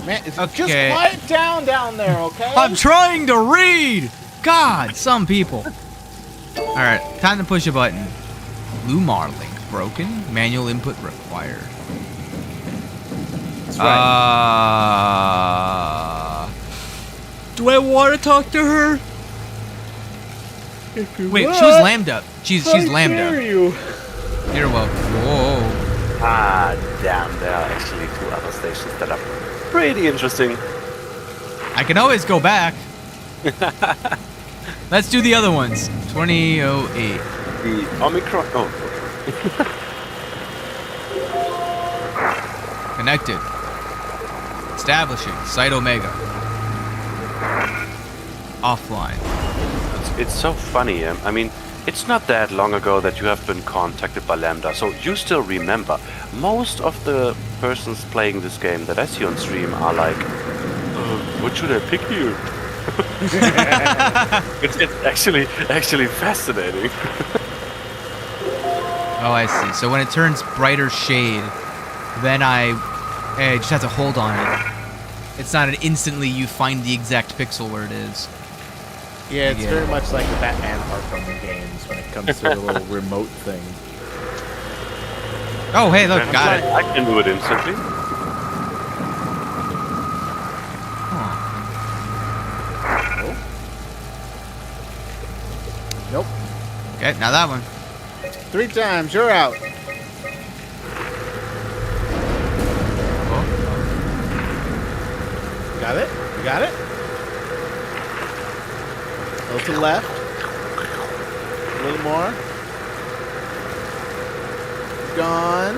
Man, just quiet down there, okay? I'm trying to read! God, some people. Alright, time to push a button. Lumar link broken. Manual input required. That's right. Do I want to talk to her? Wait, she was lambda. She's lambda. You. You're welcome. Whoa. Ah, damn, there are actually 2 other stations that are pretty interesting. I can always go back. Let's do the other ones. 2008. The Omicron. Oh, okay. Connected. Establishing. Site Omega. Offline. It's so funny. I mean, it's not that long ago that you have been contacted by Lambda, so you still remember. Most of the persons playing this game that I see on stream are like, what should I pick here? It's actually fascinating. Oh, I see. So when it turns brighter shade, then I just have to hold on it. It's not an instantly you find the exact pixel where it is. Yeah, it's very much like the Batman Arkham games when it comes to the little remote thing. Oh, hey, look, got it. I can do it instantly. Nope. Okay, now that one. 3 times, you're out. Got it? You got it? A little to the left. A little more. Gone.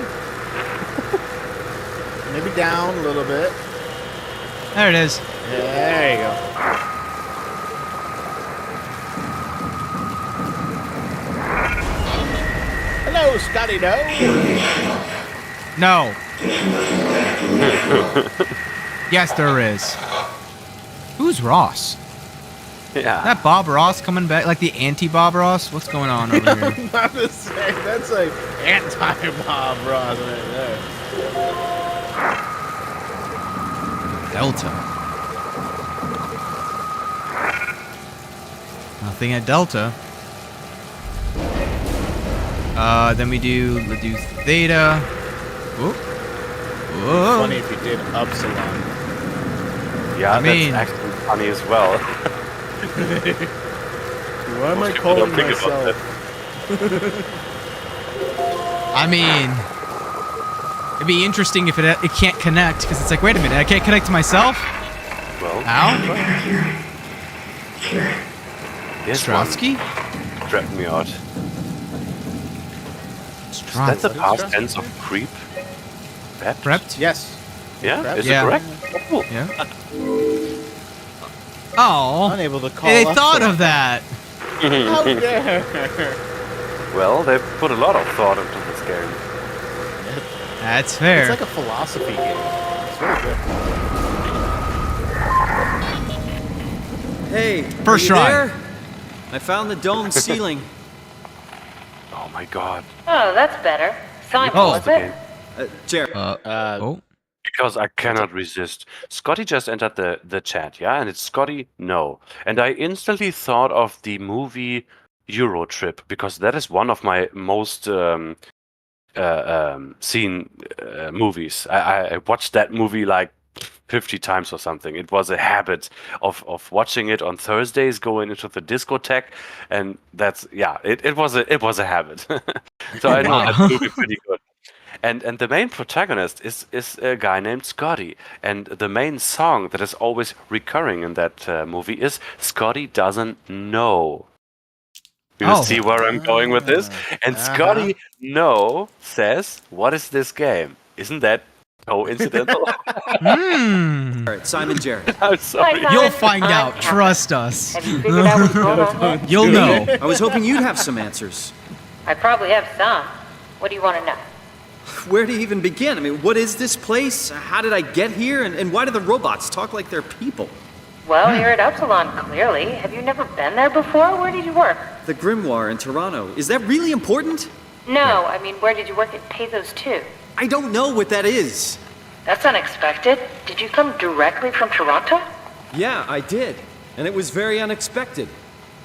Maybe down a little bit. There it is. Yeah, there you go. Hello, Scotty Doe. No. Yes, there is. Who's Ross? Yeah. That Bob Ross coming back? Like the anti-Bob Ross? What's going on over here? I'm not the same. That's like anti-Bob Ross right there. Delta. Nothing at Delta. Then we do theta. Whoop. Whoa. Funny if you did upsilon. Yeah, I mean, that's actually funny as well. Why am I Most people calling don't think about myself? I mean, it'd be interesting if it can't connect, because it's like, wait a minute, I can't connect to myself? Well, How? This one Strotsky? tripped me out. That's the past tense of creep. Prepped? Yes. Yeah? Prepped? Is Yeah. it correct? Cool. Yeah. Oh. Unable to call. They us thought correct. of that. How dare! Well, they put a lot of thought into this game. That's fair. It's like a philosophy game. It's really good. Hey, First are you try. there? I found the dome ceiling. Oh my god. Oh, that's better. Simon, Oh. was The it? game. Jerry. Oh. Because I cannot resist. Scotty just entered the chat, yeah? And it's Scotty, no. And I instantly thought of the movie Euro Trip, because that is one of my most seen movies. I watched that movie like 50 times or something. It was a habit of watching it on Thursdays, going into the discotheque, and that's, yeah, it was a habit. So I know that movie pretty good. And the main protagonist is a guy named Scotty, and the main song that is always recurring in that movie is "Scotty Doesn't Know." You see where I'm going with this? And Scotty No says, "What is this game? Isn't that coincidental?" Hmm. All right, Simon, Jerry. I'm sorry. You'll find out. Trust us. Have you figured out what's going on here? You'll know. I was hoping you'd have some answers. I probably have some. What do you want to know? Where do you even begin? I mean, what is this place? How did I get here? And why do the robots talk like they're people? Well, you're at Upsilon, clearly. Have you never been there before? Where did you work? The Grimoire in Toronto. Is that really important? No, I mean, where did you work at Pezos 2? I don't know what that is. That's unexpected. Did you come directly from Toronto? Yeah, I did. And it was very unexpected.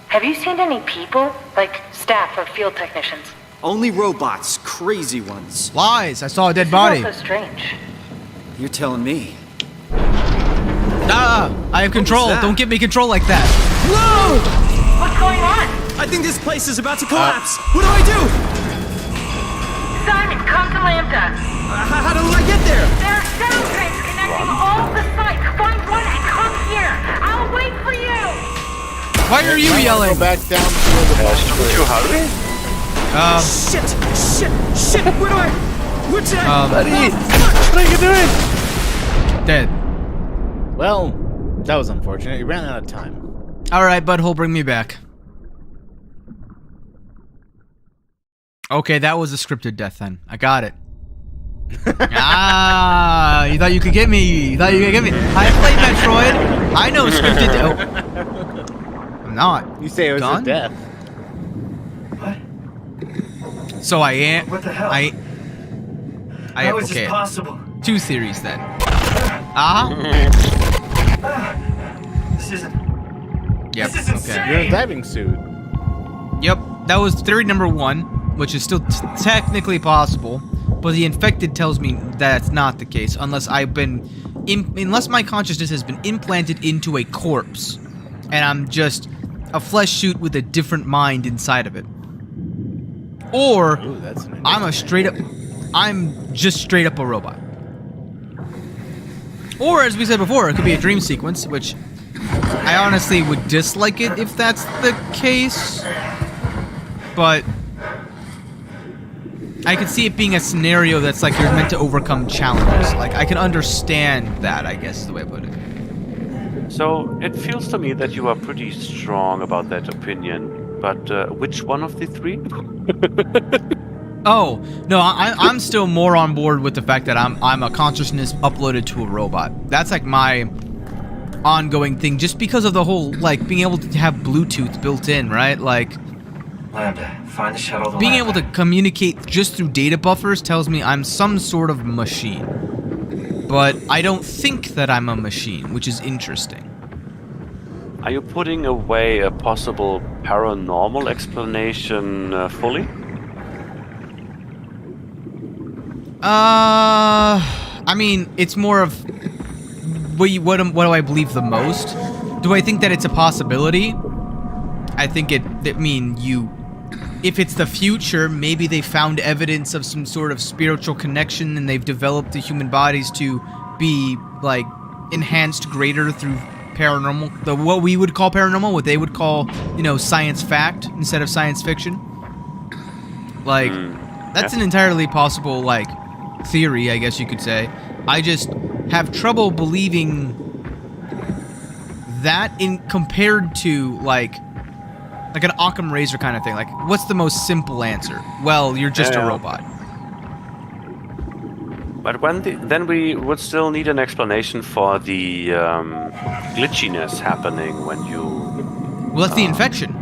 Have you seen any people? Like staff or field technicians? Only robots, crazy ones. Lies. I saw a dead This body. is all so strange. You're telling me. Ah, I have control. that? Don't give me control like that. Whoa! What's going on? I think this place is about to collapse. What do I do? Simon, come to Lambda. How do I get there? There are sound trains connecting all the sites. Find one and come here. I'll wait for you. Why are you yelling? Go back down to where the Shouldn't you hurry? Shit! Where do I? What's that? Buddy, what are you doing? dead. Well, that was unfortunate. You ran out of time. All right, butthole, bring me back. Okay, that was a scripted death then. I got it. You thought you could get me. I played Metroid. I know scripted death. Oh. I'm not. You say it was Gone? a death. So I am. What the hell? How is okay. this possible? Two theories then. This isn't. Yep. This is insane. You're in a diving suit. Yep. That was theory number one, which is still technically possible, but the infected tells me that's not the case unless unless my consciousness has been implanted into a corpse, and I'm just a flesh suit with a different mind inside of it. Or Ooh, that's an I'm just straight up a robot. Or, as we said before, it could be a dream sequence, which I honestly would dislike it if that's the case. But I could see it being a scenario that's like you're meant to overcome challenges. Like, I can understand that, I guess is the way I put it. So it feels to me that you are pretty strong about that opinion. But which one of the three? Oh, no, I'm still more on board with the fact that I'm a consciousness uploaded to a robot. That's like my ongoing thing, just because of the whole, like, being able to have Bluetooth built in, right? Like, Lambda, find the shuttle to being Lambda. able to communicate just through data buffers tells me I'm some sort of machine. But I don't think that I'm a machine, which is interesting. Are you putting away a possible paranormal explanation fully? I mean, it's more of what do I believe the most? Do I think that it's a possibility? I think if it's the future, maybe they found evidence of some sort of spiritual connection and they've developed the human bodies to be, like, enhanced greater through paranormal, what we would call paranormal, what they would call, science fact instead of science fiction. Like, that's an entirely possible, like, theory, I guess you could say. I just have trouble believing that compared to, like an Occam razor kind of thing. Like, what's the most simple answer? Well, you're just a robot. But then we would still need an explanation for the glitchiness happening when you... Well, that's the infection.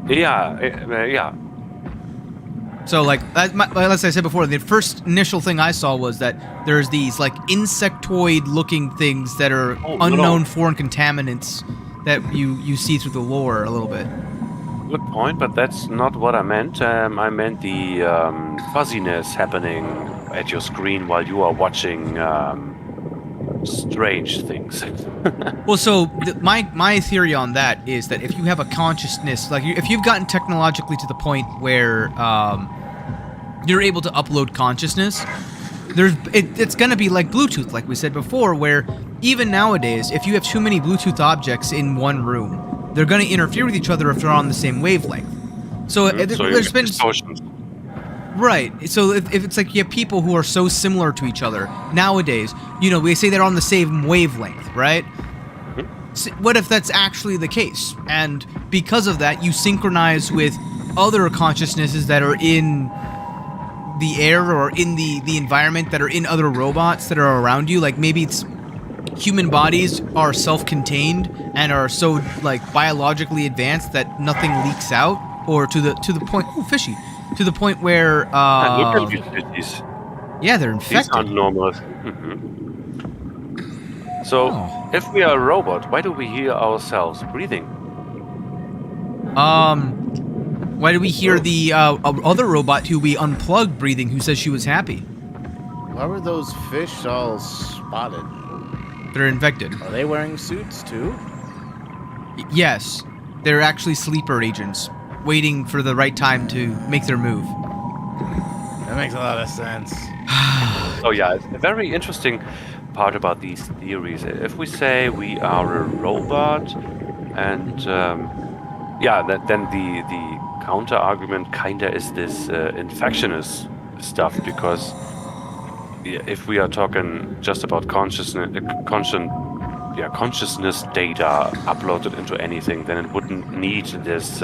Yeah. So, like, as I said before, the first initial thing I saw was that there's these, like, insectoid-looking things that are unknown foreign contaminants that you see through the lore a little bit. Good point, but that's not what I meant. I meant the fuzziness happening at your screen while you are watching strange things. Well, so my theory on that is that if you have a consciousness, like if you've gotten technologically to the point where you're able to upload consciousness, it's going to be like Bluetooth, like we said before, where even nowadays, if you have too many Bluetooth objects in one room, they're going to interfere with each other if they're on the same wavelength. So, there's been... Right. So if it's like you have people who are so similar to each other nowadays, we say they're on the same wavelength, right? So what if that's actually the case? And because of that, you synchronize with other consciousnesses that are in the air or in the environment, that are in other robots that are around you. Like maybe it's human bodies are self-contained and are so like biologically advanced that nothing leaks out, or to the point. Oh, fishy. To the point where look at these fishies. Yeah, they're infected. These aren't normal. So, if we are a robot, why do we hear ourselves breathing? Why do we hear the other robot who we unplugged breathing, who says she was happy? Why were those fish all spotted? They're infected. Are they wearing suits too? Yes, they're actually sleeper agents, waiting for the right time to make their move. That makes a lot of sense. Oh yeah, it's a very interesting part about these theories. If we say we are a robot, and then the counter argument kinda is this infectionist stuff, because if we are talking just about consciousness data uploaded into anything, then it wouldn't need this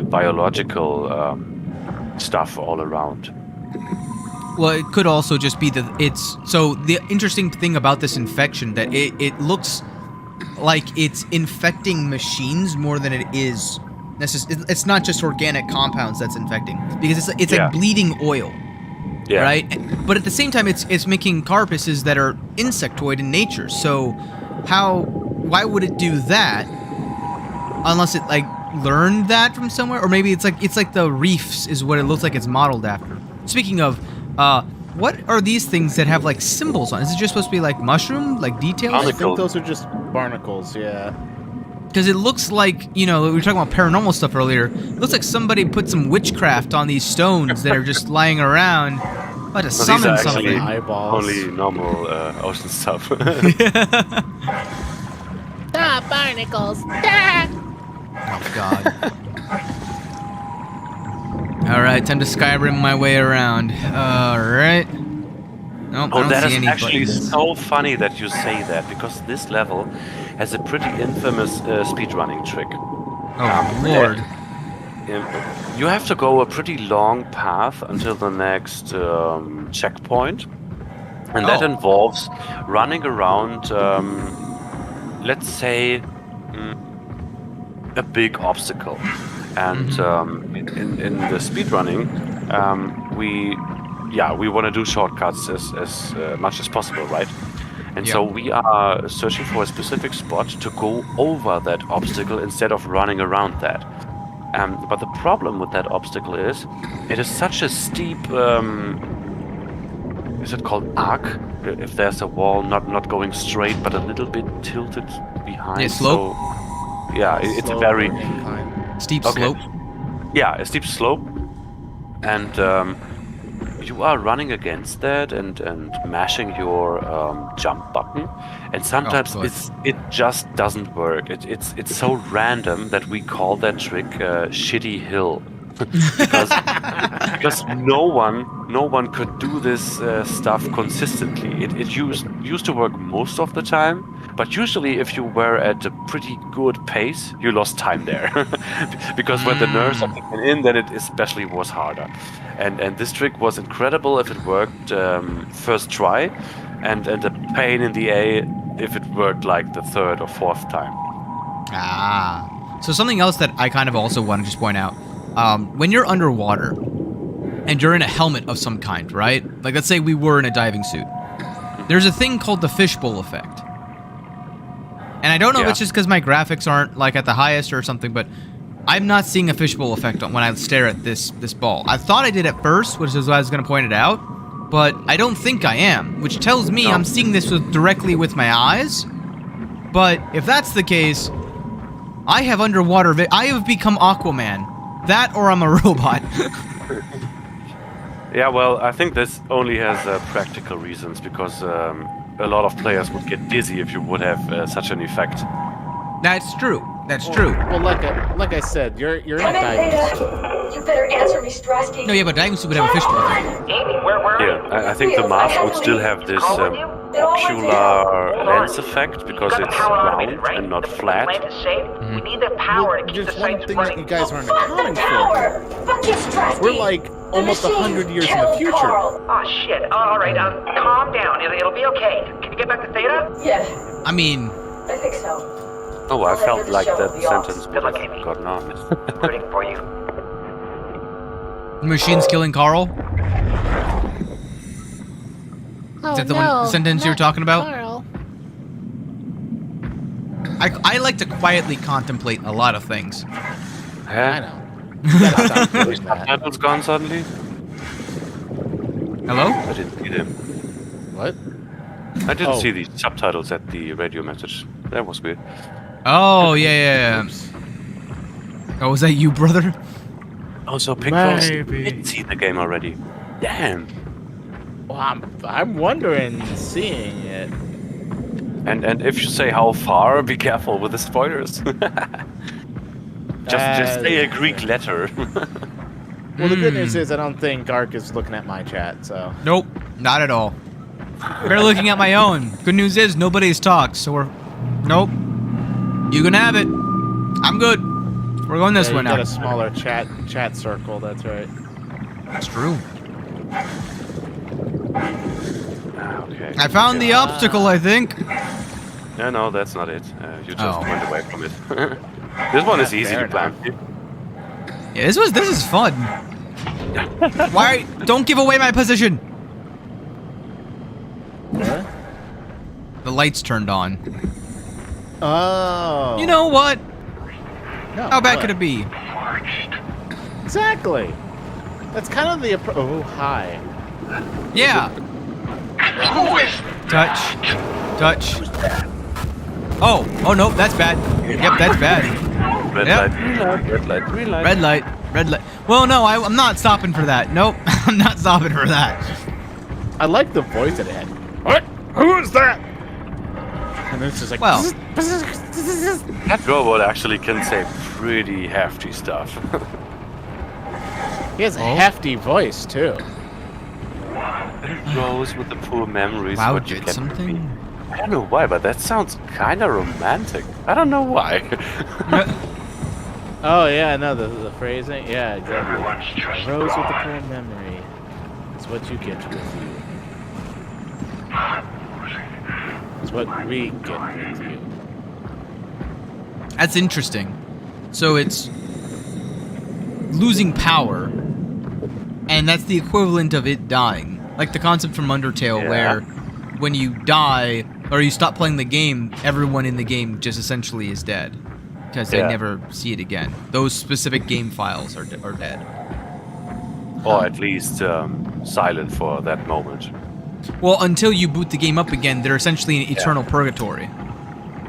biological stuff all around. Well, it could also just be that it's... So, the interesting thing about this infection, that it looks like it's infecting machines more than it is... It's not just organic compounds that's infecting, because it's like bleeding oil. Yeah. Right? But at the same time, it's making carapaces that are insectoid in nature. So, why would it do that unless it, like, learned that from somewhere? Or maybe it's like the reefs is what it looks like it's modeled after. Speaking of, what are these things that have like symbols on? Is it just supposed to be like mushroom, like details? I think those are just barnacles, yeah. Because it looks like, we were talking about paranormal stuff earlier. It looks like somebody put some witchcraft on these stones that are just lying around. About to summon something. Eyeballs. Only normal ocean stuff. Stop, barnacles! Stop! Oh, God. Alright, time to Skyrim my way around. Alright. Nope, I don't that see is any actually buttons. so funny that you say that, because this level has a pretty infamous speedrunning trick. Oh, Lord. You have to go a pretty long path until the next checkpoint, and that involves running around, let's say, a big obstacle. And in the speedrunning, we want to do shortcuts as much as possible, right? And so we are searching for a specific spot to go over that obstacle instead of running around that. But the problem with that obstacle is, it is such a steep, is it called arc? If there's a wall not going straight, but a little bit tilted behind. Yeah, slope. So, it's a very... Steep slope? Yeah, a steep slope. And you are running against that and mashing your jump button, and sometimes it just doesn't work. It's so random that we call that trick Shitty Hill. because no one could do this stuff consistently. It used to work most of the time, but usually if you were at a pretty good pace, you lost time there. Because when the nerves are kicking in, then it especially was harder. And this trick was incredible if it worked first try, and a pain in the A if it worked like the third or fourth time. So something else that I kind of also want to just point out. When you're underwater and you're in a helmet of some kind, right? Like, let's say we were in a diving suit. There's a thing called the fishbowl effect. And I don't know if it's just because my graphics aren't, like, at the highest or something, but I'm not seeing a fishbowl effect when I stare at this ball. I thought I did at first, which is why I was going to point it out, but I don't think I am, which tells me I'm seeing this directly with my eyes. But if that's the case, I have underwater... I have become Aquaman. That or I'm a robot. Yeah, well, I think this only has practical reasons, because a lot of players would get dizzy if you would have such an effect. That's true. That's true. Well, like I said, you're in a diving suit. You better answer me, Strasky. No, yeah, but diving suit would have a fishbowl effect. Yeah, I think the mask would still have this ocular lens effect, because it's round and not flat. We need the power to keep the one sites thing running. that you guys aren't accounting for. We're like almost 100 years in the future. Oh shit! All right, calm down. It'll be okay. Can you get back to Theta? Yeah. I mean, I think so. Oh, I felt like that sentence would have gotten on. Rooting for you. the machine's killing Carl. Oh, Is that the no, sentence you were talking about? Carl. I like to quietly contemplate a lot of things. I know. Subtitles gone suddenly? Hello? I didn't see them. What? I didn't see the subtitles at the radio message. That was weird. Oh, yeah. Oh, was that you, brother? Oh, so Pigfalls did see the game already. Damn. Well, I'm wondering, seeing it. And if you say how far, be careful with the spoilers. just say a Greek letter. Well, the good news is I don't think Gark is looking at my chat, so... Nope, not at all. They're looking at my own. Good news is nobody's talked, so we're... Nope. You can have it. I'm good. We're going this way now. You got a smaller chat circle, that's right. That's true. Okay. I found the obstacle, I think. No, that's not it. You just went away from it. This one is easy to climb. Yeah, this is fun. Why? Don't give away my position. What? The lights turned on. Oh. You know what? No, How bad could it be? Exactly. That's kind of the oh, hi. Yeah. Touch. Oh no, that's bad. Yep, that's bad. Red light, green light. Red light. Well, no, I'm not stopping for that. Nope, I'm not stopping for that. I like the voice it had. What? Who is that? And it's just like, well, that robot actually can say pretty hefty stuff. He has a hefty voice too. It grows with the poor memories. Wow, what you did get something? I don't know why, but that sounds kind of romantic. I don't know why. Oh yeah, I know the phrasing. Yeah, exactly. Rose with the poor memory is what you get with you. It's what we get with you. That's interesting. So it's losing power, and that's the equivalent of it dying. Like the concept from Undertale, where when you die or you stop playing the game, everyone in the game just essentially is dead because they never see it again. Those specific game files are dead. Or at least silent for that moment. Well, until you boot the game up again, they're essentially in eternal purgatory,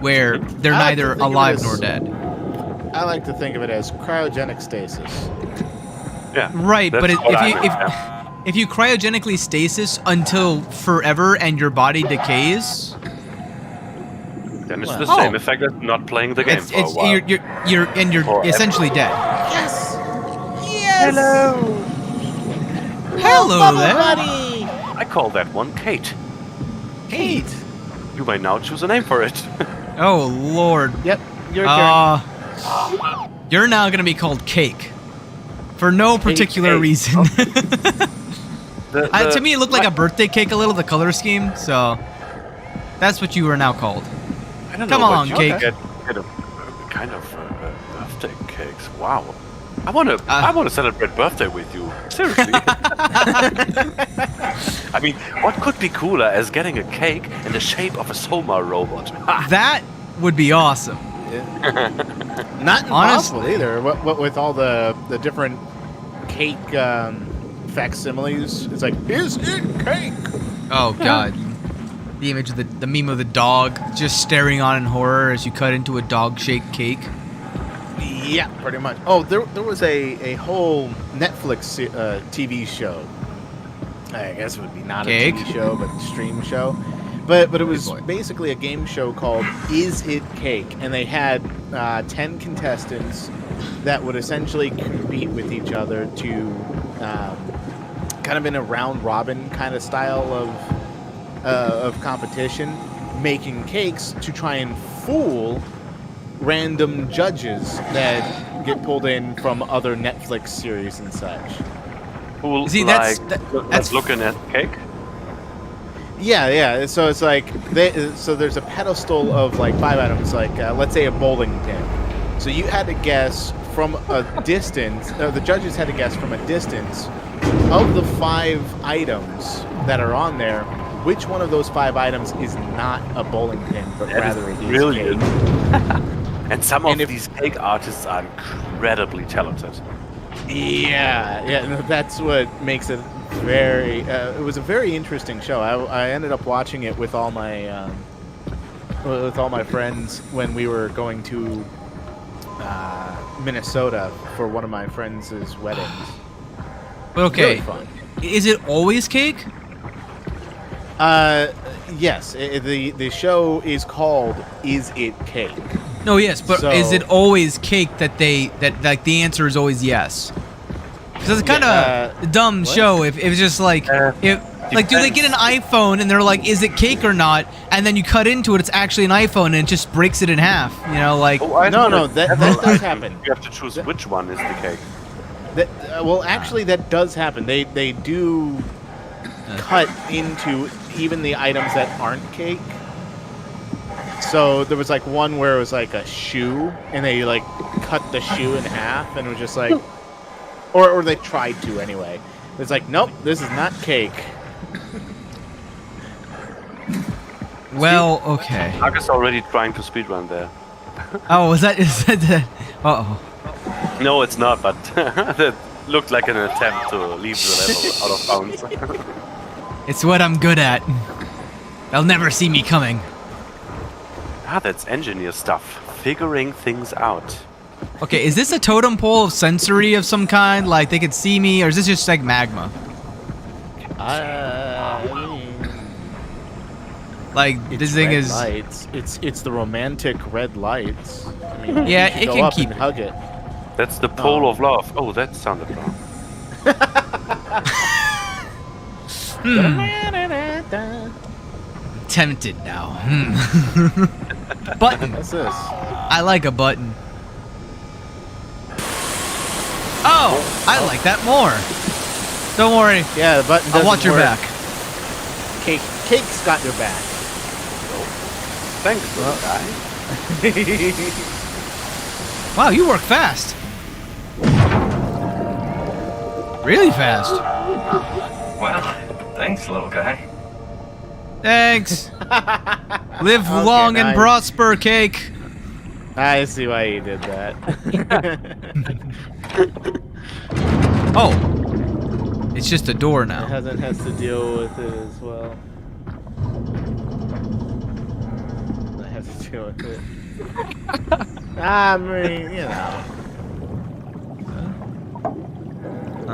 where they're neither alive nor dead. I like to think of it as cryogenic stasis. Yeah. Right, but if you cryogenically stasis until forever and your body decays, then it's the same effect as not playing the game for a while. You're essentially dead. Yes. Yes. Hello there. Buddy. I call that one Kate. Kate. You may now choose a name for it. Oh Lord. Yep. Your turn. You're now gonna be called Cake, for no particular reason. To me, it looked like a birthday cake a little, the color scheme. So that's what you are now called. I don't Come know, on, but Cake. Get a kind of birthday cakes. Wow. I wanna celebrate birthday with you. Seriously. I mean, what could be cooler as getting a cake in the shape of a SOMA robot? That would be awesome. Not impossible either. What with all the different cake facsimiles? It's like, is it cake? Oh God. The image of the meme of the dog just staring on in horror as you cut into a dog-shaped cake. Yeah, pretty much. Oh, there was a whole Netflix TV show. I guess it would be not Cake? a TV show, but a stream show. But it was basically a game show called Is It Cake? And they had 10 contestants that would essentially compete with each other to kind of in a round robin kind of style of competition, making cakes to try and fool random judges that get pulled in from other Netflix series and such. Cool. See, that's that's looking at cake. Yeah. So it's like so there's a pedestal of like 5 items, like let's say a bowling pin. So you had to guess from a distance. The judges had to guess from a distance of the 5 items that are on there, which one of those 5 items is not a bowling pin, but rather it is brilliant. cake. And some of these cake artists are incredibly talented. Yeah, that's what makes it very. It was a very interesting show. I ended up watching it with all my friends when we were going to Minnesota for one of my friends' weddings. But okay, Really fun. Is it always cake? Yes. The show is called Is It Cake? No, yes, but is it always cake that like the answer is always yes? Because it's kind of a dumb show if it's just like do they get an iPhone and they're like, is it cake or not? And then you cut into it, it's actually an iPhone and it just breaks it in half. You know, like No, that does happen. You have to choose which one is the cake. Well, actually, that does happen. They do cut into even the items that aren't cake. So there was like one where it was like a shoe, and they like cut the shoe in half, and it was just like, or they tried to anyway. It's like, nope, this is not cake. Well, okay. Marcus already trying to speedrun there. Oh, is that uh-oh. No, it's not, but that looked like an attempt to leave the level out of bounds. It's what I'm good at. They'll never see me coming. That's engineer stuff. Figuring things out. Okay, is this a totem pole of sensory of some kind? Like they could see me, or is this just like magma? Like this thing is. Lights. It's the romantic red lights. I mean, yeah, you it go can up keep. And hug it. That's the pole of love. Oh, that sounded wrong. Tempted now. Button. What's this? I like a button. Oh, I like that more. Don't worry. Yeah, the button. I'll watch your work. back. Cake's got your back. Thanks, guy. Wow, you work fast. Really fast. Well, thanks, little guy. Thanks. Live long and prosper, Cake. I see why you did that. Oh. It's just a door now. Has to deal with it as well. I have to deal with it. I mean, you know.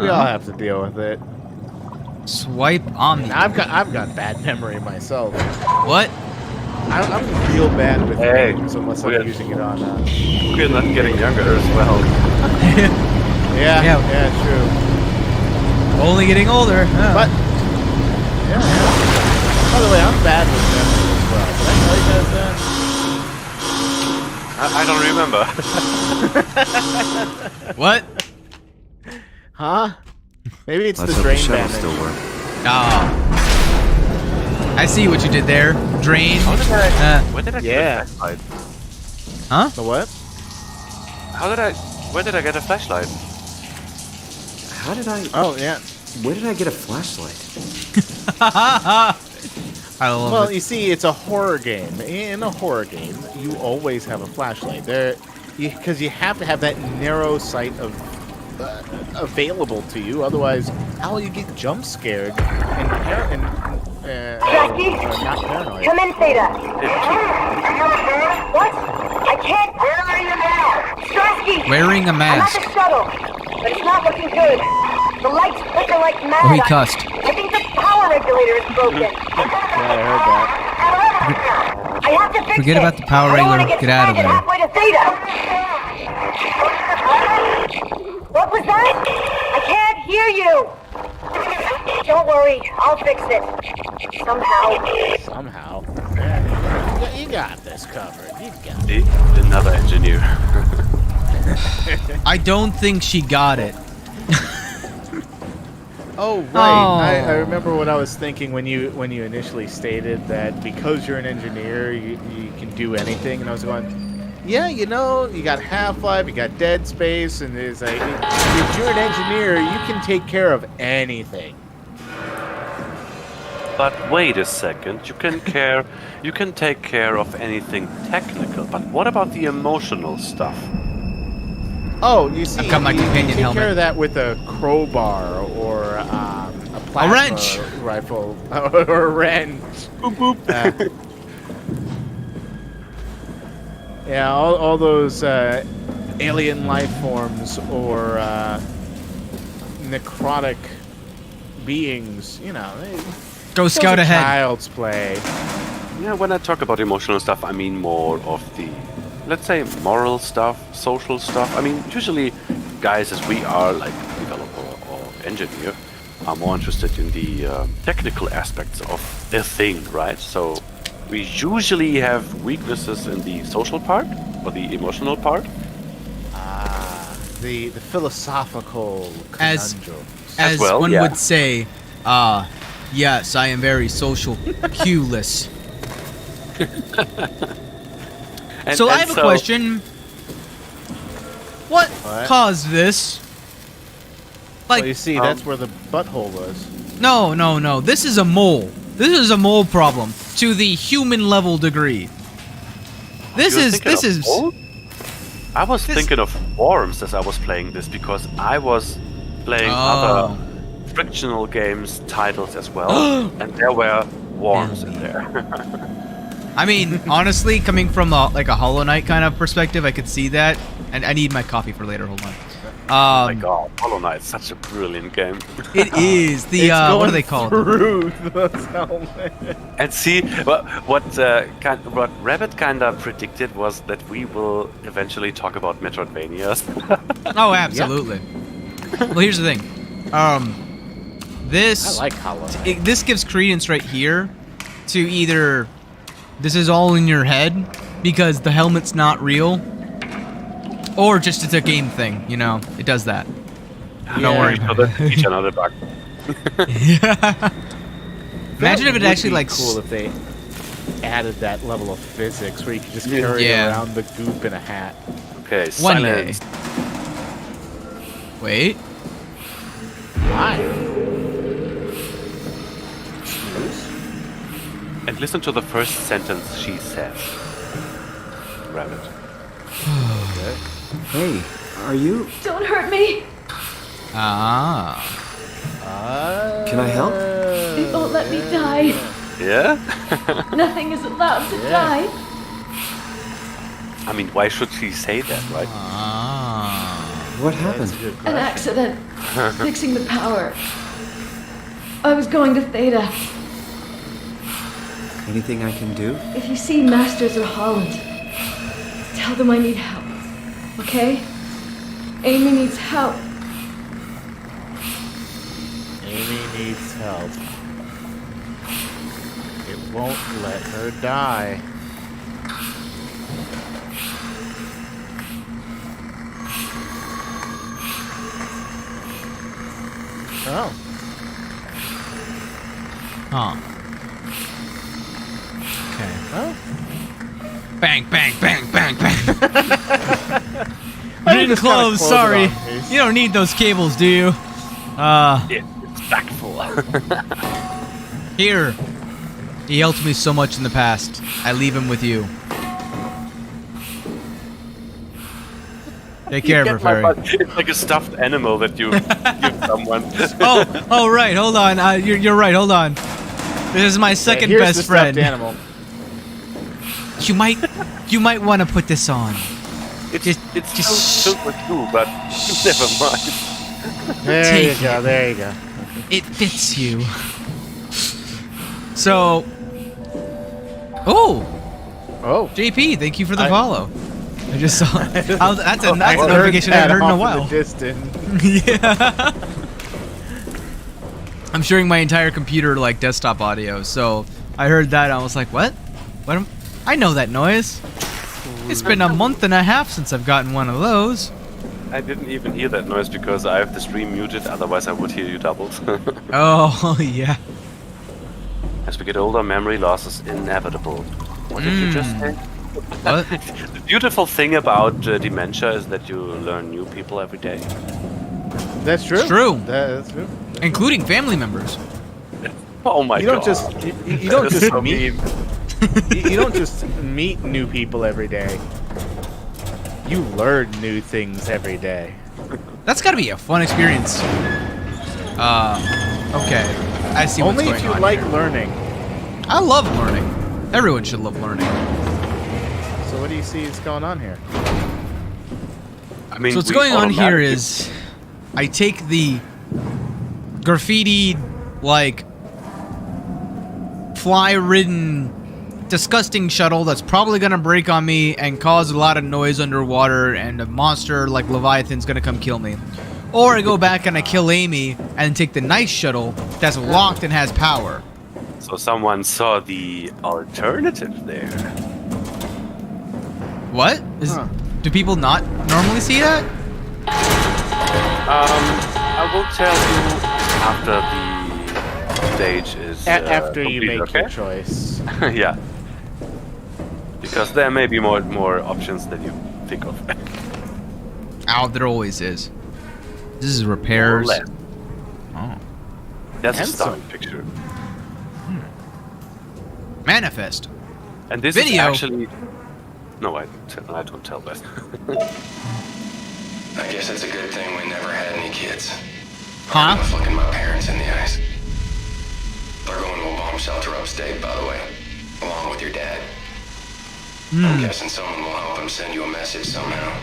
We all have to deal with it. Swipe Omni. I've got bad memory myself. What? I'm real bad with names unless I'm we're- using it on. We're not getting younger as well. Yeah, true. Only getting older. Huh. But by the way, I'm bad with memory as well. Did I tell you guys that? I don't remember. What? Huh? Maybe it's Let's the hope drain shuttle damage. still works. Oh. I see what you did there. Drain. How did I? Where did I get Yeah. a flashlight? Huh? The what? Where did I get a flashlight? How did I? Oh yeah. Where did I get a flashlight? I love Well, it. you see, it's a horror game. In a horror game, you always have a flashlight there, because you have to have that narrow sight of available to you. Otherwise, how will you get jump scared and not paranoid? Come in, Theta. What? I can't. Where are you now? Strasky! Wearing a I'm mask. at the shuttle, but it's not looking good. The lights flicker like mad. Oh, he cussed. I think the power regulator is broken. Yeah, I heard that. I have to fix Forget it. about the power I don't wanna regulator. get Get out of stranded there. halfway to Theta. What was that? I can't hear you. Don't worry, I'll fix it. Somehow. Yeah, you got this covered. You got it. See? Another engineer. I don't think she got it. Oh right, Oh. I remember what I was thinking when you initially stated that because you're an engineer, you can do anything, and I was going, yeah, you know, you got Half-Life, you got Dead Space, and there's like, if you're an engineer, you can take care of anything. But wait a second, you can take care of anything technical, but what about the emotional stuff? Oh, you see, I've got my you companion take care helmet. of that with a crowbar or a plasma wrench. rifle or a wrench. Boop boop. Yeah, all those alien life forms or necrotic beings, you know. Go those scout are ahead. Child's play. Yeah, when I talk about emotional stuff, I mean more of the, let's say, moral stuff, social stuff. I mean, usually guys, as we are, like developer or engineer, are more interested in the technical aspects of the thing, right? So we usually have weaknesses in the social part or the emotional part. The philosophical As conundrums. as well, one yeah. would say, yes, I am very social cueless. So I have a question. What caused this? Like, well, you see, that's where the butthole was. no. This is a mole. This is a mole problem to the human level degree. This is. I was thinking of worms as I was playing this because I was playing other frictional games titles as well, and there were worms in there. I mean, honestly, coming from a Hollow Knight kind of perspective, I could see that. And I need my coffee for later. Hold on. Oh my god, Hollow Knight is such a brilliant game. It is the what are they called? And see, what Rabbit kinda predicted was that we will eventually talk about Metroidvanias. Oh, absolutely. Well, here's the thing. This I like Hollow Knight. this gives credence right here to either this is all in your head because the helmet's not real, or just it's a game thing. You know, it does that. Don't worry. So that's each another bug. Imagine if it would actually be like cool if they added that level of physics where you could just carry around the goop in a hat. Okay, One day. silence. Wait. Why? And listen to the first sentence she says. Rabbit. Hey, are you? Don't hurt me. Can I help? They won't let me die. Yeah? Nothing is allowed to die. I mean, why should she say that, right? What happened? An accident. Fixing the power. I was going to Theta. Anything I can do? If you see Masters or Holland, tell them I need help. Okay? Amy needs help. Amy needs help. It won't let her die. Oh. Huh. Okay. Oh. Bang, bang, bang, bang, bang. I Didn't just gotta close, close it sorry. off, please. You don't need those cables, do you? It's tactful. Here. He helped me so much in the past. I leave him with you. Take care of her, Fairy. It's like a stuffed animal that you give someone. Oh, right. Hold on. You're right. Hold on. This is my second here's best the friend. stuffed animal. You might want to put this on. It's filled with glue, but never mind. There you go. There you go. It fits you. So. Oh. JP, thank you for the follow. I just saw. That's a notification I haven't heard in a while. Yeah. I'm sharing my entire computer like desktop audio, so I heard that and I was like, what? I know that noise. It's been a month and a half since I've gotten one of those. I didn't even hear that noise because I have the stream muted, otherwise I would hear you doubled. Oh, yeah. As we get older, memory loss is inevitable. What did you just say? What? The beautiful thing about dementia is that you learn new people every day. That's true. It's true. That's true. Including family members. Oh my god. You don't just meet. mean. You don't just meet new people every day. You learn new things every day. That's got to be a fun experience. Okay. I see what's Only going if you on like here. learning. I love learning. Everyone should love learning. So what do you see is going on here? I mean, So what's going on here is I take the graffiti, like, fly-ridden, disgusting shuttle that's probably gonna break on me and cause a lot of noise underwater, and a monster like Leviathan's gonna come kill me. Or I go back and I kill Amy and take the nice shuttle that's locked and has power. So someone saw the alternative there. What? Do people not normally see that? I will tell you after the stage is After you complete, make okay? your choice. Yeah. Because there may be more options than you think of. Oh, there always is. This is repairs. More or less. Oh. That's a And stunning picture. Manifest. And this Video. is actually... No, I don't tell that. I guess it's a good thing we never had any kids. Huh? I'm looking my parents in the eyes. They're going to a bomb shelter upstate, by the way, along with your dad. I'm guessing someone will help him send you a message somehow.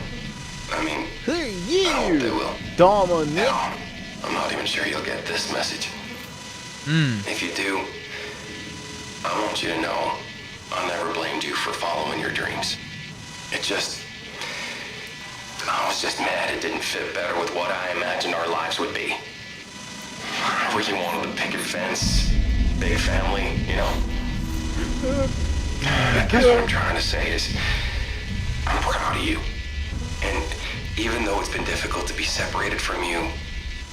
I mean, Hey, I hope they will. Dominic. Hell, I'm not even sure you'll get this message. If you do, I want you to know I never blamed you for following your dreams. I was just mad it didn't fit better with what I imagined our lives would be. Where you wanted a picket fence, big family, you know. I guess what I'm trying to say is, I'm proud of you. And even though it's been difficult to be separated from you,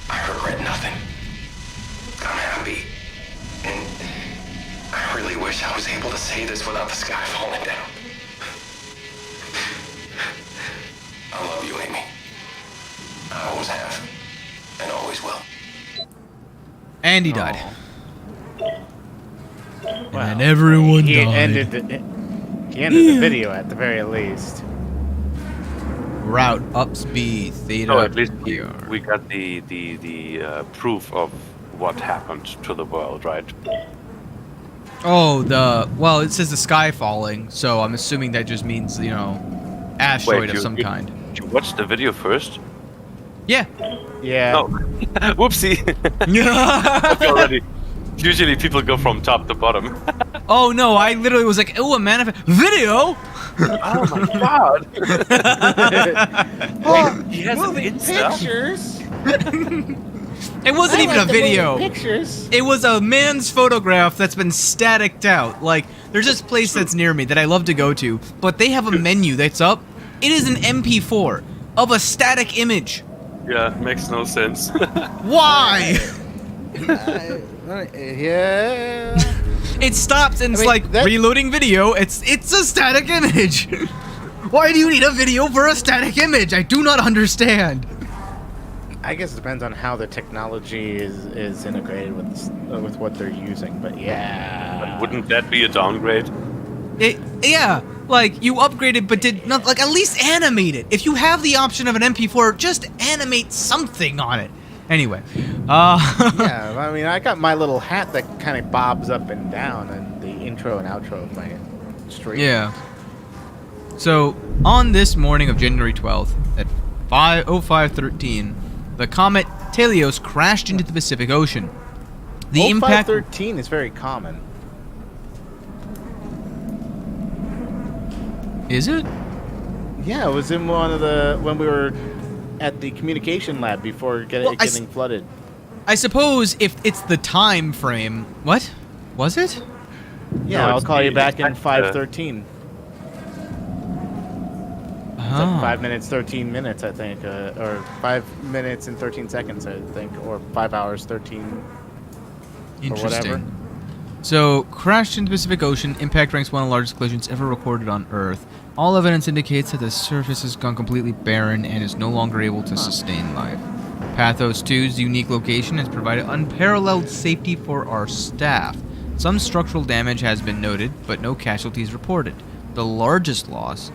I regret nothing. I'm happy. And I really wish I was able to say this without the sky falling down. I love you, Amy. I always have. And always will. And he died. And everyone He died. ended the video at the very least. Route ups B theta. So at least we PR. got the proof of what happened to the world, right? Oh, well, it says the sky falling, so I'm assuming that just means, you know, asteroid of some kind. Did you watch the video first? Yeah. Yeah. No. Whoopsie. Okay, already. Usually people go from top to bottom. Oh no, I literally was like, oh, a manifest video? Oh my god. Oh, he has an Insta. pictures. It wasn't even a video. Pictures. It was a man's photograph that's been staticked out. Like, there's this place that's near me that I love to go to, but they have a menu that's up. It is an MP4 of a static image. Yeah, makes no sense. Why? Yeah. It stops and it's mean, like reloading video. It's a static image. Why do you need a video for a static image? I do not understand. I guess it depends on how the technology is integrated with what they're using, but yeah. But wouldn't that be a downgrade? Yeah, like you upgraded but did not, like, at least animate it. If you have the option of an MP4, just animate something on it. Anyway, yeah, I mean, I got my little hat that kind of bobs up and down, and the intro and outro of my stream. Yeah. So on this morning of January 12th at 5:05:13, the comet Telios crashed into the Pacific Ocean. The impact 0513 is very common. Is it? Yeah, it was in when we were at the communication lab before getting flooded. I suppose if it's the time frame. What? Was it? Yeah, No, I'll call you back in like 5:13. It's like 5 minutes 13 minutes, I think, or 5 minutes and 13 seconds, I think, or 5 hours 13. Interesting. Or whatever. So, crashed into the Pacific Ocean. Impact ranks one of the largest collisions ever recorded on Earth. All evidence indicates that the surface has gone completely barren and is no longer able to sustain life. Pathos 2's unique location has provided unparalleled safety for our staff. Some structural damage has been noted, but no casualties reported. The largest loss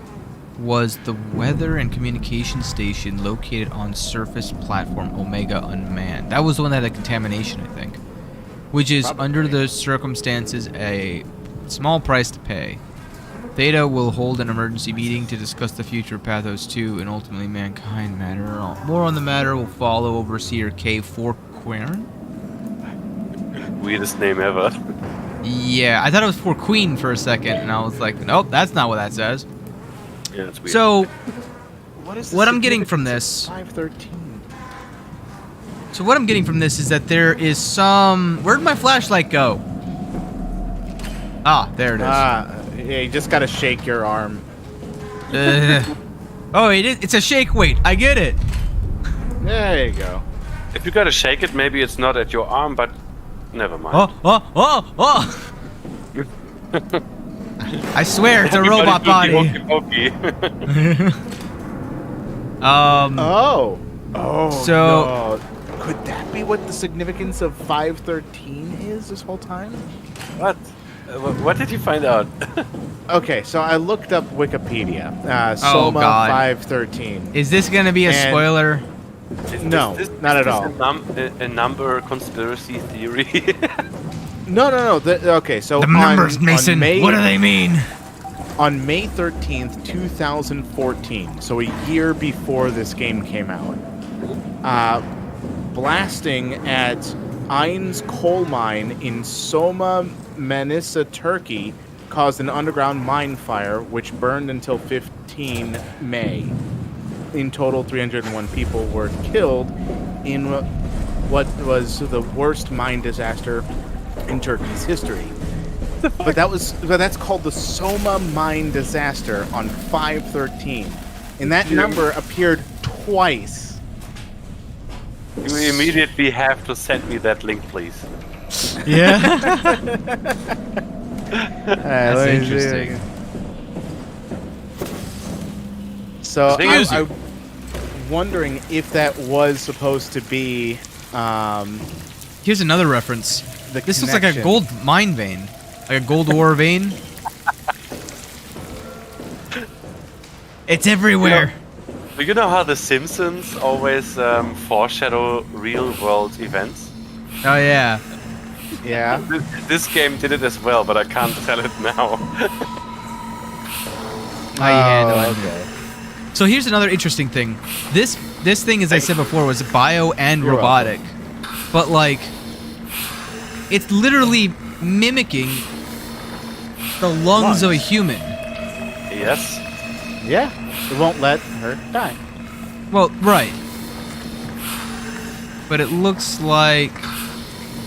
was the weather and communication station located on surface platform Omega Unmanned. That was the one that had a contamination, I think. Which is, under the circumstances, a small price to pay. Theta will hold an emergency meeting to discuss the future of Pathos 2 and ultimately mankind matter. More on the matter will follow Overseer K4 Quern. Weirdest name ever. Yeah, I thought it was for Queen for a second, and I was like, nope, that's not what that says. Yeah, it's weird. So, what I'm getting from this... 513. So what I'm getting from this is that there is some... Where'd my flashlight go? Ah, there it is. Yeah, you just gotta shake your arm. Oh, it's a shake weight. I get it. There you go. If you gotta shake it, maybe it's not at your arm, but never mind. Oh! I swear it's a robot body. Oh, so no. Could that be what the significance of 513 is this whole time? What? What did you find out? Okay, so I looked up Wikipedia. SOMA 513. Is this gonna be a spoiler? No, not at all. A number conspiracy theory. No. Okay, so the numbers, Mason. What do they mean? On May 13th, 2014, so a year before this game came out, blasting at Ain's coal mine in Soma, Manisa, Turkey, caused an underground mine fire, which burned until 15 May. In total, 301 people were killed in what was the worst mine disaster in Turkey's history. But that's called the Soma mine disaster on 513, and that number appeared twice. You immediately have to send me that link, please. Yeah. That's interesting. So I'm wondering if that was supposed to be. Here's another reference. This looks like a connection. gold mine vein. Like a gold ore vein. It's everywhere. You know how The Simpsons always foreshadow real-world events? Oh, yeah. Yeah. This game did it as well, but I can't tell it now. How you handle it. Okay. So here's another interesting thing. This thing, as I said before, was bio and robotic. But, like, It's literally mimicking the lungs of a human. Yes. Yeah. It won't let her die. Well, right. But it looks like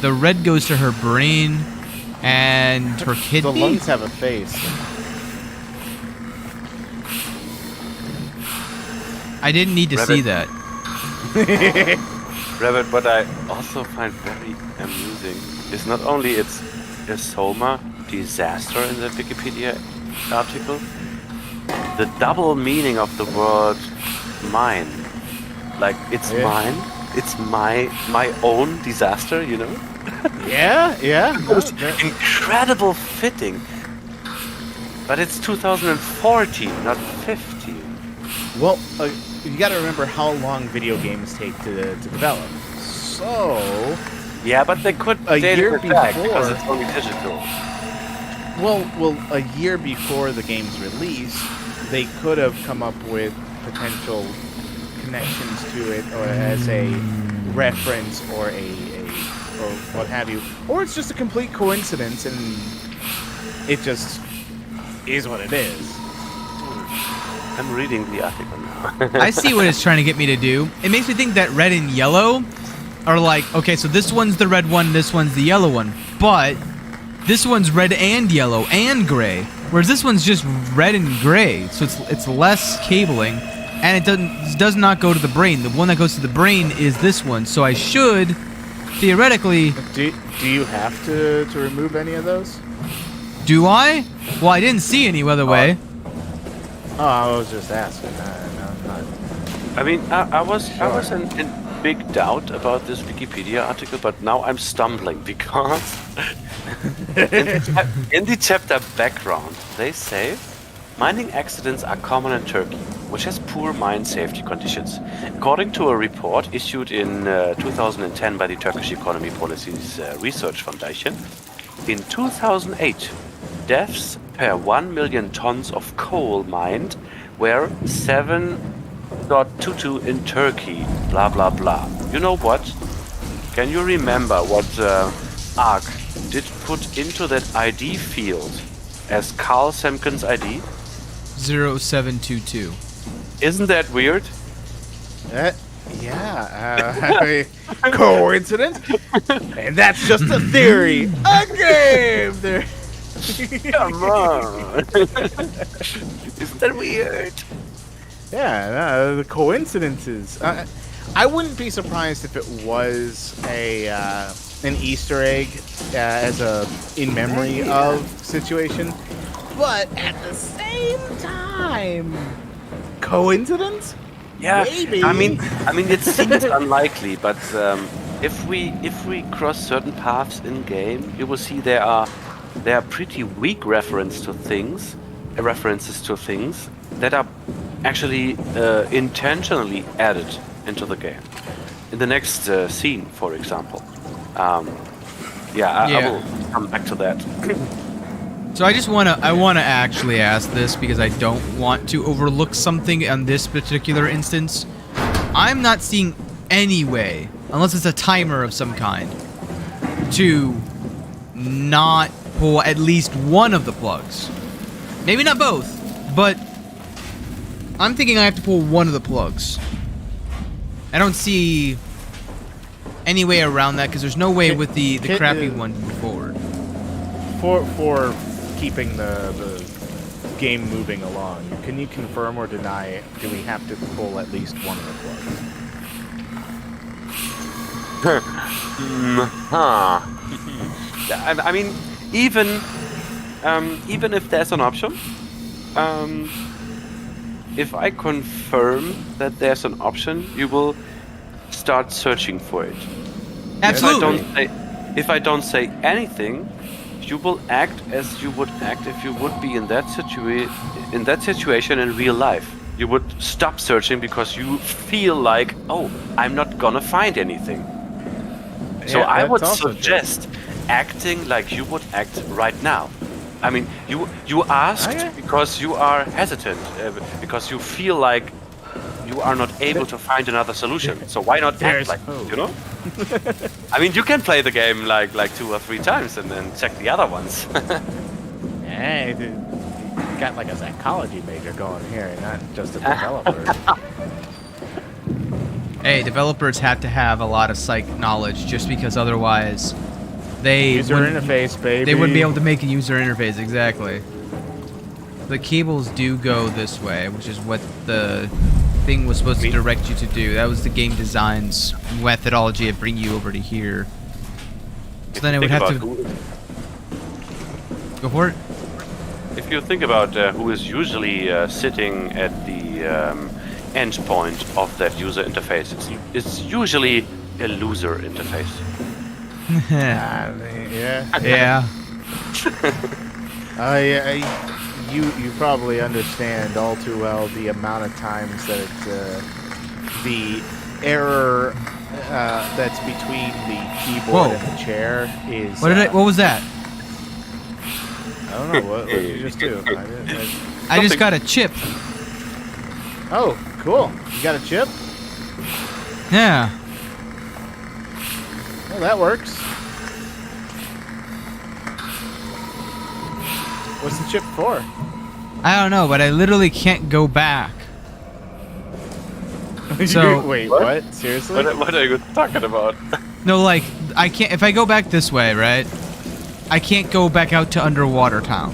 the red goes to her brain and her kidney. The lungs have a face. I didn't need to see that. Rabbit, what I also find very amusing is not only it's a SOMA disaster in the Wikipedia article, the double meaning of the word mine. Like, it's mine, it's my own disaster, you know? Yeah. Incredible fitting. But it's 2014, not 15. Well, you got to remember how long video games take to develop. So, yeah, but they could a year before before because it's only digital. Well, a year before the game's release, they could have come up with potential connections to it, or as a reference, or or what have you, or it's just a complete coincidence, and it just is what it is. I'm reading the article now. I see what it's trying to get me to do. It makes me think that red and yellow are like, okay, so this one's the red one, this one's the yellow one, but this one's red and yellow and gray, whereas this one's just red and gray, so it's less cabling, and it does not go to the brain. The one that goes to the brain is this one, so I should theoretically. Do you have to remove any of those? Do I? Well, I didn't see any other way. Oh, I was just asking. I mean, I was in big doubt about this Wikipedia article, but now I'm stumbling because in the chapter background they say mining accidents are common in Turkey, which has poor mine safety conditions. According to a report issued in 2010 by the Turkish Economy Policies Research Foundation, in 2008, deaths per 1 million tons of coal mined were 7.22 in Turkey, blah blah blah. You know what? Can you remember what ARC did put into that ID field as Carl Semken's ID? 0722. Isn't that weird? Coincidence? And that's just a theory. A game! There. Come on. Isn't that weird? Yeah, the coincidences. I wouldn't be surprised if it was an Easter egg as a in memory of situation, but at the same time, coincidence? Yeah, maybe. I mean, it seems unlikely, but if we cross certain paths in game, you will see there are pretty weak references to things that are actually intentionally added into the game. In the next scene, for example. I will come back to that. So I wanna actually ask this because I don't want to overlook something on this particular instance. I'm not seeing any way, unless it's a timer of some kind, to not pull at least one of the plugs. Maybe not both, but I'm thinking I have to pull one of the plugs. I don't see any way around that because there's no way with the crappy one to move forward. For keeping the game moving along, can you confirm or deny? Do we have to pull at least one of the plugs? I mean, even if there's an option, if I confirm that there's an option, you will start searching for it. Absolutely. If I don't say anything, you will act as you would act if you would be in that situation in real life. You would stop searching because you feel like, oh, I'm not gonna find anything. So I would suggest acting like you would act right now. I mean, you asked because you are hesitant, because you feel like you you are not able to find another solution. So why not act like it, you know? I mean, you can play the game like 2 or 3 times and then check the other ones. Hey, dude, you got like a psychology major going here, not just a developer. Hey, developers have to have a lot of psych knowledge just because otherwise they user interface, baby. They wouldn't be able to make a user interface, exactly. The cables do go this way, which is what the thing was supposed to direct you to do. That was the game design's methodology of bringing you over to here. So then it would have to... Go for it. If you think about who is usually sitting at the end point of that user interface, it's usually a loser interface. Yeah. You probably understand all too well the amount of times that the error that's between the keyboard and the chair is. What was that? I don't know. What did you just do? I just got a chip. Oh, cool. You got a chip? Yeah. Well, that works. What's the chip for? I don't know, but I literally can't go back. So wait, what? Seriously? What are you talking about? No, like I can't. If I go back this way, right? I can't go back out to Underwater Town.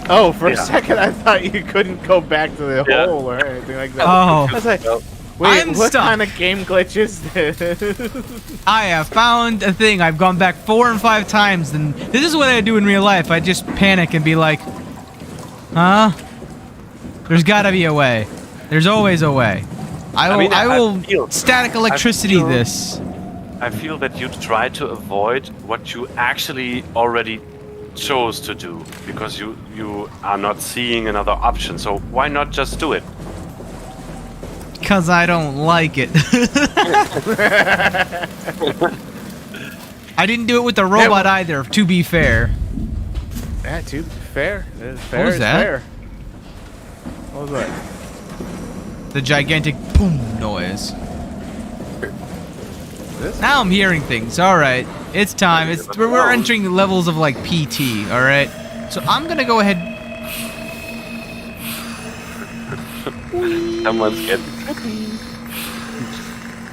Oh, for a second I thought you couldn't go back to the hole or anything like that. Oh. I was like, wait, what kind of game glitch is this? I have found a thing. I've gone back 4 and 5 times, and this is what I do in real life. I just panic and be like, huh? There's gotta be a way. There's always a way. I will static electricity this. I feel that you try to avoid what you actually already chose to do because you are not seeing another option. So why not just do it? Because I don't like it. I didn't do it with the robot either, to be fair. Yeah, to be fair. Fair what was that? Fair. What was that? The gigantic boom noise. Now I'm hearing things. All right, it's time. We're entering the levels of like PT. All right, so I'm gonna go ahead. Someone's getting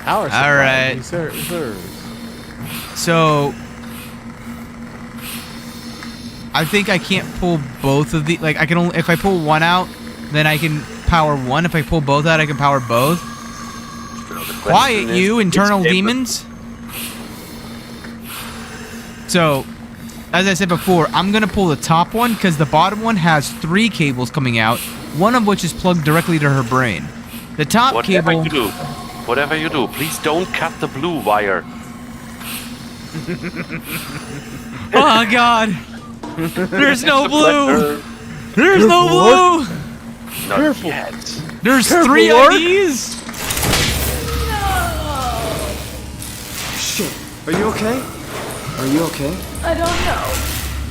power supply. All right. So I think I can't pull both of the. Like I can only if I pull one out, then I can power one. If I pull both out, I can power both. Quiet, you internal demons. So, as I said before, I'm gonna pull the top one because the bottom one has 3 cables coming out, one of which is plugged directly to her brain. The top cable. Whatever you do, please don't cut the blue wire. Oh God! There's no blue. There's no blue. Not yet. There's 3 of these. Shit. Are you okay? Are you okay? I don't know.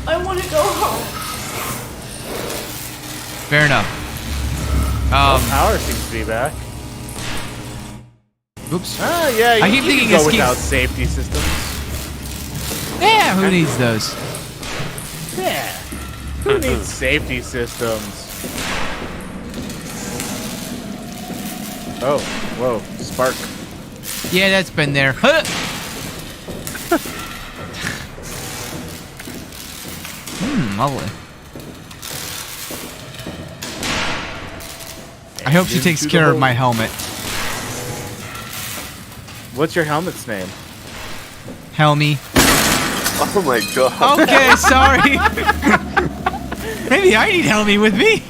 I want to go home. Fair enough. Power seems to be back. Oops. Ah, yeah. I keep thinking go escape without safety systems. Yeah, who needs those? Yeah. Who needs safety systems? Oh, whoa, spark. Yeah, that's been there. Huh. Lovely. I hope she takes care of my helmet. What's your helmet's name? Helmy. Oh my God. Okay, sorry. Maybe I need Helmy with me.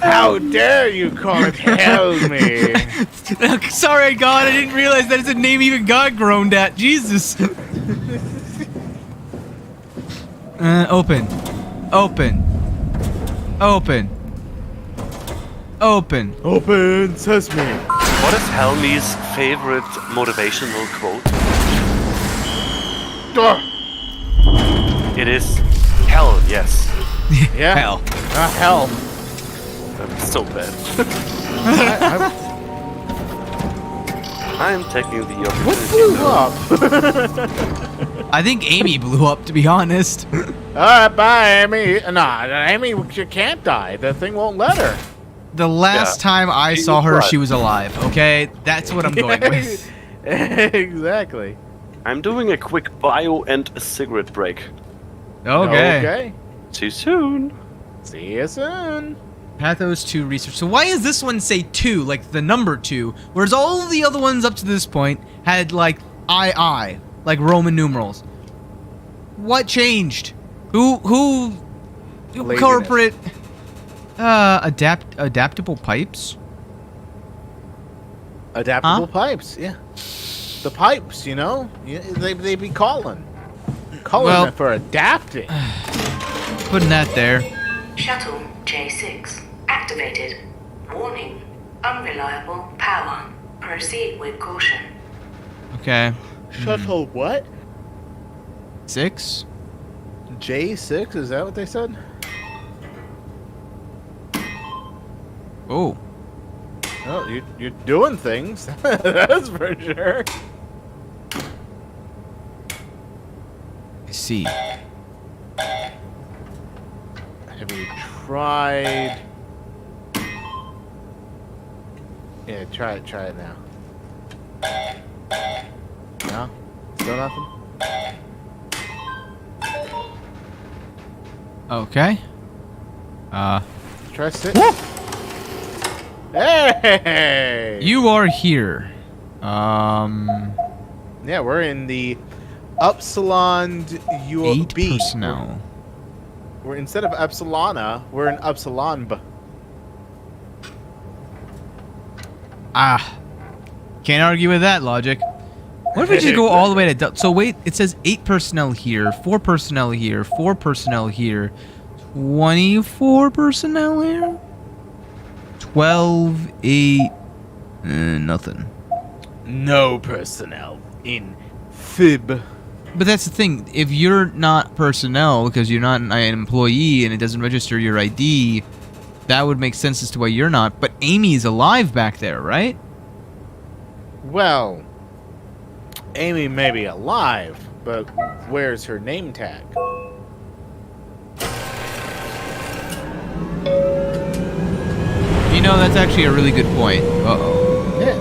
How dare you call it Helmy? Sorry, God, I didn't realize that it's a name even God groaned at. Jesus. Open. Open. Open. Open. Open sesame. What is Helmy's favorite motivational quote? It is hell, yes. Yeah. Hell. Hell. That's so bad. I'm taking the opportunity. What blew up? I think Amy blew up, to be honest. All right, bye, Amy. Nah, Amy, she can't die. The thing won't let her. The last time I saw her, she was alive. Okay, that's what I'm going with. Exactly. I'm doing a quick bio and a cigarette break. Okay. See you soon. See you soon. Pathos 2 research. So why does this one say 2, like the number 2, whereas all the other ones up to this point had like II, like Roman numerals? What changed? Who corporate adaptable pipes? Adaptable pipes, yeah. The pipes, you know, they be calling for adapting. Putting that there. Shuttle J6 activated. Warning, unreliable power. Proceed with caution. Okay. Shuttle what? 6? J6, is that what they said? Oh. Oh, you're doing things. That's for sure. I see. Have you tried? Yeah, try it now. No? Still nothing? Okay. Try sit. Hey! You are here. Yeah, we're in the Upsilon UOB. 8 personnel. We're instead of Epsilona, we're in Upsilon. Can't argue with that logic. What if we just go all the way to... So wait, it says 8 personnel here, 4 personnel here, 4 personnel here, 24 personnel here? 12, 8, nothing. No personnel in Fib. But that's the thing. If you're not personnel because you're not an employee and it doesn't register your ID, that would make sense as to why you're not. But Amy's alive back there, right? Well, Amy may be alive, but where's her name tag? You know, that's actually a really good point. Uh-oh. Yeah.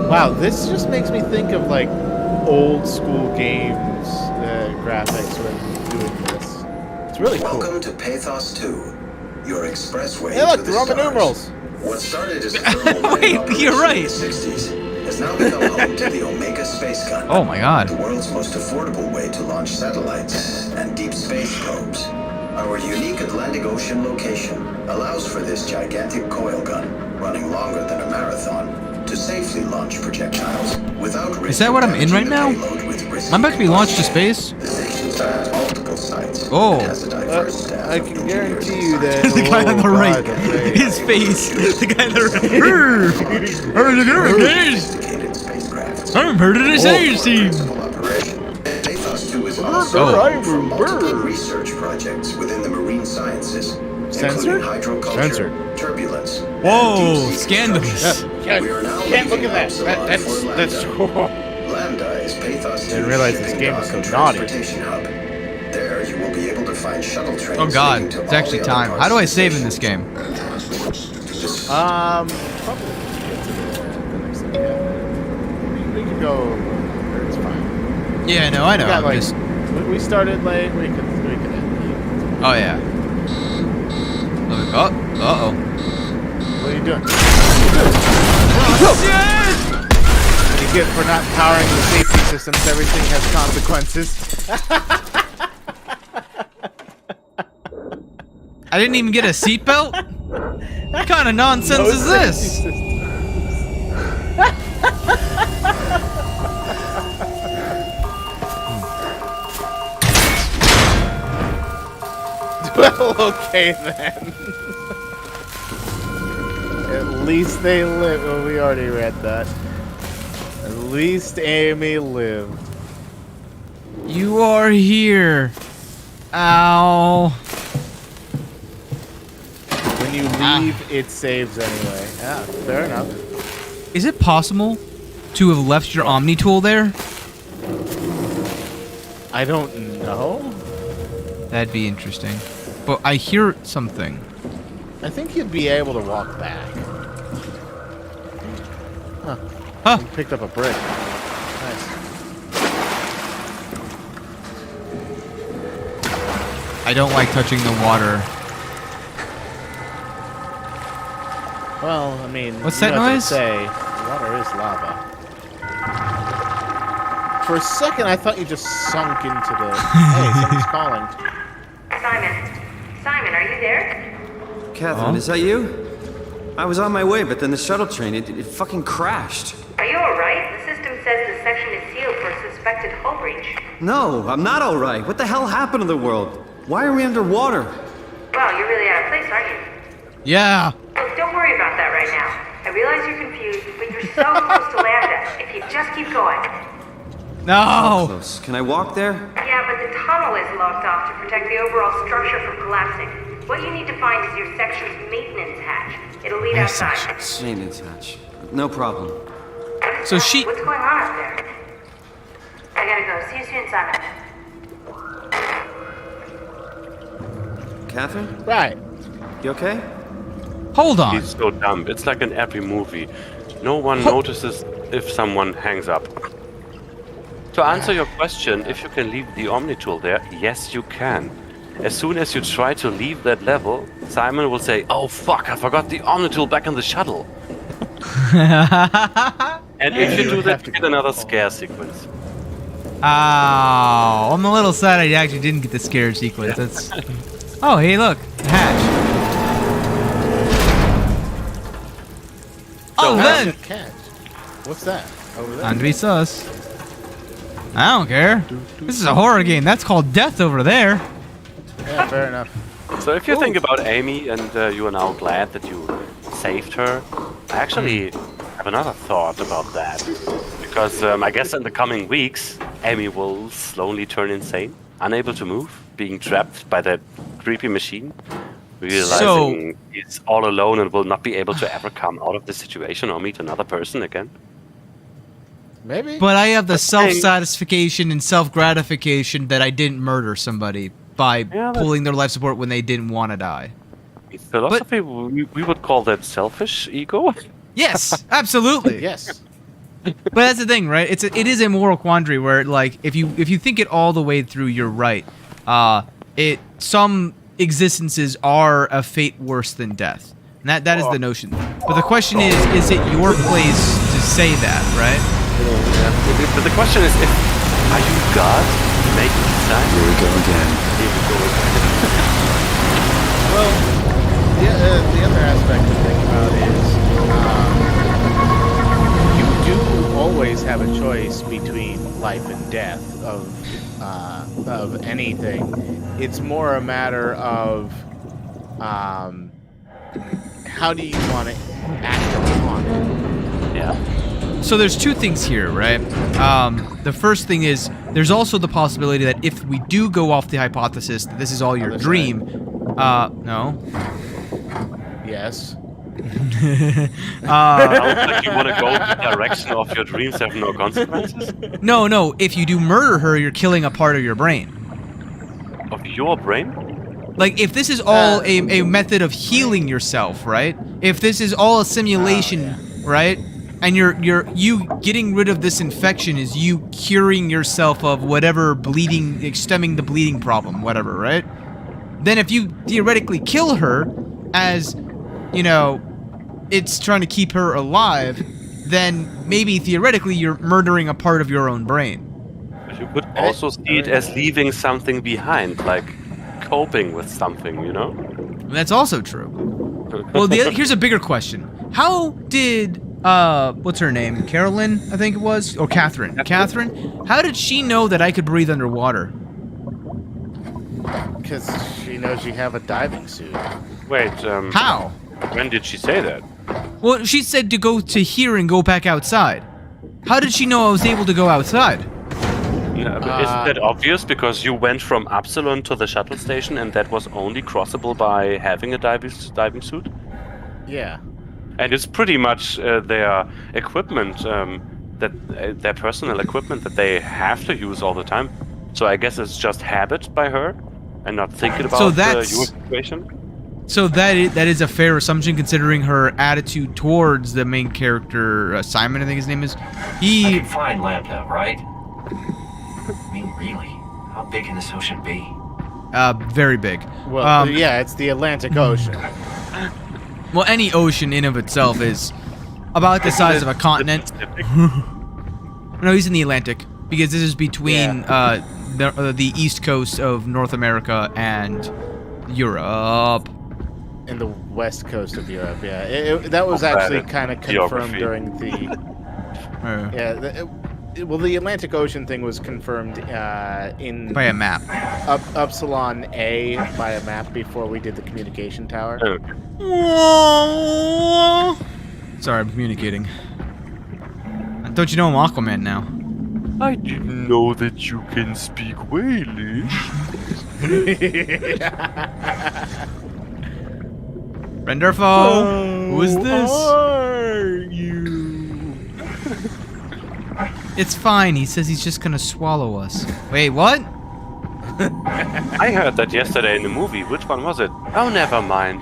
Wow, this just makes me think of, like, old school games, graphics when doing this. It's really cool. Welcome to Pathos 2, your expressway hey, look, to the Roman stars. numerals. What started as a thermal Wait, you're right. in the 60s has now become home to the Omega space gun. Oh my god. The world's most affordable way to launch satellites and deep space probes. Our unique Atlantic Ocean location allows for this gigantic coil gun, running longer than a marathon, to safely launch projectiles without risk. Is that what I'm in right now? I'm about to be launched to space? Oh. I can guarantee you that the guy on the right, his face. The guy on the right. I'm part of the science team. Pathos 2 is also from multiple research projects within the marine sciences, including hydroculture, turbulence. Whoa, scandalous. Can't look at that. That's cool. Lambda is Pathos 2's Didn't realize this game was so naughty. hub. There you will be able to find shuttle trains. Oh god, it's actually time. How do I save in this game? Probably get to the next thing. Yeah. We could go. It's fine. Yeah, no, I know. Got, I'm like, just... we started late. We could end. Oh yeah. Oh, uh-oh. What are you doing? You get for not powering the safety systems. Everything has consequences. I didn't even get a seatbelt? What kind of nonsense is this? Well, okay then. At least they live. Well, we already read that. At least Amy lived. You are here. Ow. When you leave, it saves anyway. Yeah, fair enough. Is it possible to have left your Omni tool there? I don't know. That'd be interesting. But I hear something. I think you'd be able to walk back. Huh. You picked up a brick. Nice. I don't like touching the water. Well, I mean, what's that noise? Say, water is lava. For a second, I thought you just sunk into the. Hey, someone's calling. Simon, are you there? Catherine, is that you? I was on my way, but then the shuttle train, it fucking crashed. Are you alright? The system says the section is sealed for suspected hull breach. No, I'm not alright. What the hell happened to the world? Why are we underwater? Well, you're really out of place, aren't you? Yeah. Look, don't worry about that right now. I realize you're confused, but you're so close to Lambda. If you just keep going. No! How close? Can I walk there? Yeah, but the tunnel is locked off to protect the overall structure from collapsing. What you need to find is your section's maintenance hatch. It'll lead outside. Maintenance hatch. No problem. So she... What's going on up there? I gotta go. See you soon, Simon. Catherine? Right. You okay? Hold on. He's so dumb. It's like in every movie. No one notices if someone hangs up. To answer your question, if you can leave the Omni tool there, yes, you can. As soon as you try to leave that level, Simon will say, "Oh fuck, I forgot the Omni tool back in the shuttle." And if you do that, you get another scare sequence. Oh, I'm a little sad I actually didn't get the scare sequence. That's. Oh, hey, look, a hatch. Oh, then. What's that over there? Andre sus. I don't care. This is a horror game. That's called death over there. Yeah, fair enough. So if you think about Amy and you are now glad that you saved her, I actually have another thought about that. Because I guess in the coming weeks, Amy will slowly turn insane, unable to move, being trapped by that creepy machine, realizing he's all alone and will not be able to ever come out of the situation or meet another person again. Maybe. But I have the self-satisfaction and self-gratification that I didn't murder somebody by pulling their life support when they didn't want to die. In philosophy, we would call that selfish ego. Yes, absolutely. Yes. But that's the thing, right? It is a moral quandary where, like, if you think it all the way through, you're right. Some existences are a fate worse than death. And that is the notion. But the question is it your place to say that, right? But the question is, are you God? Make it decide. Here we go again. Well, the other aspect to think about is you do always have a choice between life and death of anything. It's more a matter of how do you want to act upon it. Yeah. So there's two things here, right? The first thing is there's also the possibility that if we do go off the hypothesis that this is all your dream, no. Yes. Sounds like you want to go in the direction of your dreams have no consequences? No. If you do murder her, you're killing a part of your brain. Of your brain? Like, if this is all a method of healing yourself, right? If this is all a simulation, right? And you getting rid of this infection is you curing yourself of whatever bleeding, stemming the bleeding problem, whatever, right? Then if you theoretically kill her as, it's trying to keep her alive, then maybe theoretically you're murdering a part of your own brain. But you could also see it as leaving something behind, like coping with something, That's also true. Well, here's a bigger question. How did... what's her name? Carolyn, I think it was? Or Catherine. Catherine? How did she know that I could breathe underwater? Because she knows you have a diving suit. Wait, How? When did she say that? Well, she said to go to here and go back outside. How did she know I was able to go outside? Isn't that obvious? Because you went from Upsilon to the shuttle station, and that was only crossable by having a diving suit. Yeah. And it's pretty much their equipment, their personal equipment that they have to use all the time. So I guess it's just habit by her, and not thinking about your situation. So that is a fair assumption, considering her attitude towards the main character, Simon, I think his name is. I can find Lambda, right? I mean, really? How big can this ocean be? Very big. Well, yeah, it's the Atlantic Ocean. Well, any ocean in of itself is about the size of a continent. No, he's in the Atlantic, because this is between the east coast of North America and Europe. In the west coast of Europe, yeah. That was actually kind of confirmed during the... well, the Atlantic Ocean thing was confirmed in... By a map. Upsilon A by a map before we did the communication tower. Sorry, I'm communicating. Don't you know I'm Aquaman now? I didn't know that you can speak Walish. Renderfo, who is this? Are you? It's fine. He says he's just gonna swallow us. Wait, what? I heard that yesterday in the movie. Which one was it? Oh, never mind.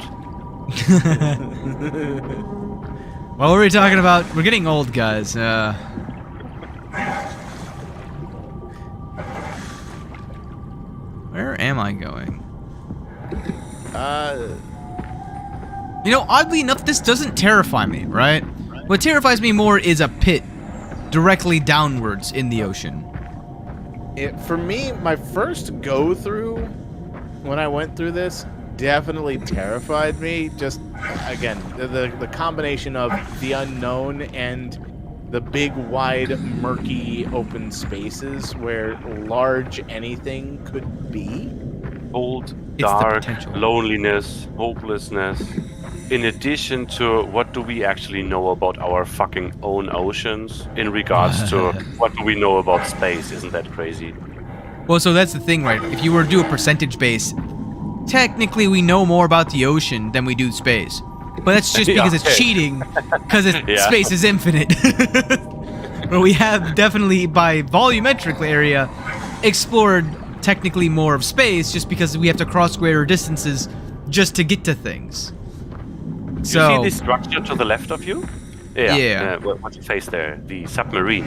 What were we talking about? We're getting old, guys. Where am I going? You know, oddly enough, this doesn't terrify me, right? What terrifies me more is a pit directly downwards in the ocean. For me, my first go-through, when I went through this, definitely terrified me. Just, again, the combination of the unknown and the big, wide, murky, open spaces where large anything could be. Cold, dark, loneliness, hopelessness. In addition to what do we actually know about our fucking own oceans in regards to what do we know about space? Isn't that crazy? Well, so that's the thing, right? If you were to do a percentage base, technically we know more about the ocean than we do space. But that's just because it's cheating, because space is infinite. But we have definitely, by volumetric area, explored technically more of space, just because we have to cross greater distances just to get to things. So, you see the structure to the left of you? Yeah. What's your face there? The submarine.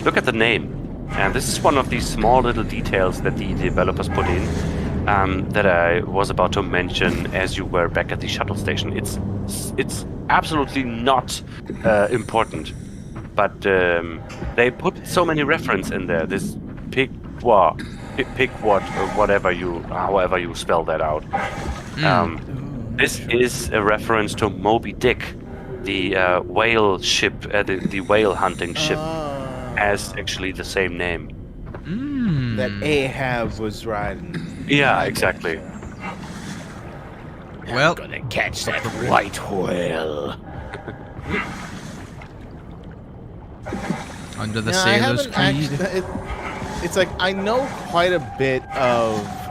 Look at the name. And this is one of these small little details that the developers put in that I was about to mention as you were back at the shuttle station. It's absolutely not important, but they put so many references in there. This however you spell that out. This is a reference to Moby Dick, the whale ship, the whale hunting ship, has actually the same name. That Ahab was riding. Yeah, exactly. Well, I'm gonna catch that white whale. Under the Sailor's Creed. It's like I know quite a bit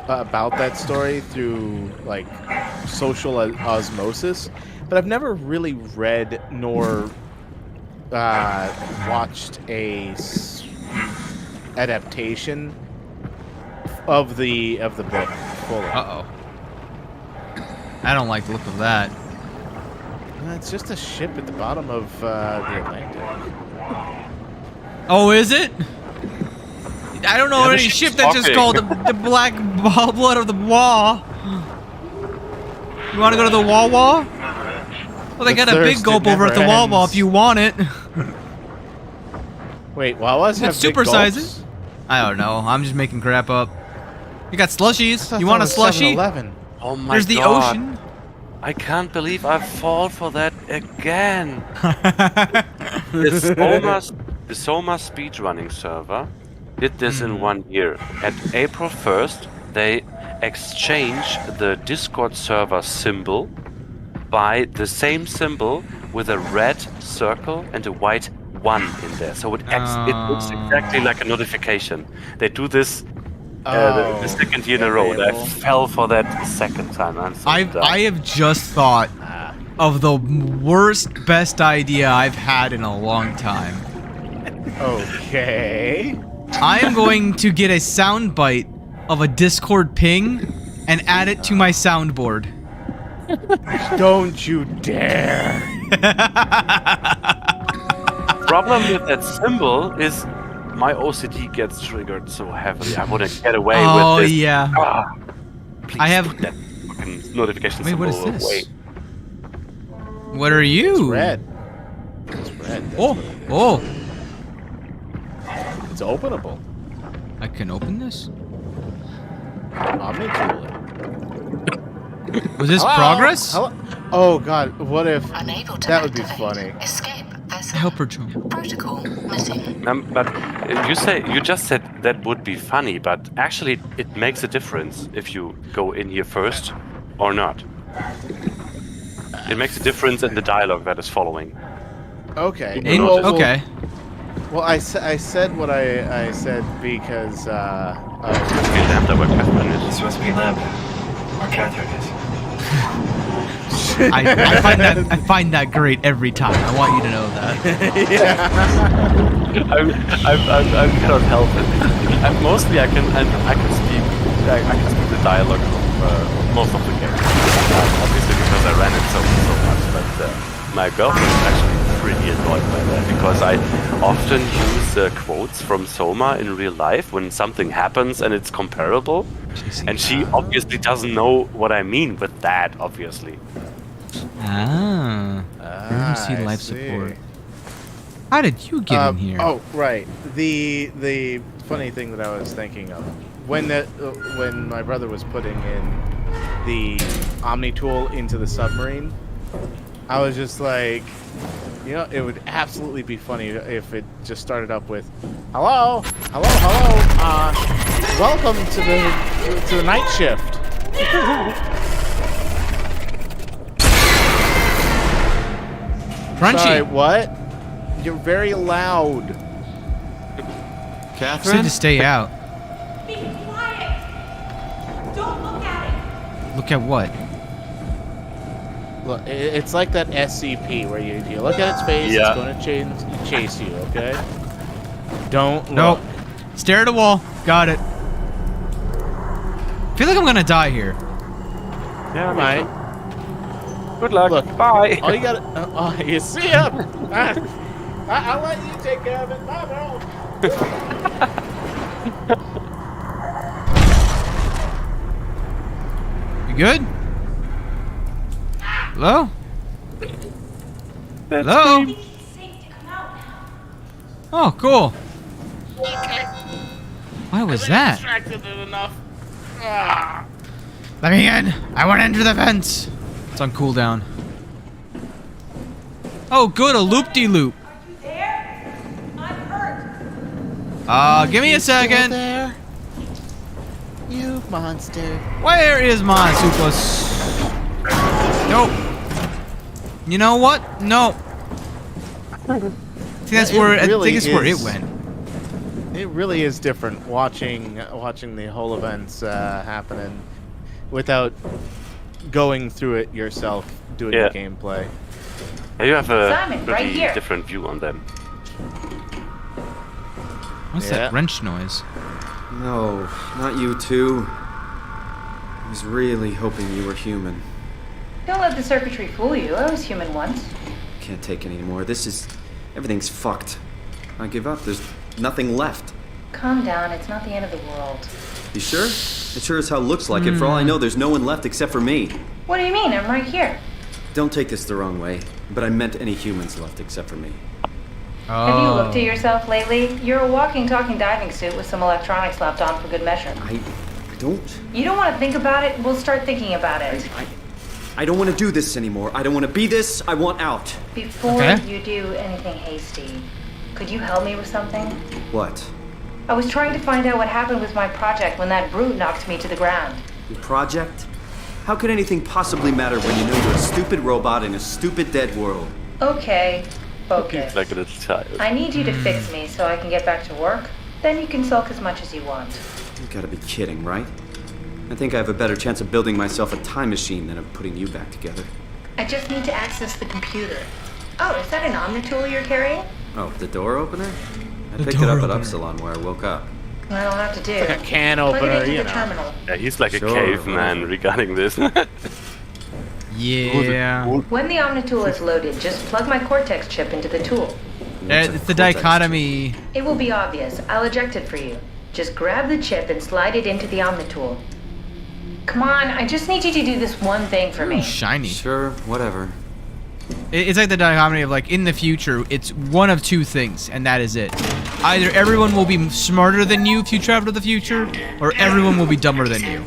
about that story through like social osmosis, but I've never really read nor watched a adaptation of the book fully. I don't like the look of that. It's just a ship at the bottom of the Atlantic. Oh, is it? I don't know any ship that's just called the Black Blood of the Wall. You want to go to the Wawa? Well, they got a big gulp over at the Wawa if you want it. Wait, Wawas have super big sizes? gulps? I don't know. I'm just making crap up. You got slushies? You want a slushie? Oh my There's the God. ocean. I can't believe I fall for that again. The SOMA speedrunning server did this in 1 year. At April 1st, they exchanged the Discord server symbol by the same symbol with a red circle and a white 1 in there, so it looks exactly like a notification. They do this the second year in a row. I fell for that second time. I have just thought of the worst, best idea I've had in a long time. Okay. I am going to get a soundbite of a Discord ping and add it to my soundboard. Don't you dare. Problem with that symbol is my OCD gets triggered so heavily. I want to get away with this. Oh, yeah. Please I have... put that fucking notification Wait, symbol what is this? away. What are you? It's red. It's red. Oh. It's openable. I can open this? Omni-tool. Was this progress? Hello? Oh god, what if that would be funny. Helper jump. But you just said that would be funny, but actually it makes a difference if you go in here first or not. It makes a difference in the dialogue that is following. Okay. Okay. Well, I said what I said because It's supposed to be Lambda where Catherine is. It's supposed to be Lambda where Catherine is. I find that great every time. I want you to know that. I cannot help it. Mostly I can speak the dialogue of most of the games. Obviously because I ran it so much, but my girlfriend is actually pretty annoyed by that because I often use quotes from SOMA in real life when something happens and it's comparable, and she obviously doesn't know what I mean with that, obviously. Emergency life support. How did you get in here? Oh, right. The funny thing that I was thinking of when my brother was putting in the Omni tool into the submarine, I was just like, you know, it would absolutely be funny if it just started up with, hello, welcome to the night shift. Crunchy. Sorry, what? You're very loud. Catherine? Said to stay out. Be quiet! Don't look at it! Look at what? Look, it's like that SCP where you look at its face, it's going to chase you, okay? Don't look. Nope. Stare at a wall. Got it. I feel like I'm gonna die here. Yeah, right. Good luck. Look, bye. Oh, you gotta. You see him. I'll let you take care of it. Bye, bro. You good? Hello? Hello? Oh, cool. Okay. What was that? Distracted enough. Let me in. I want to enter the vents. It's on cooldown. Oh, good. A loop-de-loop. Give me a second. There? You monster. Where is my Supus? Nope. You know what? No. I think that's where I think it's where it went. It really is different watching the whole events happening without going through it yourself, doing the gameplay. Yeah, you have a Simon, right pretty here. different view on them. What's that wrench noise? No, not you two. I was really hoping you were human. Don't let the circuitry fool you. I was human once. Can't take any more. Everything's fucked. I give up. There's nothing left. Calm down. It's not the end of the world. You sure? It sure as hell looks like it. For all I know, there's no one left except for me. What do you mean? I'm right here. Don't take this the wrong way, but I meant any humans left except for me. Have you looked at yourself lately? You're a walking, talking diving suit with some electronics slapped on for good measure. I don't. You don't want to think about it? We'll start thinking about it. I don't want to do this anymore. I don't want to be this. I want out. Before you do anything hasty, could you help me with something? What? I was trying to find out what happened with my project when that brute knocked me to the ground. Your project? How could anything possibly matter when you know you're a stupid robot in a stupid dead world? Okay. Focus. He's like a little child. I need you to fix me so I can get back to work. Then you can sulk as much as you want. You gotta be kidding, right? I think I have a better chance of building myself a time machine than of putting you back together. I just need to access the computer. Oh, is that an Omnitool you're carrying? Oh, the door opener? I The picked it door up at opener. Upsilon where I woke up. Well, I'll have to do. Like a can Plug opener, it into you the know. terminal. Yeah, he's like Sure, a caveman whatever. regarding this. Yeah. When the Omnitool is loaded, just plug my Cortex chip into the tool. It's the dichotomy. It will be obvious. I'll eject it for you. Just grab the chip and slide it into the Omnitool. Come on, I just need you to do this one thing for me. Shiny. Sure, whatever. It's like the dichotomy of like in the future, it's one of two things, and that is it. Either everyone will be smarter than you if you travel to the future, or everyone will be dumber than you.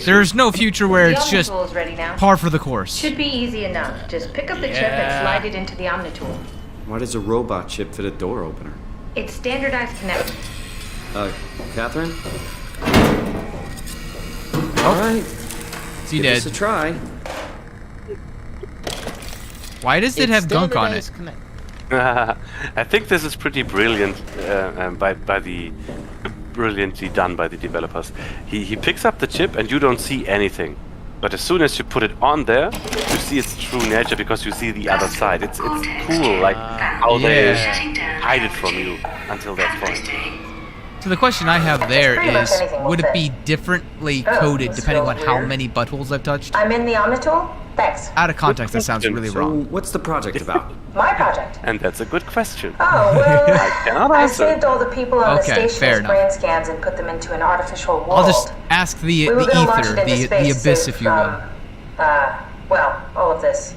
There's no future where it's just Omnitool is ready now. par for the course. Should be easy enough. Just pick up the chip and slide it into the Omnitool. Why does a robot chip fit a door opener? It's standardized connect. Catherine? Alright. Is he Give dead? this a try. Why does it have gunk on it? Standardized I think this is pretty brilliant brilliantly done by the developers. He picks up the chip and you don't see anything. But as soon as you put it on there, you see its true nature because you see the other side. It's cool, like how they hide it from you until that point. So the question I have there pretty much is, anything will would it fit. be differently Oh, coded this depending on feels how weird. many buttholes I've touched? I'm in the Omnitool? Thanks. Out of context, that sounds really So, wrong. what's the project about? My project. And that's a good question. Oh, well, I cannot I answer. saved all the people on Okay, the fair station as enough. brain scans and put them into an artificial world. I'll just ask the We were gonna launch ether, it into the space abyss, soon if you will. Well, all of this.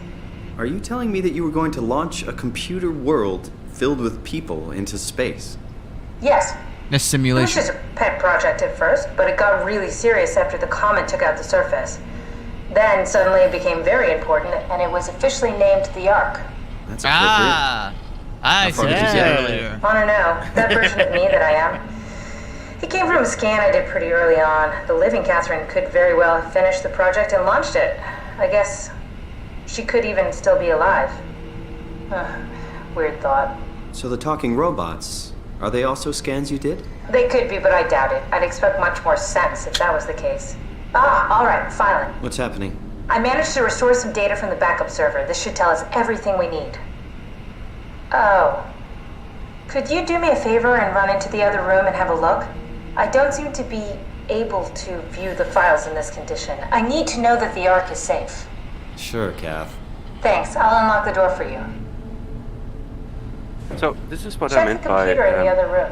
Are you telling me that you were going to launch a computer world filled with people into space? Yes. This It was simulation. just a pet project at first, but it got really serious after the comet took out the surface. Then suddenly it became very important, and it was officially named the Ark. That's appropriate. I see what you did Yeah. earlier. I don't know, that version of me that I am. It came from a scan I did pretty early on. The living Catherine could very well have finished the project and launched it. I guess she could even still be alive. Weird thought. So the talking robots, are they also scans you did? They could be, but I doubt it. I'd expect much more sense if that was the case. All right, filing. What's happening? I managed to restore some data from the backup server. This should tell us everything we need. Oh. Could you do me a favor and run into the other room and have a look? I don't seem to be able to view the files in this condition. I need to know that the Ark is safe. Sure, Kath. Thanks. I'll unlock the door for you. So this is what I Check meant the by computer in the other room.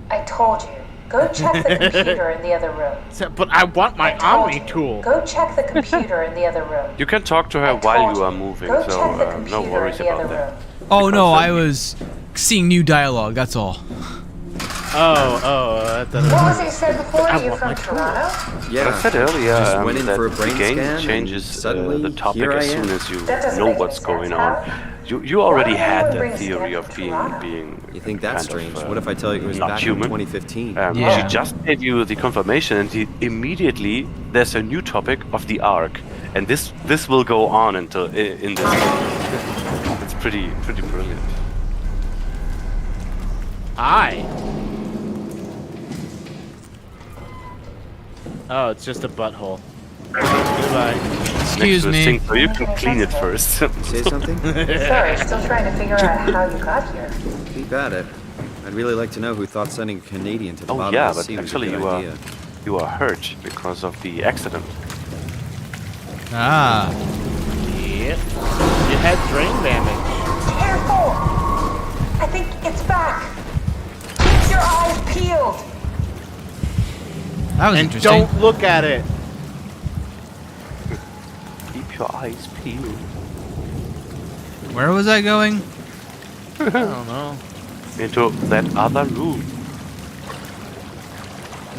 I told you. Go check the computer in the other room. But I want my Omni tool. Go check the computer in the other room. you can talk to her while you are moving, Go so check the no computer worries in the about other that. room. Oh no, I was seeing new dialogue, that's all. That doesn't. What was it you said before? I Are you want from my tool. Toronto? Yeah. I said earlier Just went in that for a the brain game scan and changes suddenly the topic here I as soon am. as you That doesn't know make what's any going sense. on. You already Why had would you that bring theory Stan of to being Toronto? You think that's kind of, strange? What if I tell you it was not back human. in 2015? Yeah. She just gave you the confirmation, and immediately there's a new topic of the Ark, and this will go on until in this game. It's pretty brilliant. Hi. Oh, it's just a butthole. Goodbye. Excuse Next to the me. sink, so you can clean it first. Say something? Sorry, still trying to figure out how you got here. Keep at it. I'd really like to know who thought sending a Canadian to the Oh bottom yeah, of the but sea was a actually good idea. you are hurt because of the accident. Ah. Yep. You had brain damage. Careful! I think it's back. Keep your eyes peeled. That was And interesting. don't look at it. Keep your eyes peeled. Where was I going? I don't know. Into that other room.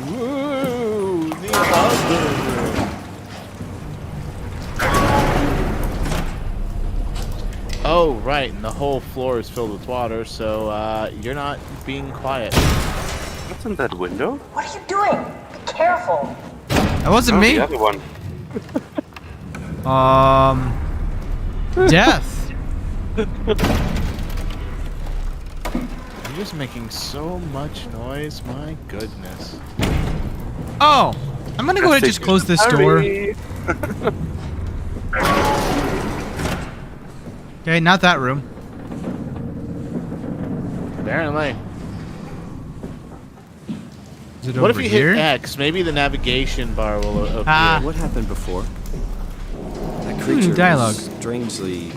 Woo! The other. Oh, right, and the whole floor is filled with water, so you're not being quiet. What's in that window? What are you doing? Be careful. That wasn't Oh, me. the other one. Death. You're just making so much noise, my goodness. Oh! I'm gonna go ahead and just close this door. Okay, not that room. Apparently. Is it What over if you here? hit X? Maybe the navigation bar will appear. Ah. What happened before? That Ooh, creature dialogue. was strangely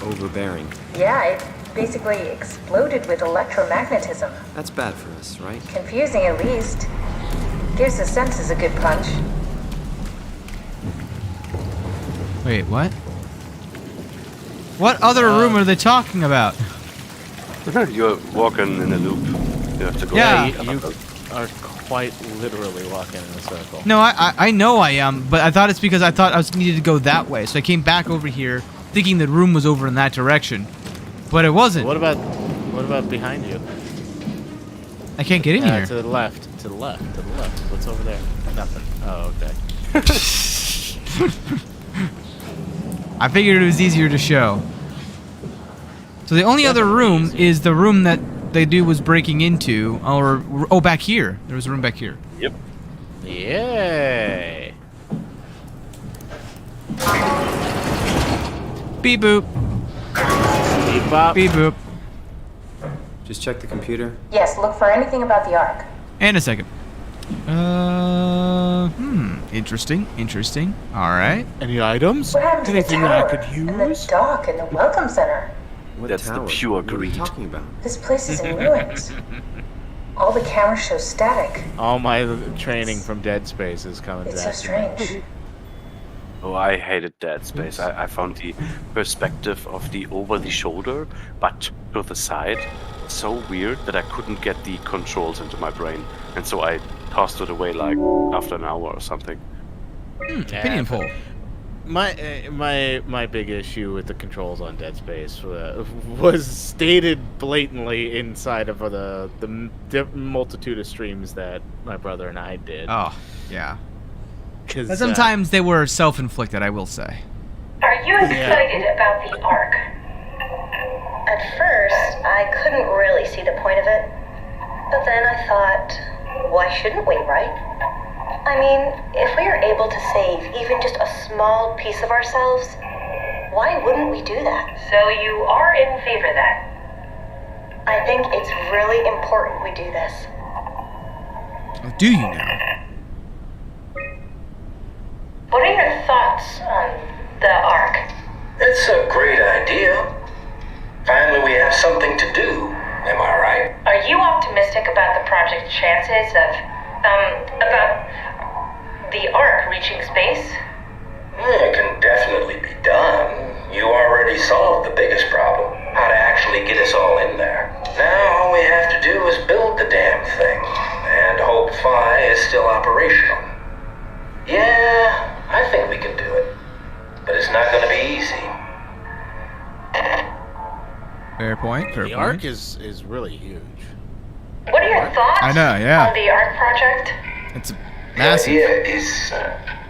overbearing. Yeah, it basically exploded with electromagnetism. That's bad for us, right? Confusing at least. Gives the senses a good punch. Wait, what? What other room are they talking about? You're walking in a loop. You have to go. Yeah. You are quite literally walking in a circle. No, I know I am, but I thought it's because I thought I was needed to go that way, so I came back over here thinking the room was over in that direction, but it wasn't. What about behind you? I can't get in here. To the left. To the left. To the left. What's over there? Nothing. Oh, okay. I figured it was easier to show. So the only other room is the room that the dude was breaking into, or oh, back here. There was a room back here. Yep. Yay. Beep boop. Beep bop. Beep boop. Just check the computer. Yes, look for anything about the Ark. And a second. Interesting. Interesting. All right. Any items? What happened to the Anything tower? I could And the use? dock and the welcome center? What That's tower? the pure What are you greed. talking about? This place is in ruins. All the cameras show static. All my training from Dead Space is coming It's so back. to me. strange. Oh, I hated Dead Space. I found the perspective of the over the shoulder, but to the side, so weird that I couldn't get the controls into my brain, and so I tossed it away like after an hour or something. Opinion poll. My big issue with the controls on Dead Space was stated blatantly inside of the multitude of streams that my brother and I did. Oh, yeah. Because Sometimes they were self-inflicted, I will say. Are you excited about the Ark? At first, I couldn't really see the point of it. But then I thought, why shouldn't we, right? I mean, if we are able to save even just a small piece of ourselves, why wouldn't we do that? So you are in favor then? I think it's really important we do this. Oh, do you now? What are your thoughts on the Ark? It's a great idea. Finally, we have something to do. Am I right? Are you optimistic about the project's chances of, about the Ark reaching space? It can definitely be done. You already solved the biggest problem, how to actually get us all in there. Now all we have to do is build the damn thing, and hope Phi is still operational. Yeah, I think we can do it. But it's not gonna be easy. Fair point. Fair the point. Ark is really huge. What are your thoughts I know, yeah. on the Ark project? It's The massive. idea is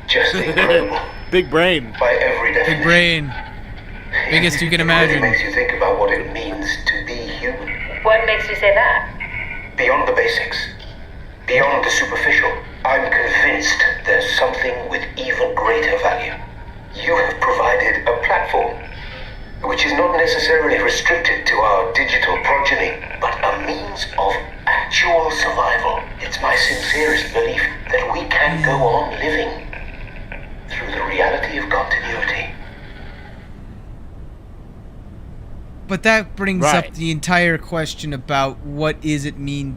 just incredible. Big brain. By every definition. Big brain. Biggest you can It imagine. really makes you think about what it means to be human. What makes you say that? Beyond the basics, beyond the superficial, I'm convinced there's something with even greater value. You have provided a platform, which is not necessarily restricted to our digital progeny, but a means of actual survival. It's my sincerest belief that we can go on living through the reality of continuity. But that brings Right. up the entire question about what does it mean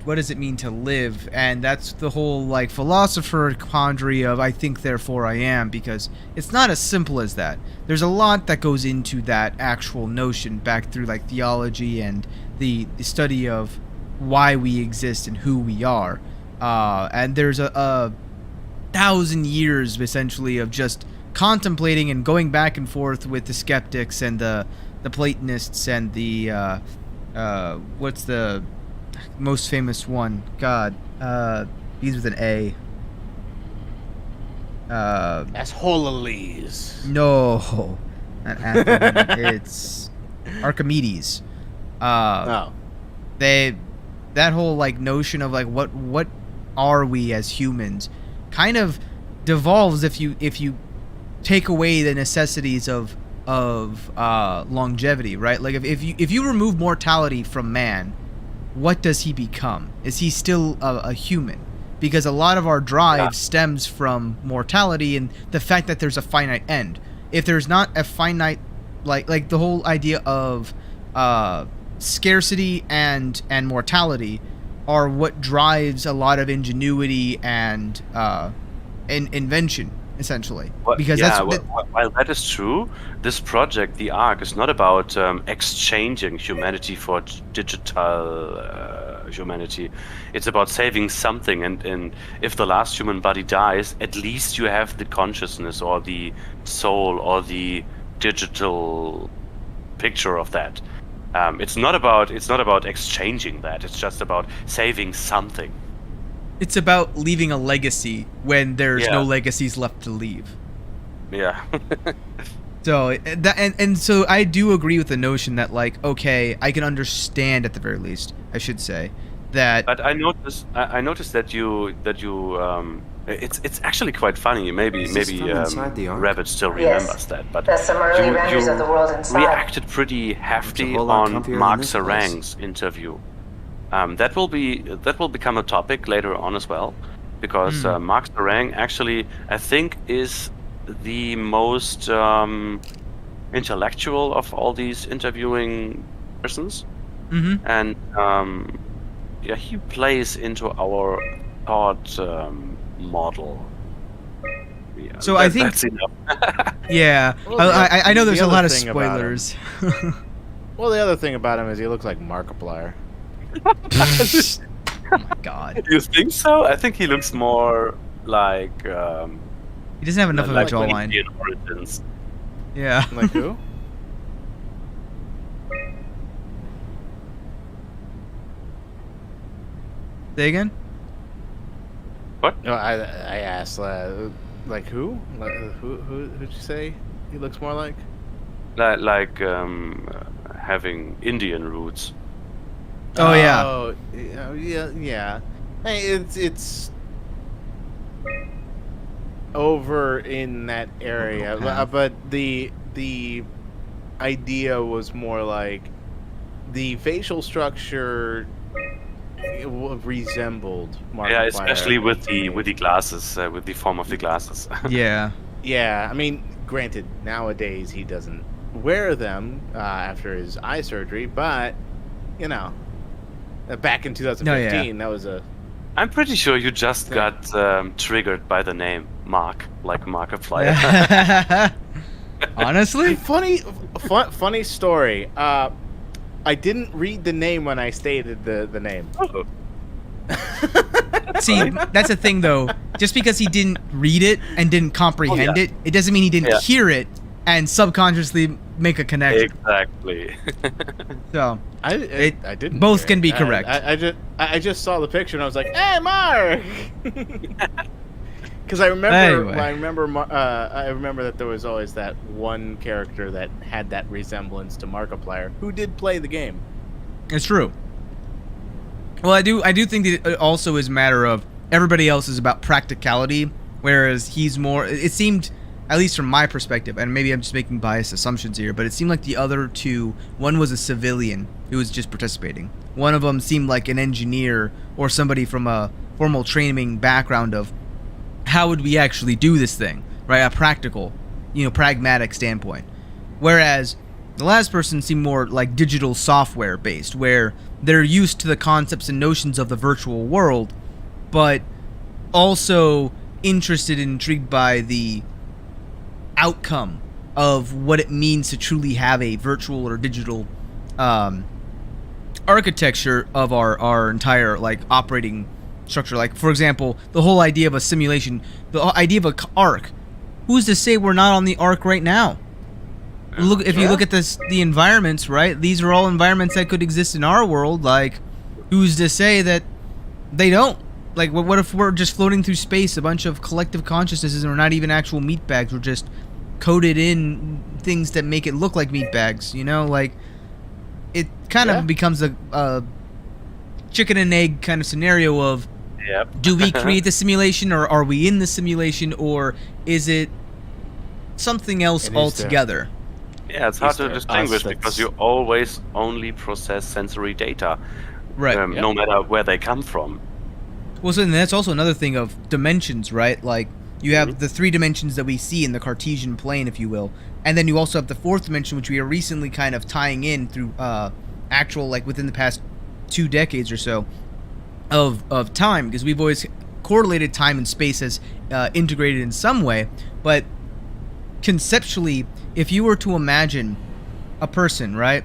to live, and that's the whole like philosopher quandary of I think therefore I am, because it's not as simple as that. There's a lot that goes into that actual notion back through like theology and the study of why we exist and who we are, and there's a 1,000 years essentially of just contemplating and going back and forth with the skeptics and the Platonists and the what's the most famous one? God, begins with an A. Asholiles. No, not Athens. It's Archimedes. That whole like notion of like what are we as humans kind of devolves if you take away the necessities of longevity, right? Like if you remove mortality from man, what does he become? Is he still a human? Because a lot of our drive stems from mortality and the fact that there's a finite end. If there's not a finite, like the whole idea of scarcity and mortality are what drives a lot of ingenuity and invention, essentially. Because while that is true, this project, the Ark, is not about exchanging humanity for digital humanity. It's about saving something, and if the last human body dies, at least you have the consciousness or the soul or the digital picture of that. It's not about exchanging that. It's just about saving something. It's about leaving a legacy when there's no legacies left to leave. Yeah. So so I do agree with the notion that like, okay, I can understand at the very least, I should say, that. But I noticed that you it's actually quite funny. Maybe Rabbit still remembers that. But there's some early renders of the world inside. Reacted pretty hefty on Mark Sarang's interview. That will become a topic later on as well, because Mark Sarang actually, I think, is the most intellectual of all these interviewing persons, and he plays into our thought model. Yeah, so I think that's enough. Yeah, Well, I know there's the a lot other of thing about him- spoilers. Well, the other thing about him is he looks like Markiplier. God. You think so? I think he looks more like. He doesn't have enough of a jawline. Indian origins. Yeah. Like who? Say again? What? No, I asked like who? Who'd you say he looks more like? Like having Indian roots. Oh yeah. Oh yeah. Hey, it's over in that area, but the idea was more like the facial structure resembled Markiplier. Yeah, especially with the glasses, with the form of the glasses. Yeah. Yeah, I mean, granted, nowadays he doesn't wear them after his eye surgery, but you know, back in 2015, that was a. I'm pretty sure you just got triggered by the name Mark, like Markiplier. Honestly, funny story. I didn't read the name when I stated the name. Oh. See, that's the thing though. Just because he didn't read it and didn't comprehend it, it doesn't mean he didn't hear it and subconsciously make a connection. Exactly. I So didn't. Both can be correct. I just saw the picture and I was like, "Hey, Mark!" Because I remember, I remember that there was always that one character that had that resemblance to Markiplier, who did play the game. It's true. Well, I do think that it also is a matter of everybody else is about practicality, whereas he's more. It seemed, at least from my perspective, and maybe I'm just making biased assumptions here, but it seemed like the other two, one was a civilian who was just participating. One of them seemed like an engineer or somebody from a formal training background of how would we actually do this thing, right? A practical, pragmatic standpoint. Whereas the last person seemed more like digital software based, where they're used to the concepts and notions of the virtual world, but also interested and intrigued by the outcome of what it means to truly have a virtual or digital architecture of our entire operating structure. Like, for example, the whole idea of a simulation, the idea of an arc. Who's to say we're not on the arc right now? If you look at the environments, right? These are all environments that could exist in our world. Like, who's to say that they don't? Like, what if we're just floating through space, a bunch of collective consciousnesses, and we're not even actual meat bags? We're just coded in things that make it look like meat bags. it kind of becomes a chicken and egg kind of scenario of, do we create the simulation, or are we in the simulation, or is it something else altogether? Yeah, it's hard to distinguish because you always only process sensory data, right? No matter where they come from. Well, so then that's also another thing of dimensions, right? Like, you have the 3 dimensions that we see in the Cartesian plane, if you will, and then you also have the 4th dimension, which we are recently kind of tying in through actual, like, within the past 2 decades or so of time, because we've always correlated time and space as integrated in some way, but conceptually, if you were to imagine a person, right?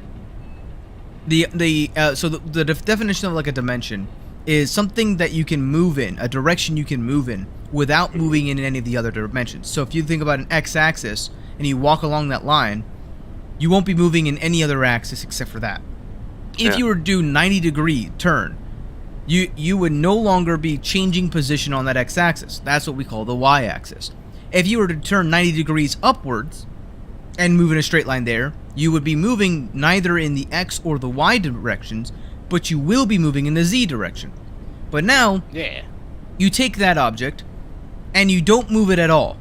So the definition of like a dimension is something that you can move in, a direction you can move in without moving in any of the other dimensions. So if you think about an x-axis and you walk along that line, you won't be moving in any other axis except for that. If you were to do 90-degree turn, you would no longer be changing position on that x-axis. That's what we call the y-axis. If you were to turn 90 degrees upwards and move in a straight line there, you would be moving neither in the x or the y directions, but you will be moving in the z direction. But now, you take that object and you don't move it at all.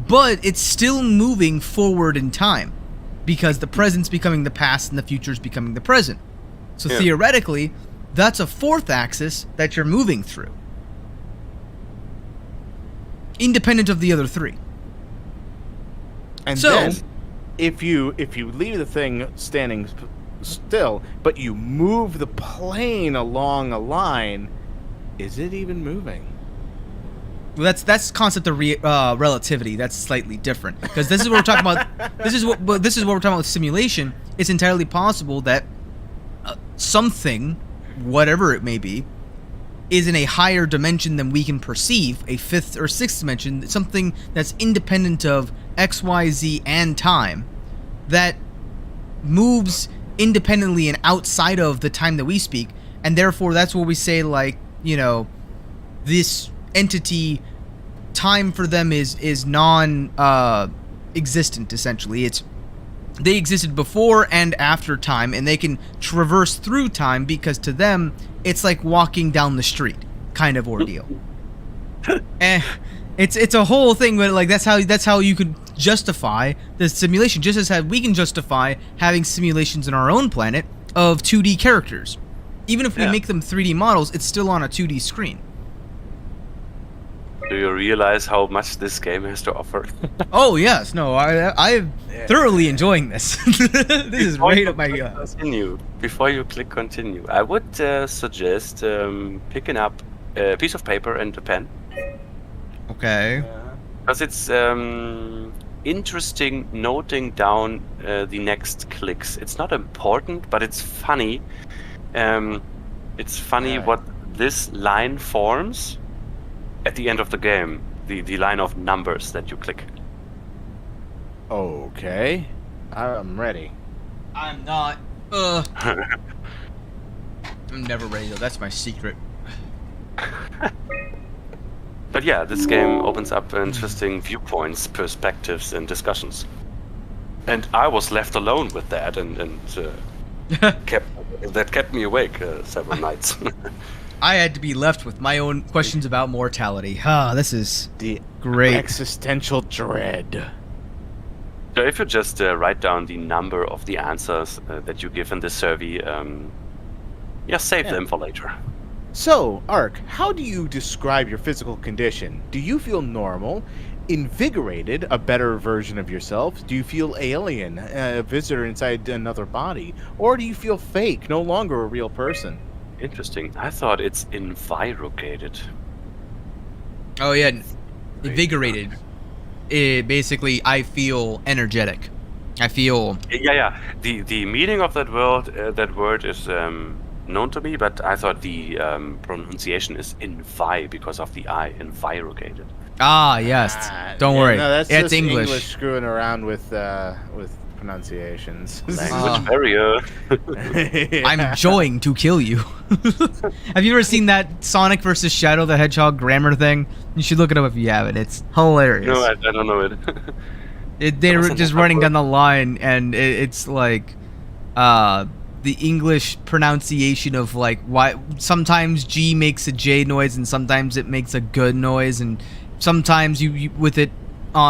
But it's still moving forward in time, because the present's becoming the past and the future's becoming the present. So theoretically, that's a 4th axis that you're moving through, independent of the other 3. And so, then, if you leave the thing standing still, but you move the plane along a line, is it even moving? Well, that's concept of relativity. That's slightly different, because this is what we're talking about. This is what we're talking about with simulation. It's entirely possible that something, whatever it may be, is in a higher dimension than we can perceive, a 5th or 6th dimension, something that's independent of X, Y, Z, and time, that moves independently and outside of the time that we speak, and therefore that's where we say, like, you know, this entity, time for them is non-existent, essentially. They existed before and after time, and they can traverse through time, because to them, it's like walking down the street kind of ordeal. It's a whole thing, but like that's how you could justify the simulation, just as how we can justify having simulations in our own planet of 2D characters. Even if we make them 3D models, it's still on a 2D screen. Do you realize how much this game has to offer? Oh yes, no, I'm thoroughly enjoying this. This is right up my continue. Before you click continue, I would suggest picking up a piece of paper and a pen. Okay. Because it's interesting noting down the next clicks. It's not important, but it's funny. It's funny what this line forms at the end of the game, the line of numbers that you click. Okay. I'm ready. I'm not. I'm never ready, though. That's my secret. But yeah, this game opens up interesting viewpoints, perspectives, and discussions. And I was left alone with that, and kept me awake several nights. I had to be left with my own questions about mortality. This is great. Existential dread. So if you just write down the number of the answers that you give in the survey, save them for later. So, Ark, how do you describe your physical condition? Do you feel normal, invigorated, a better version of yourself? Do you feel alien, a visitor inside another body? Or do you feel fake, no longer a real person? Interesting. I thought it's invigorated. Oh yeah, invigorated. Basically, I feel energetic. I feel. Yeah. The meaning of that word is known to me, but I thought the pronunciation is invi because of the I, invigorated. Ah, yes. Don't worry. No, that's it's just English. Screwing around with pronunciations. Language barrier. I'm going to kill you. Have you ever seen that Sonic vs. Shadow the Hedgehog grammar thing? You should look it up if you haven't. It's hilarious. No, I don't know it. They're just running down the line, and it's like the English pronunciation of like why sometimes G makes a J noise and sometimes it makes a G noise, and sometimes you with it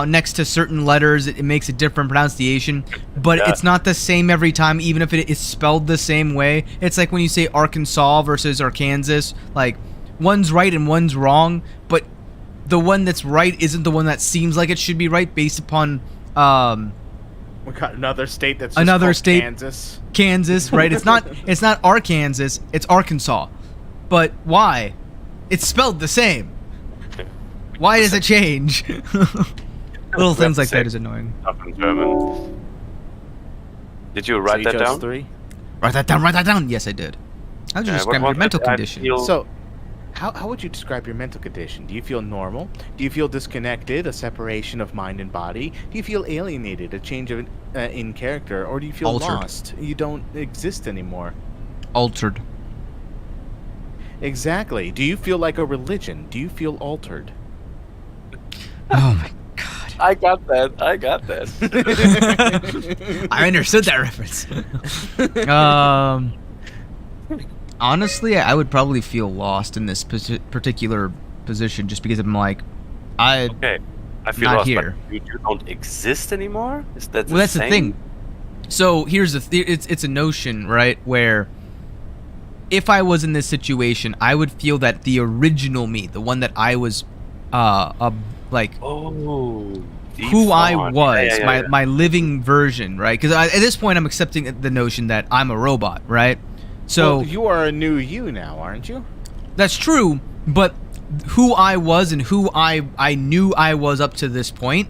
next to certain letters it makes a different pronunciation, but it's not the same every time, even if it is spelled the same way. It's like when you say Arkansas versus Arkansas, like one's right and one's wrong, but the one that's right isn't the one that seems like it should be right based upon we got another state that's just another called state, Kansas, right? It's not Arkansas, it's Arkansas. But why? It's spelled the same. Why does it change? Little things like that is annoying. Up in German. Did you write that down? Write that down. Yes, I did. How would you describe your mental condition? So, how would you describe your mental condition? Do you feel normal? Do you feel disconnected, a separation of mind and body? Do you feel alienated, a change of in character? Or do you feel Altered. lost? You don't exist anymore. Altered. Exactly. Do you feel like a religion? Do you feel altered? Oh my I got that. I understood that reference. Honestly, I would probably feel lost in this particular position just because I'm like, I feel not lost, here. But you don't exist anymore? Is that Well, that's the thing. So here's it's a notion, right, where if I was in this situation, I would feel that the original me, the one that I was, like, who I was, my living version, right? Because at this point, I'm accepting the notion that I'm a robot, right? So you are a new you now, aren't you? That's true, but who I was and who I knew I was up to this point.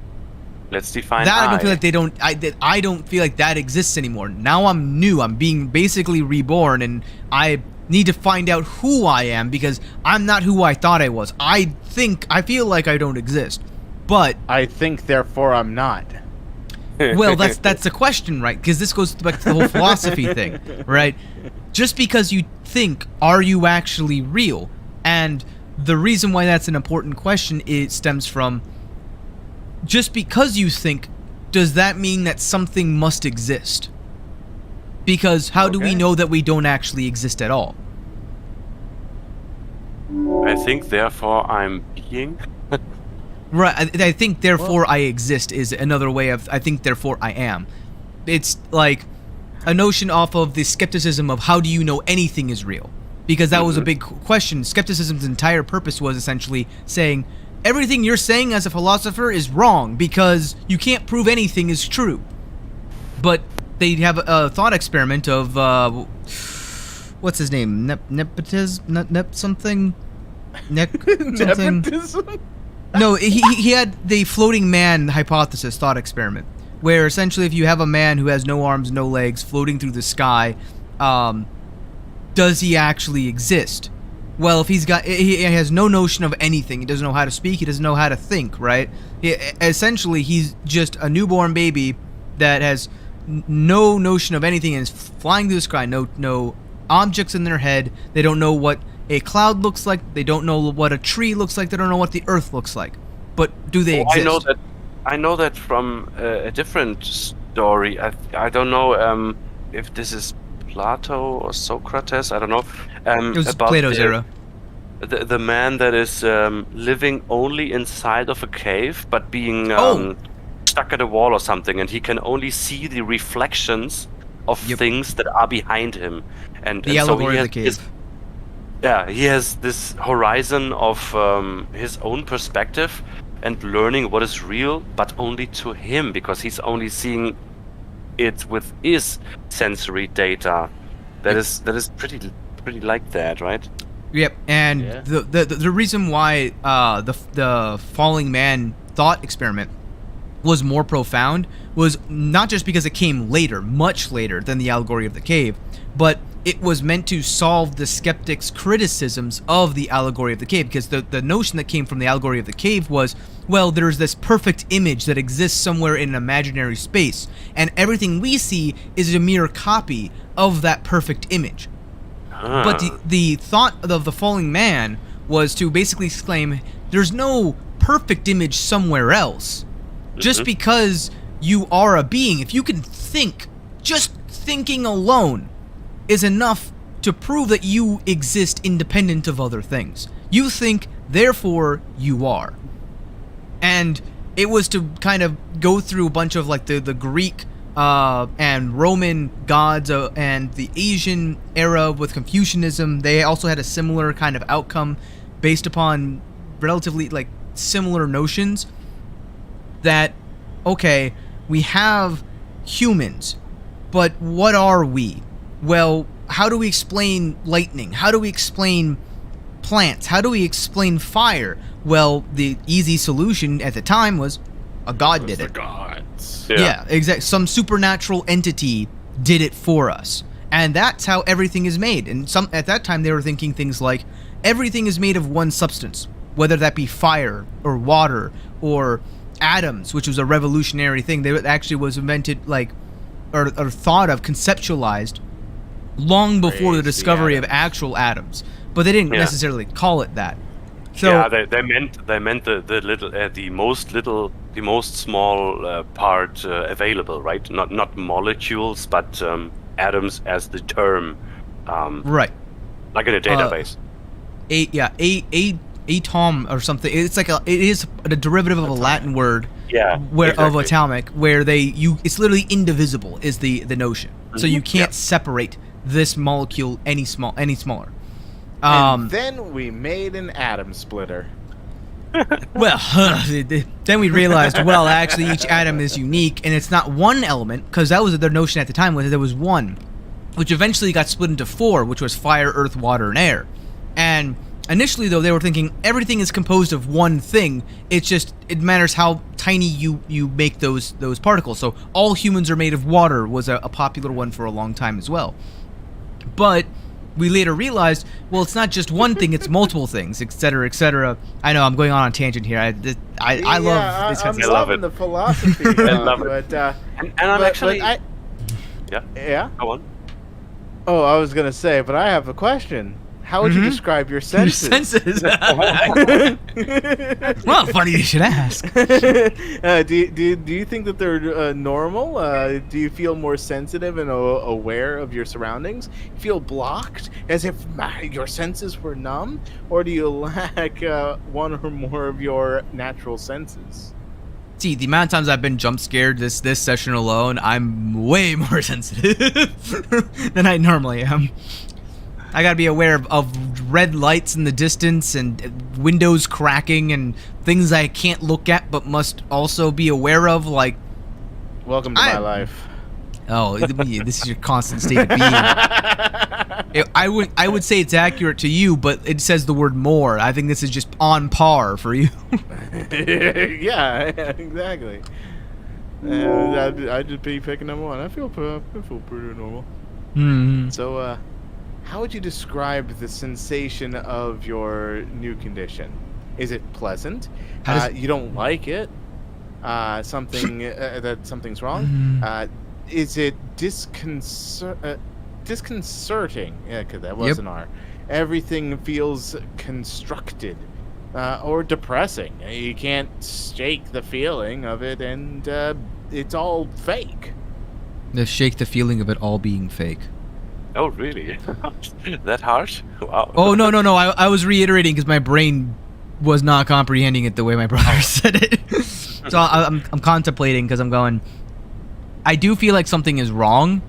Let's define that. I don't feel like I don't feel like that exists anymore. Now I'm new. I'm being basically reborn, and I need to find out who I am because I'm not who I thought I was. I feel like I don't exist, but I think therefore I'm not. Well, that's the question, right? Because this goes back to the whole philosophy thing, right? Just because you think, are you actually real? And the reason why that's an important question stems from just because you think, does that mean that something must exist? Because how do we know that we don't actually exist at all? I think, therefore, I'm being. Right, I think, therefore, I exist is another way of, I think, therefore, I am. It's like a notion off of the skepticism of how do you know anything is real? Because that was a big question. Skepticism's entire purpose was essentially saying, everything you're saying as a philosopher is wrong because you can't prove anything is true. But they have a thought experiment of, what's his name? Nepotism? Nepotism? No, he had the floating man hypothesis thought experiment, where essentially if you have a man who has no arms, no legs, floating through the sky, does he actually exist? Well, if he has no notion of anything, he doesn't know how to speak, he doesn't know how to think, right? Essentially, he's just a newborn baby that has no notion of anything and is flying through the sky, no objects in their head, they don't know what a cloud looks like, they don't know what a tree looks like, they don't know what the earth looks like. But do they exist? I know that from a different story. I don't know if this is Plato or Socrates, I don't know. It was about Plato's era. The man that is living only inside of a cave, but being stuck at a wall or something, and he can only see the reflections of things that are behind him. And the allegory of the cave. He has this horizon of his own perspective and learning what is real, but only to him, because he's only seeing it with his sensory data. That is pretty like that, right? Yep. And the reason why the falling man thought experiment was more profound was not just because it came later, much later than the allegory of the cave, but it was meant to solve the skeptics' criticisms of the allegory of the cave, because the notion that came from the allegory of the cave was, well, there's this perfect image that exists somewhere in an imaginary space, and everything we see is a mere copy of that perfect image. But the thought of the falling man was to basically exclaim, there's no perfect image somewhere else. Just because you are a being, if you can think, just thinking alone is enough to prove that you exist independent of other things. You think, therefore you are. And it was to kind of go through a bunch of like the Greek and Roman gods and the Asian era with Confucianism. They also had a similar kind of outcome based upon relatively like similar notions that, okay, we have humans, but what are we? Well, how do we explain lightning? How do we explain plants? How do we explain fire? Well, the easy solution at the time was a god did it. The gods. Yeah, exactly. Some supernatural entity did it for us. And that's how everything is made. And at that time they were thinking things like everything is made of one substance, whether that be fire or water or atoms, which was a revolutionary thing. That actually was invented like or thought of, conceptualized long before the discovery of actual atoms. But they didn't necessarily call it that. So, yeah, they meant the most small part available, right? Not molecules, but atoms as the term. Right. Like in a database. Atom or something. It's like it is a derivative of a Latin word. Yeah. Of atomic, where it's literally indivisible is the notion. So you can't separate this molecule any smaller. And then we made an atom splitter. Well, then we realized, well, actually each atom is unique, and it's not one element, because that was their notion at the time, was that there was one, which eventually got split into four, which was fire, earth, water, and air. And initially, though, they were thinking everything is composed of one thing. It's just, it matters how tiny you make those particles. So all humans are made of water was a popular one for a long time as well. But we later realized, well, it's not just one thing, it's multiple things, etc., etc. I know I'm going on a tangent here. I love this kind of stuff. I'm loving the philosophy. I love it. And I'm actually... Yeah? Go on. Oh, I was going to say, but I have a question. How would you describe your senses? Your senses? Well, funny you should ask. Do you think that they're normal? Do you feel more sensitive and aware of your surroundings? Feel blocked, as if your senses were numb? Or do you lack one or more of your natural senses? See, the amount of times I've been jump scared this session alone, I'm way more sensitive than I normally am. I gotta be aware of red lights in the distance and windows cracking and things I can't look at but must also be aware of, like... Welcome to my life. Oh, this is your constant state of being. I would say it's accurate to you, but it says the word more. I think this is just on par for you. Yeah, exactly. I'd just be picking number one. I feel pretty normal. Mm-hmm. So, how would you describe the sensation of your new condition? Is it pleasant? You don't like it? Something's wrong? Is it disconcerting? Yeah, because that was an R. Everything feels constructed. Or depressing. You can't shake the feeling of it, and it's all fake. Shake the feeling of it all being fake. Oh, really? That harsh? Wow. Oh, no. I was reiterating because my brain was not comprehending it the way my brother said it. So I'm contemplating because I'm going, I do feel like something is wrong,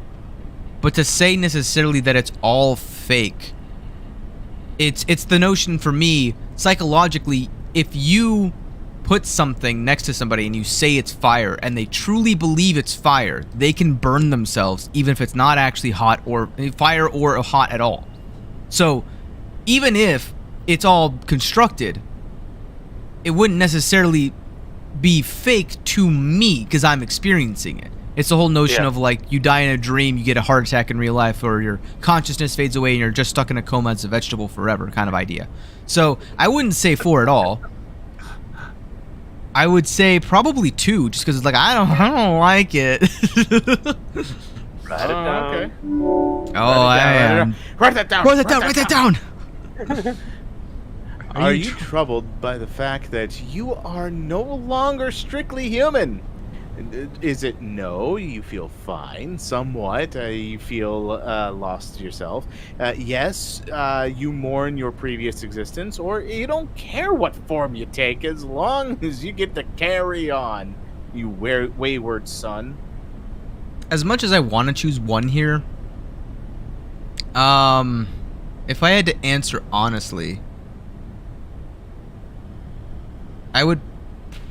but to say necessarily that it's all fake, it's the notion for me, psychologically, if you put something next to somebody and you say it's fire and they truly believe it's fire, they can burn themselves even if it's not actually hot or fire or hot at all. So even if it's all constructed, it wouldn't necessarily be fake to me because I'm experiencing it. It's the whole notion of like you die in a dream, you get a heart attack in real life, or your consciousness fades away and you're just stuck in a coma as a vegetable forever kind of idea. So I wouldn't say 4 at all. I would say probably 2, just because it's like I don't like it. Write it down. Okay. Write that down. Write that down. Are you troubled by the fact that you are no longer strictly human? Is it no? You feel fine, somewhat. You feel lost to yourself. Yes, you mourn your previous existence, or you don't care what form you take as long as you get to carry on, you wayward son. As much as I want to choose one here, if I had to answer honestly, I would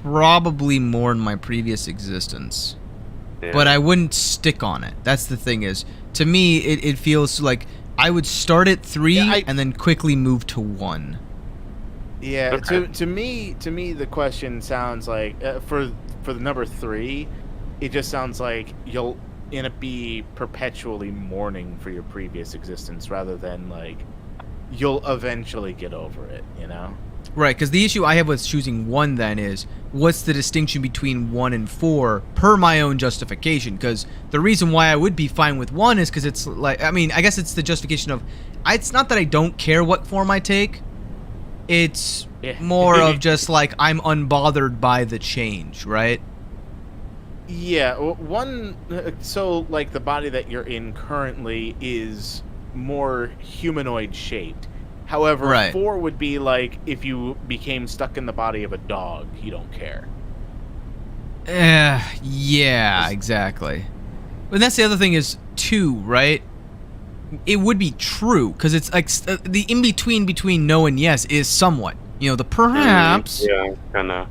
probably mourn my previous existence. Yeah. But I wouldn't stick on it. That's the thing is, to me, it feels like I would start at 3 and then quickly move to 1. Yeah, Okay. to me, the question sounds like, for the number 3, it just sounds like you'll be perpetually mourning for your previous existence rather than, like, you'll eventually get over it, you know? Right, because the issue I have with choosing 1 then is, what's the distinction between 1 and 4 per my own justification? Because the reason why I would be fine with 1 is because it's like, I mean, I guess it's the justification of, it's not that I don't care what form I take, it's more of just like, I'm unbothered by the change, right? Yeah, 1, so, like, the body that you're in currently is more humanoid shaped. However, Right. 4 would be like if you became stuck in the body of a dog. You don't care. Yeah, exactly. But that's the other thing is 2, right? It would be true, because it's like the in-between between no and yes is somewhat. You know, the perhaps. Yeah, kinda.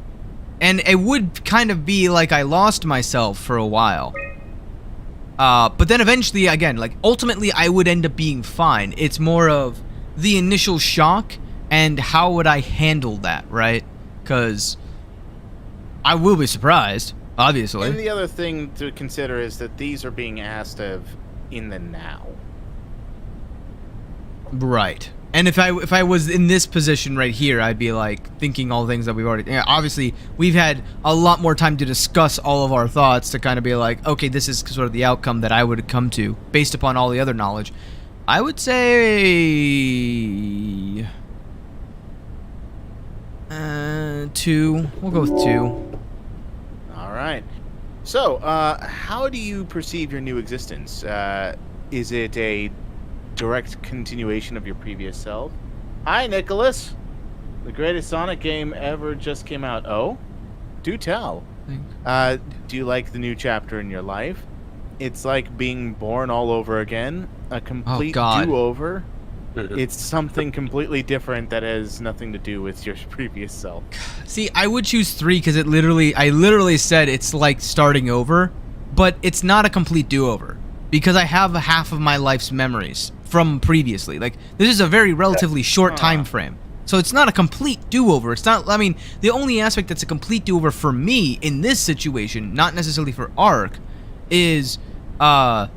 And it would kind of be like I lost myself for a while. But then eventually, again, like, ultimately I would end up being fine. It's more of the initial shock and how would I handle that, right? Because I will be surprised, obviously. And the other thing to consider is that these are being asked of in the now. Right. And if I was in this position right here, I'd be like thinking all the things that we've already. Yeah, obviously, we've had a lot more time to discuss all of our thoughts to kind of be like, okay, this is sort of the outcome that I would come to based upon all the other knowledge. I would say 2. We'll go with 2. All right. So, how do you perceive your new existence? Is it a direct continuation of your previous self? Hi, Nicholas. The greatest Sonic game ever just came out. Oh? Do tell. Do you like the new chapter in your life? It's like being born all over again. A complete do-over. It's something completely different that has nothing to do with your previous self. See, I would choose 3 because I literally said it's like starting over, but it's not a complete do-over because I have half of my life's memories from previously. Like, this is a very relatively short time frame. So it's not a complete do-over. It's not, I mean, the only aspect that's a complete do-over for me in this situation, not necessarily for Ark, is that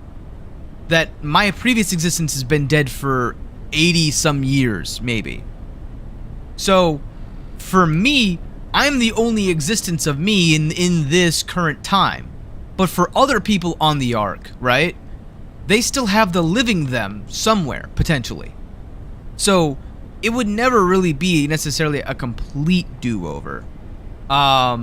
my previous existence has been dead for 80 some years, maybe. So for me, I'm the only existence of me in this current time. But for other people on the Ark, right? They still have the living them somewhere, potentially. So it would never really be necessarily a complete do-over. But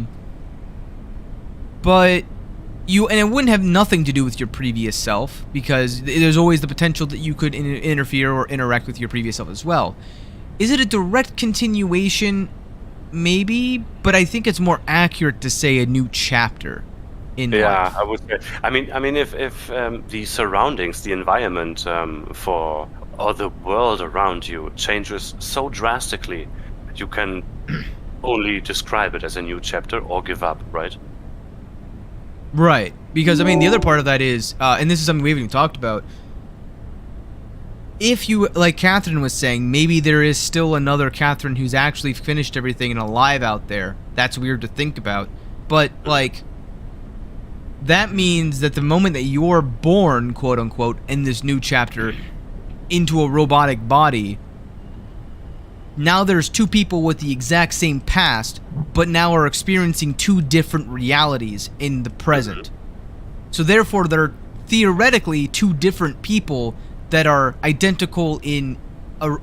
it wouldn't have nothing to do with your previous self, because there's always the potential that you could interfere or interact with your previous self as well. Is it a direct continuation? Maybe, but I think it's more accurate to say a new chapter in life. Yeah, I would say. I mean, if the surroundings, the environment for or the world around you changes so drastically, you can only describe it as a new chapter or give up, right? Right, because I mean the other part of that is, and this is something we haven't even talked about. If you, like Catherine was saying, maybe there is still another Catherine who's actually finished everything and alive out there. That's weird to think about, but like, that means that the moment that you're born, quote unquote, in this new chapter, into a robotic body, now there's 2 people with the exact same past, but now are experiencing 2 different realities in the present. So therefore, they're theoretically 2 different people that are identical in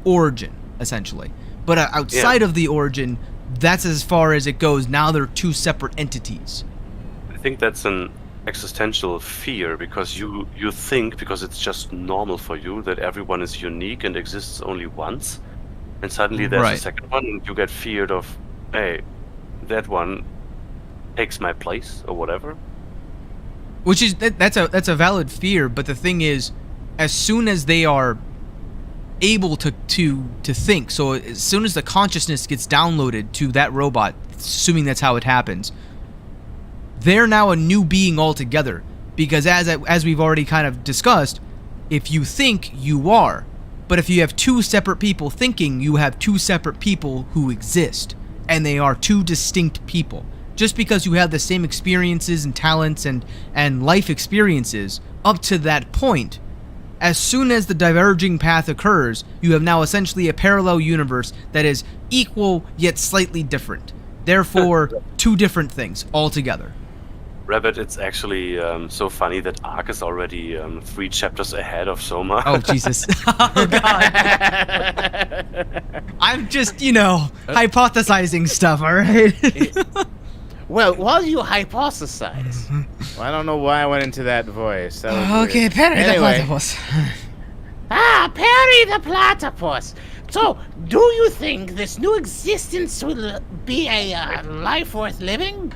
origin, essentially. But outside of the origin, that's as far as it goes. Now they're 2 separate entities. think that's an existential fear because you think, because it's just normal for you, that everyone is unique and exists only once, and suddenly there's a second one and you get feared of, hey, that one takes my place or whatever. Which is that's a valid fear, but the thing is, as soon as they are able to think, so as soon as the consciousness gets downloaded to that robot, assuming that's how it happens, they're now a new being altogether. Because as we've already kind of discussed, if you think, you are. But if you have two separate people thinking, you have two separate people who exist. And they are two distinct people. Just because you have the same experiences and talents and life experiences up to that point, as soon as the diverging path occurs, you have now essentially a parallel universe that is equal yet slightly different. Therefore, two different things altogether. Rabbit, it's actually so funny that Ark is already 3 chapters ahead of Soma. Oh, Jesus. Oh, God. I'm just, hypothesizing stuff, all right? Well, while you hypothesize, well, I don't know why I went into that voice. That was okay, weird. Perry the Platypus. Perry the Platypus. So, do you think this new existence will be a life worth living?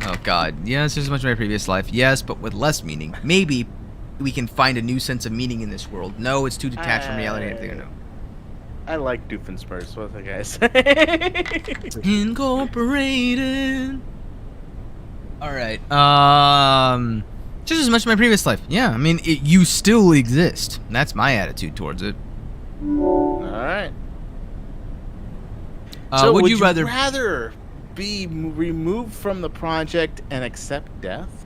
Oh, God. Yes, just as much of my previous life. Yes, but with less meaning. Maybe we can find a new sense of meaning in this world. No, it's too detached from reality. Anything I know. I like Doofenspurs. What the guys? Incorporated. All right. Just as much of my previous life. Yeah, I mean, you still exist. That's my attitude towards it. All right. So would you rather be removed from the project and accept death?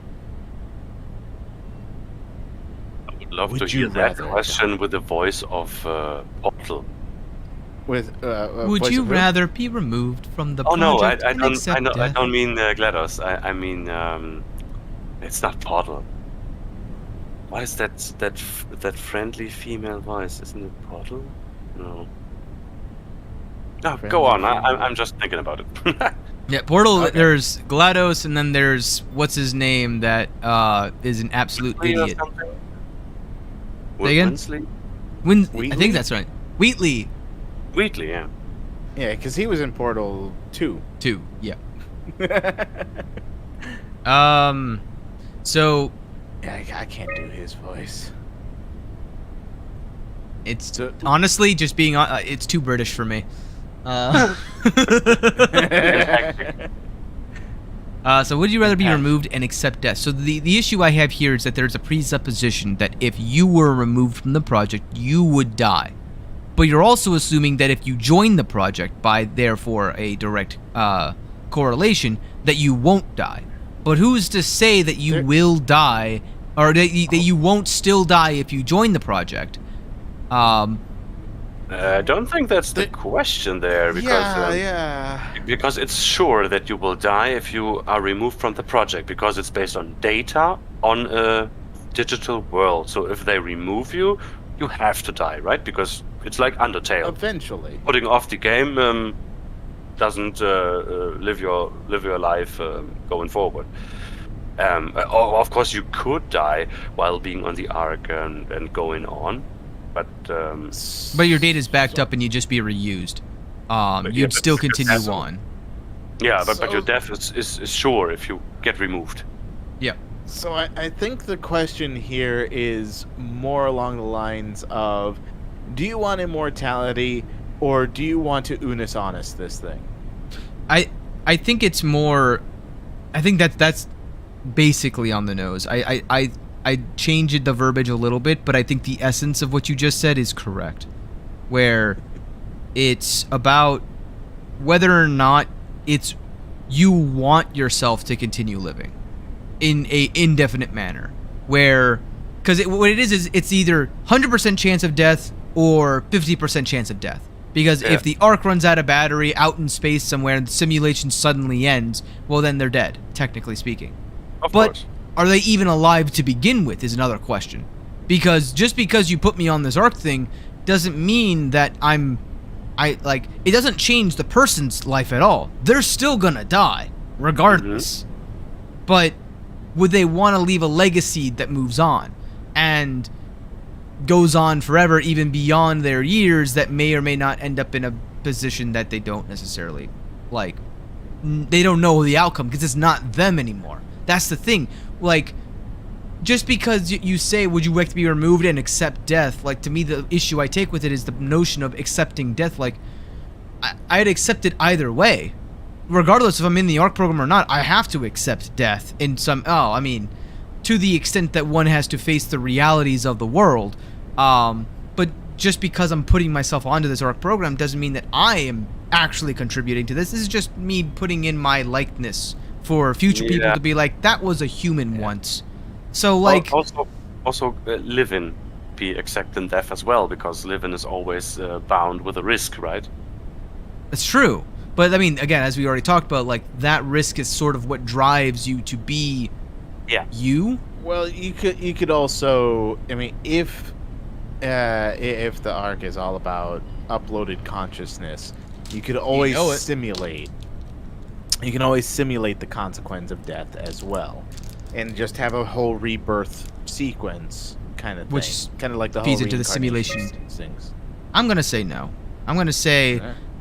I would love to hear that question with the voice of Portal. With would you rather be removed from the project? Oh no, and accept death? I don't mean GLaDOS. I mean it's not Portal. What is that friendly female voice? Isn't it Portal? No. No, go on. I'm just thinking about it. Yeah, Portal. Okay. There's GLaDOS, and then there's what's his name that is an absolute idiot. Say again? I think that's right. Wheatley. Wheatley, yeah. Yeah, because he was in Portal 2. 2, yeah. So. Yeah, I can't do his voice. It's honestly just being. It's too British for me. So would you rather be removed and accept death? So the issue I have here is that there's a presupposition that if you were removed from the project, you would die. But you're also assuming that if you join the project, by therefore a direct correlation, that you won't die. But who's to say that you will die, or that you won't still die if you join the project? I don't think that's the question there, because because it's sure that you will die if you are removed from the project, because it's based on data on a digital world. So if they remove you, you have to die, right? Because it's like Undertale. Eventually, putting off the game doesn't live your life going forward. Of course, you could die while being on the Ark and going on. But your data's backed up and you'd just be reused. You'd still continue on. Yeah, but your death is sure if you get removed. Yeah. So I think the question here is more along the lines of, do you want immortality or do you want to Unis Honest this thing? I think it's more. I think that's basically on the nose. I changed the verbiage a little bit, but I think the essence of what you just said is correct. Where it's about whether or not it's you want yourself to continue living in a indefinite manner. Where, because what it is it's either 100% chance of death or 50% chance of death. Because if the Ark runs out of battery out in space somewhere and the simulation suddenly ends, well then they're dead, technically speaking. Of course. Are they even alive to begin with is another question. Because just because you put me on this Ark thing doesn't mean that it doesn't change the person's life at all. They're still gonna die, regardless. but would they want to leave a legacy that moves on and goes on forever, even beyond their years, that may or may not end up in a position that they don't necessarily like? They don't know the outcome because it's not them anymore. That's the thing. Like, just because you say, would you like to be removed and accept death? Like, to me, the issue I take with it is the notion of accepting death. Like, I'd accept it either way. Regardless if I'm in the ARC program or not, I have to accept death in some... Oh, I mean, to the extent that one has to face the realities of the world. But just because I'm putting myself onto this ARC program doesn't mean that I am actually contributing to this. This is just me putting in my likeness for future people to be like, that was a human once. So, like... Also, living be accepting death as well, because living is always bound with a risk, right? It's true. But, I mean, again, as we already talked about, like, that risk is sort of what drives you to be you. Well, you could also... I mean, if the ARC is all about uploaded consciousness, you could always simulate... You can always simulate the consequence of death as well. And just have a whole rebirth sequence kind of thing. Which kind of like the feeds whole into the simulation things. I'm going to say no. I'm going to say...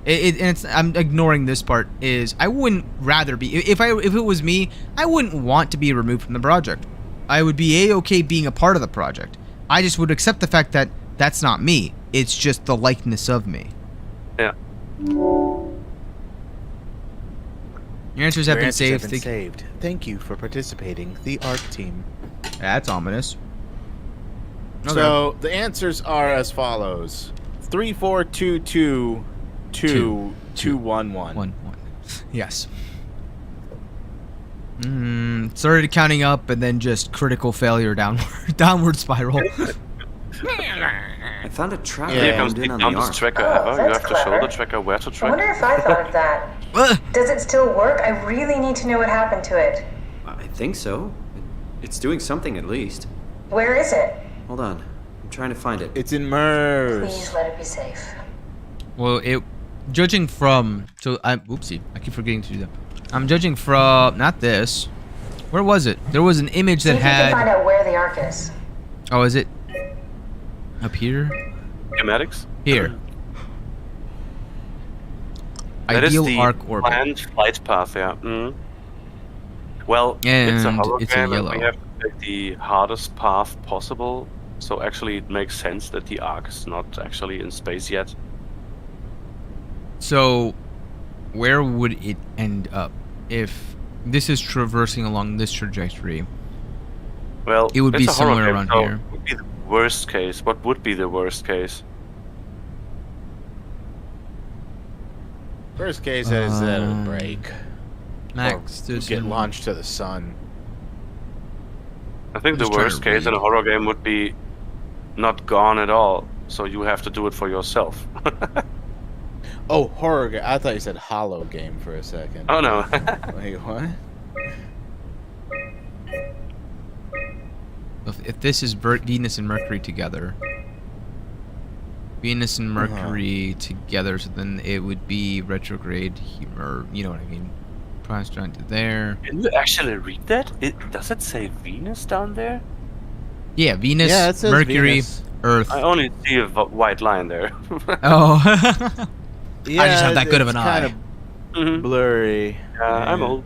I'm ignoring this part. Is I wouldn't rather be if it was me, I wouldn't want to be removed from the project. I would be a-okay being a part of the project. I just would accept the fact that that's not me. It's just the likeness of me. Yeah. Your answers have been saved. Thank you for participating, the ARC team. That's ominous. Okay. So the answers are as follows: 3422. 211. Yes. Started counting up and then just critical failure downward spiral. I found a tracker. Here comes the dumbest tracker ever. You have to show the tracker where to I track. wonder if I thought of that. Does it still work? I really need to know what happened to it. I think so. It's doing something at least. Where is it? Hold on. I'm trying to find it. It's in MERS. Please let it be safe. Well, judging from... So, oopsie. I keep forgetting to do that. I'm judging from... Not this. Where was it? There was an image that See if you had... can find out where the ARC is. Oh, is it? Up here? Schematics? Here. That Ideal is the arc orbit. planned flight path, yeah. Well, and it's a hologram, it's a yellow. and we have to take the hardest path possible. So actually, it makes sense that the arc is not actually in space yet. So, where would it end up if this is traversing along this trajectory? Well, it would be it's a somewhere hologram, around so here. What would be the worst case? What would be the worst case? Worst case is that it'll break. Max, or get launched to the sun. I think the worst case in a horror game would be not gone at all. So you have to do it for yourself. Oh, horror game. I thought you said hollow game for a second. Oh, no. Wait, what? If this is Venus and Mercury together... Venus and Mercury together, so then it would be retrograde, or you know what I mean. Prime's trying to there. Can you actually read that? Does it say Venus down there? Yeah, Venus, yeah, it says Mercury, Venus. Earth. I only see a white line there. Oh. Yeah, I just have that good of an eye. Kind of blurry. I'm old.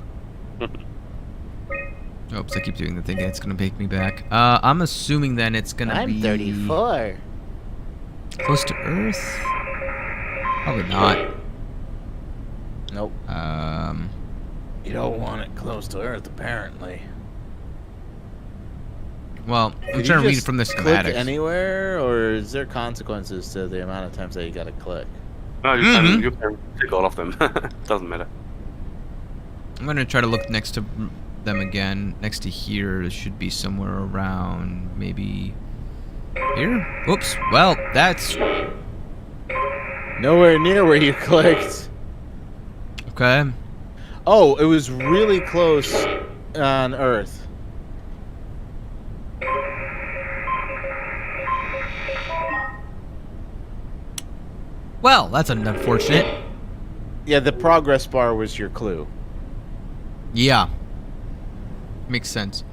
Oops, I keep doing the thing. It's gonna take me back. I'm assuming then it's gonna be... I'm 34. Close to Earth? Probably not. Nope. You don't want it close to Earth, apparently. Well, I'm Could trying you to read it just from the click schematics. anywhere, or is there consequences to the amount of times that you gotta click? No, you can click all of them. Doesn't matter. I'm gonna try to look next to them again. Next to here, it should be somewhere around maybe here. Oops. Well, that's nowhere near where you clicked. Okay. Oh, it was really close on Earth. Well, that's unfortunate. Yeah, the progress bar was your clue. Yeah. Makes sense.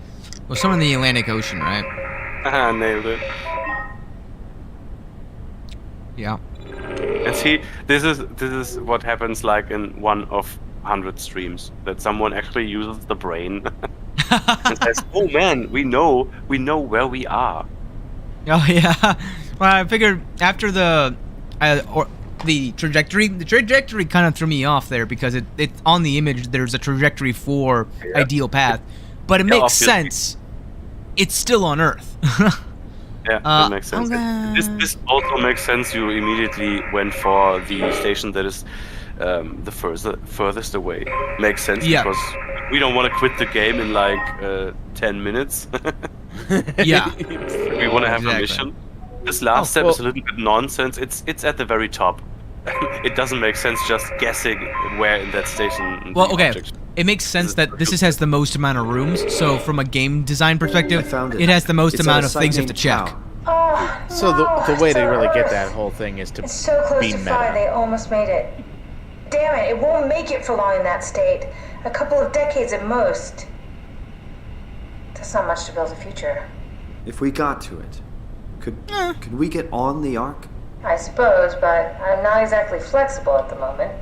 Well, somewhere in the Atlantic Ocean, right? Nailed it. Yeah. And see, this is what happens like in one of 100 streams, that someone actually uses the brain and says, "Oh man, we know where we are." Oh yeah. Well, I figured after the trajectory kind of threw me off there because it on the image there's a trajectory for ideal path, but it makes obviously. sense. It's still on Earth. Yeah, that makes sense. This also makes sense. You immediately went for the station that is the furthest away. Makes sense because we don't want to quit the game in like 10 minutes. Yeah. We want to have a mission. This last step is a little bit nonsense. It's at the very top. It doesn't make sense just guessing where in that station. Well, okay. It makes sense that this has the most amount of rooms, so from a game design perspective, it has the most amount of things you have to check. So the way to really get that whole thing is to It's so close be to meta. 5, they almost made it. Damn it, it won't make it for long in that state. A couple of decades at most. That's not much to build a future. If we got to it, could we get on the Ark? I suppose, but I'm not exactly flexible at the moment.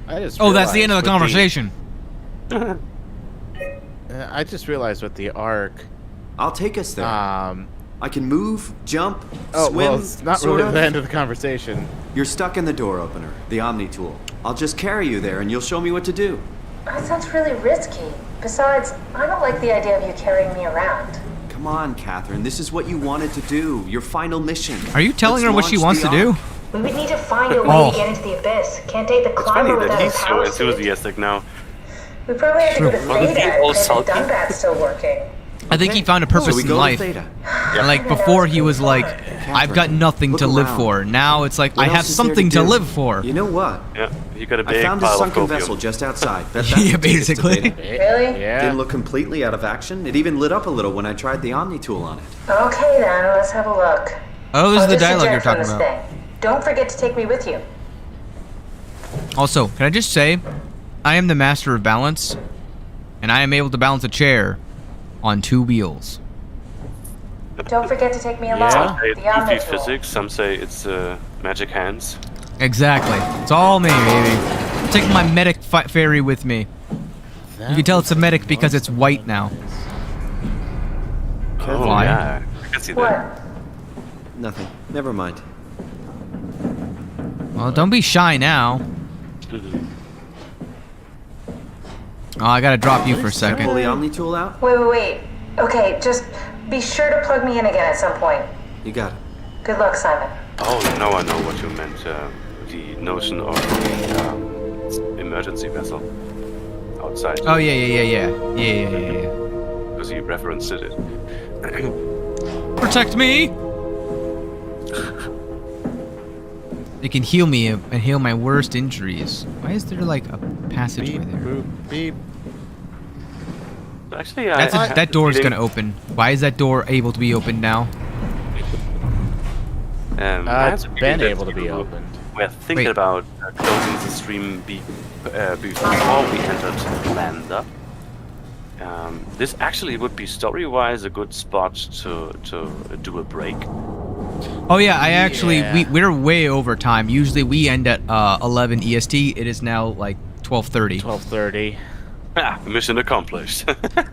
That's the end of the conversation. I just realized with the Ark. I'll take us there. I can move, jump, swim. Well, it's not sort really of. the end of the conversation. You're stuck in the door opener, the Omni tool. I'll just carry you there, and you'll show me what to do. That sounds really risky. Besides, I don't like the idea of you carrying me around. Come on, Catherine. This is what you wanted to do. Your final mission. Are you telling her what she Let's wants to launch do? the We would need to find a way to get into the abyss. Can't take the It's funny climber that without a he's so power suit. enthusiastic now. We probably have to go to Wasn't he Theta all and check salty? the Dunbat's still working. I think he found a purpose So we in go to life. Theta. And like before he was like, I've got nothing to live around. for. Now it's like, What I have else is there something to do? live for. You know what? Yeah, you got a I big found a pile of sunken copium. vessel just outside. Bet that's Yeah, what takes us to basically. Theta. Really? Didn't look completely out of action. It even lit up a little when I tried the Omni tool on it. Okay then, let's have a look. Oh, this is the I'll dialogue you're diseject from talking this about. thing. Don't forget to take me with you. Also, can I just say, I am the master of balance, and I am able to balance a chair on 2 wheels. Don't forget to take me along. Some say The Omni it's tool. physics, some say it's magic hands. Exactly. It's all me, baby. I'm taking my medic fairy with me. You can tell it's a medic because it's white now. Oh, Why? yeah. I can see that. Nothing. Never mind. Well, don't be shy now. Oh, I gotta drop you for a Pull second. the Omni tool out? Wait. Okay, just be sure to plug me in again at some point. You got it. Good luck, Simon. Oh, now I know what you meant. The notion of the emergency vessel outside. Oh, yeah. Because you referenced it. Protect me! It can heal me and heal my worst injuries. Why is there like a passageway there? Boop, beep. Actually, That door's gonna open. Why is that door able to be opened now? It's been able to be opened. We're thinking about closing the stream before we entered Lander. This actually would be story-wise a good spot to do a break. Oh yeah, I actually we're way over time. Usually we end at 11 EST. It is now like 12:30. 12:30. Ah, mission accomplished.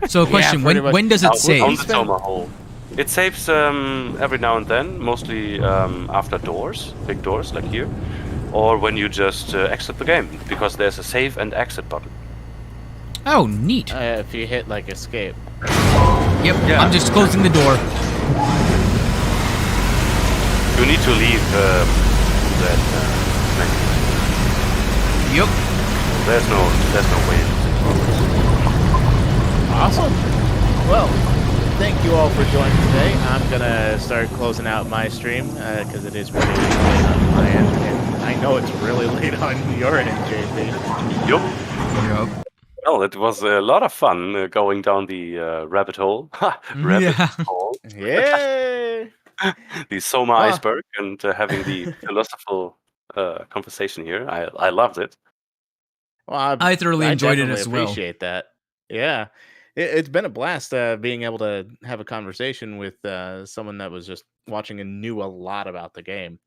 So, question: when does it save? On the Soma hole. It saves every now and then, mostly after doors, big doors like here, or when you just exit the game, because there's a save and exit button. Oh, neat. If you hit like escape. Yep. Yeah. I'm just closing the door. You need to leave that menu. Yep. There's no way. Awesome. Well, thank you all for joining today. I'm gonna start closing out my stream because it is pretty late on my end, and I know it's really late on your end, JP. Yup. Well, it was a lot of fun going down the rabbit hole. Rabbit hole. Yay! The Soma iceberg and having the philosophical conversation here. I loved it. Well, I thoroughly enjoyed it definitely as well. appreciate that. Yeah, it's been a blast being able to have a conversation with someone that was just watching and knew a lot about the game.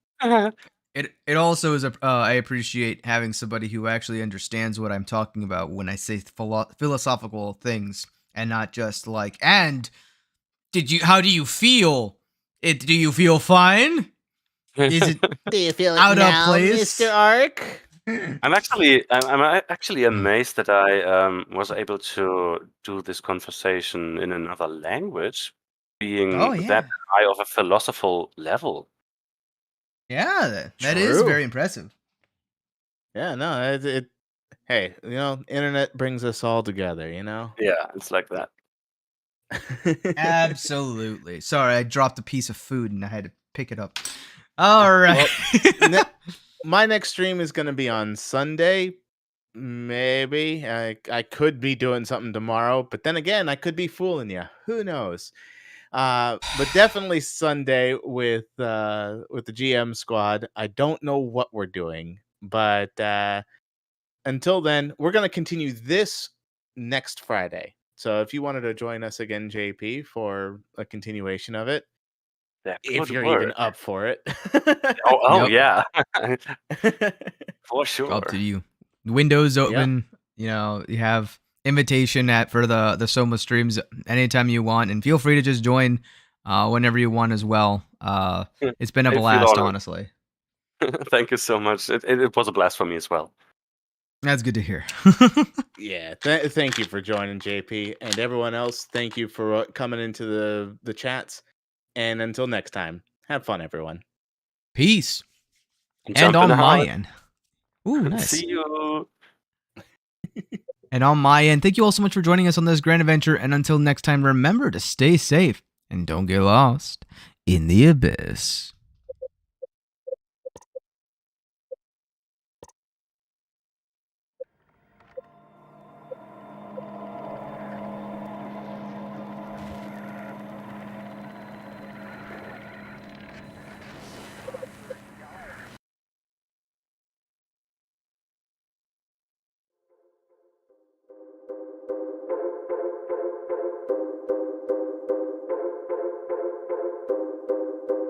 It also is I appreciate having somebody who actually understands what I'm talking about when I say philosophical things, and not just like, and how do you feel? Do you feel fine? Is it Do you feel it out of now, place? Mr. Ark? I'm actually amazed that I was able to do this conversation in another language, being Oh, yeah. that high of a philosophical level. Yeah, that is True. very impressive. Yeah, no, hey, internet brings us all together, Yeah, it's like that. Absolutely. Sorry, I dropped a piece of food and I had to pick it up. All right. Well, my next stream is going to be on Sunday. Maybe I could be doing something tomorrow, but then again, I could be fooling you. Who knows? But definitely Sunday with the GM squad. I don't know what we're doing, but until then, we're going to continue this next Friday. So if you wanted to join us again, JP, for a continuation of it, That if could you're work. even up for it. Oh Yep. yeah, for sure. Up to you. Windows open. You have invitation for the Soma streams anytime you want, and feel free to just join whenever you want as well. It's been a I feel blast, honored. honestly. Thank you so much. It was a blast for me as well. That's good to hear. Yeah, thank you for joining, JP, and everyone else. Thank you for coming into the chats. And until next time, have fun, everyone. Peace. And Jump in on the my heart. end. Ooh, nice. See you. And on my end, thank you all so much for joining us on this grand adventure. And until next time, remember to stay safe and don't get lost in the abyss.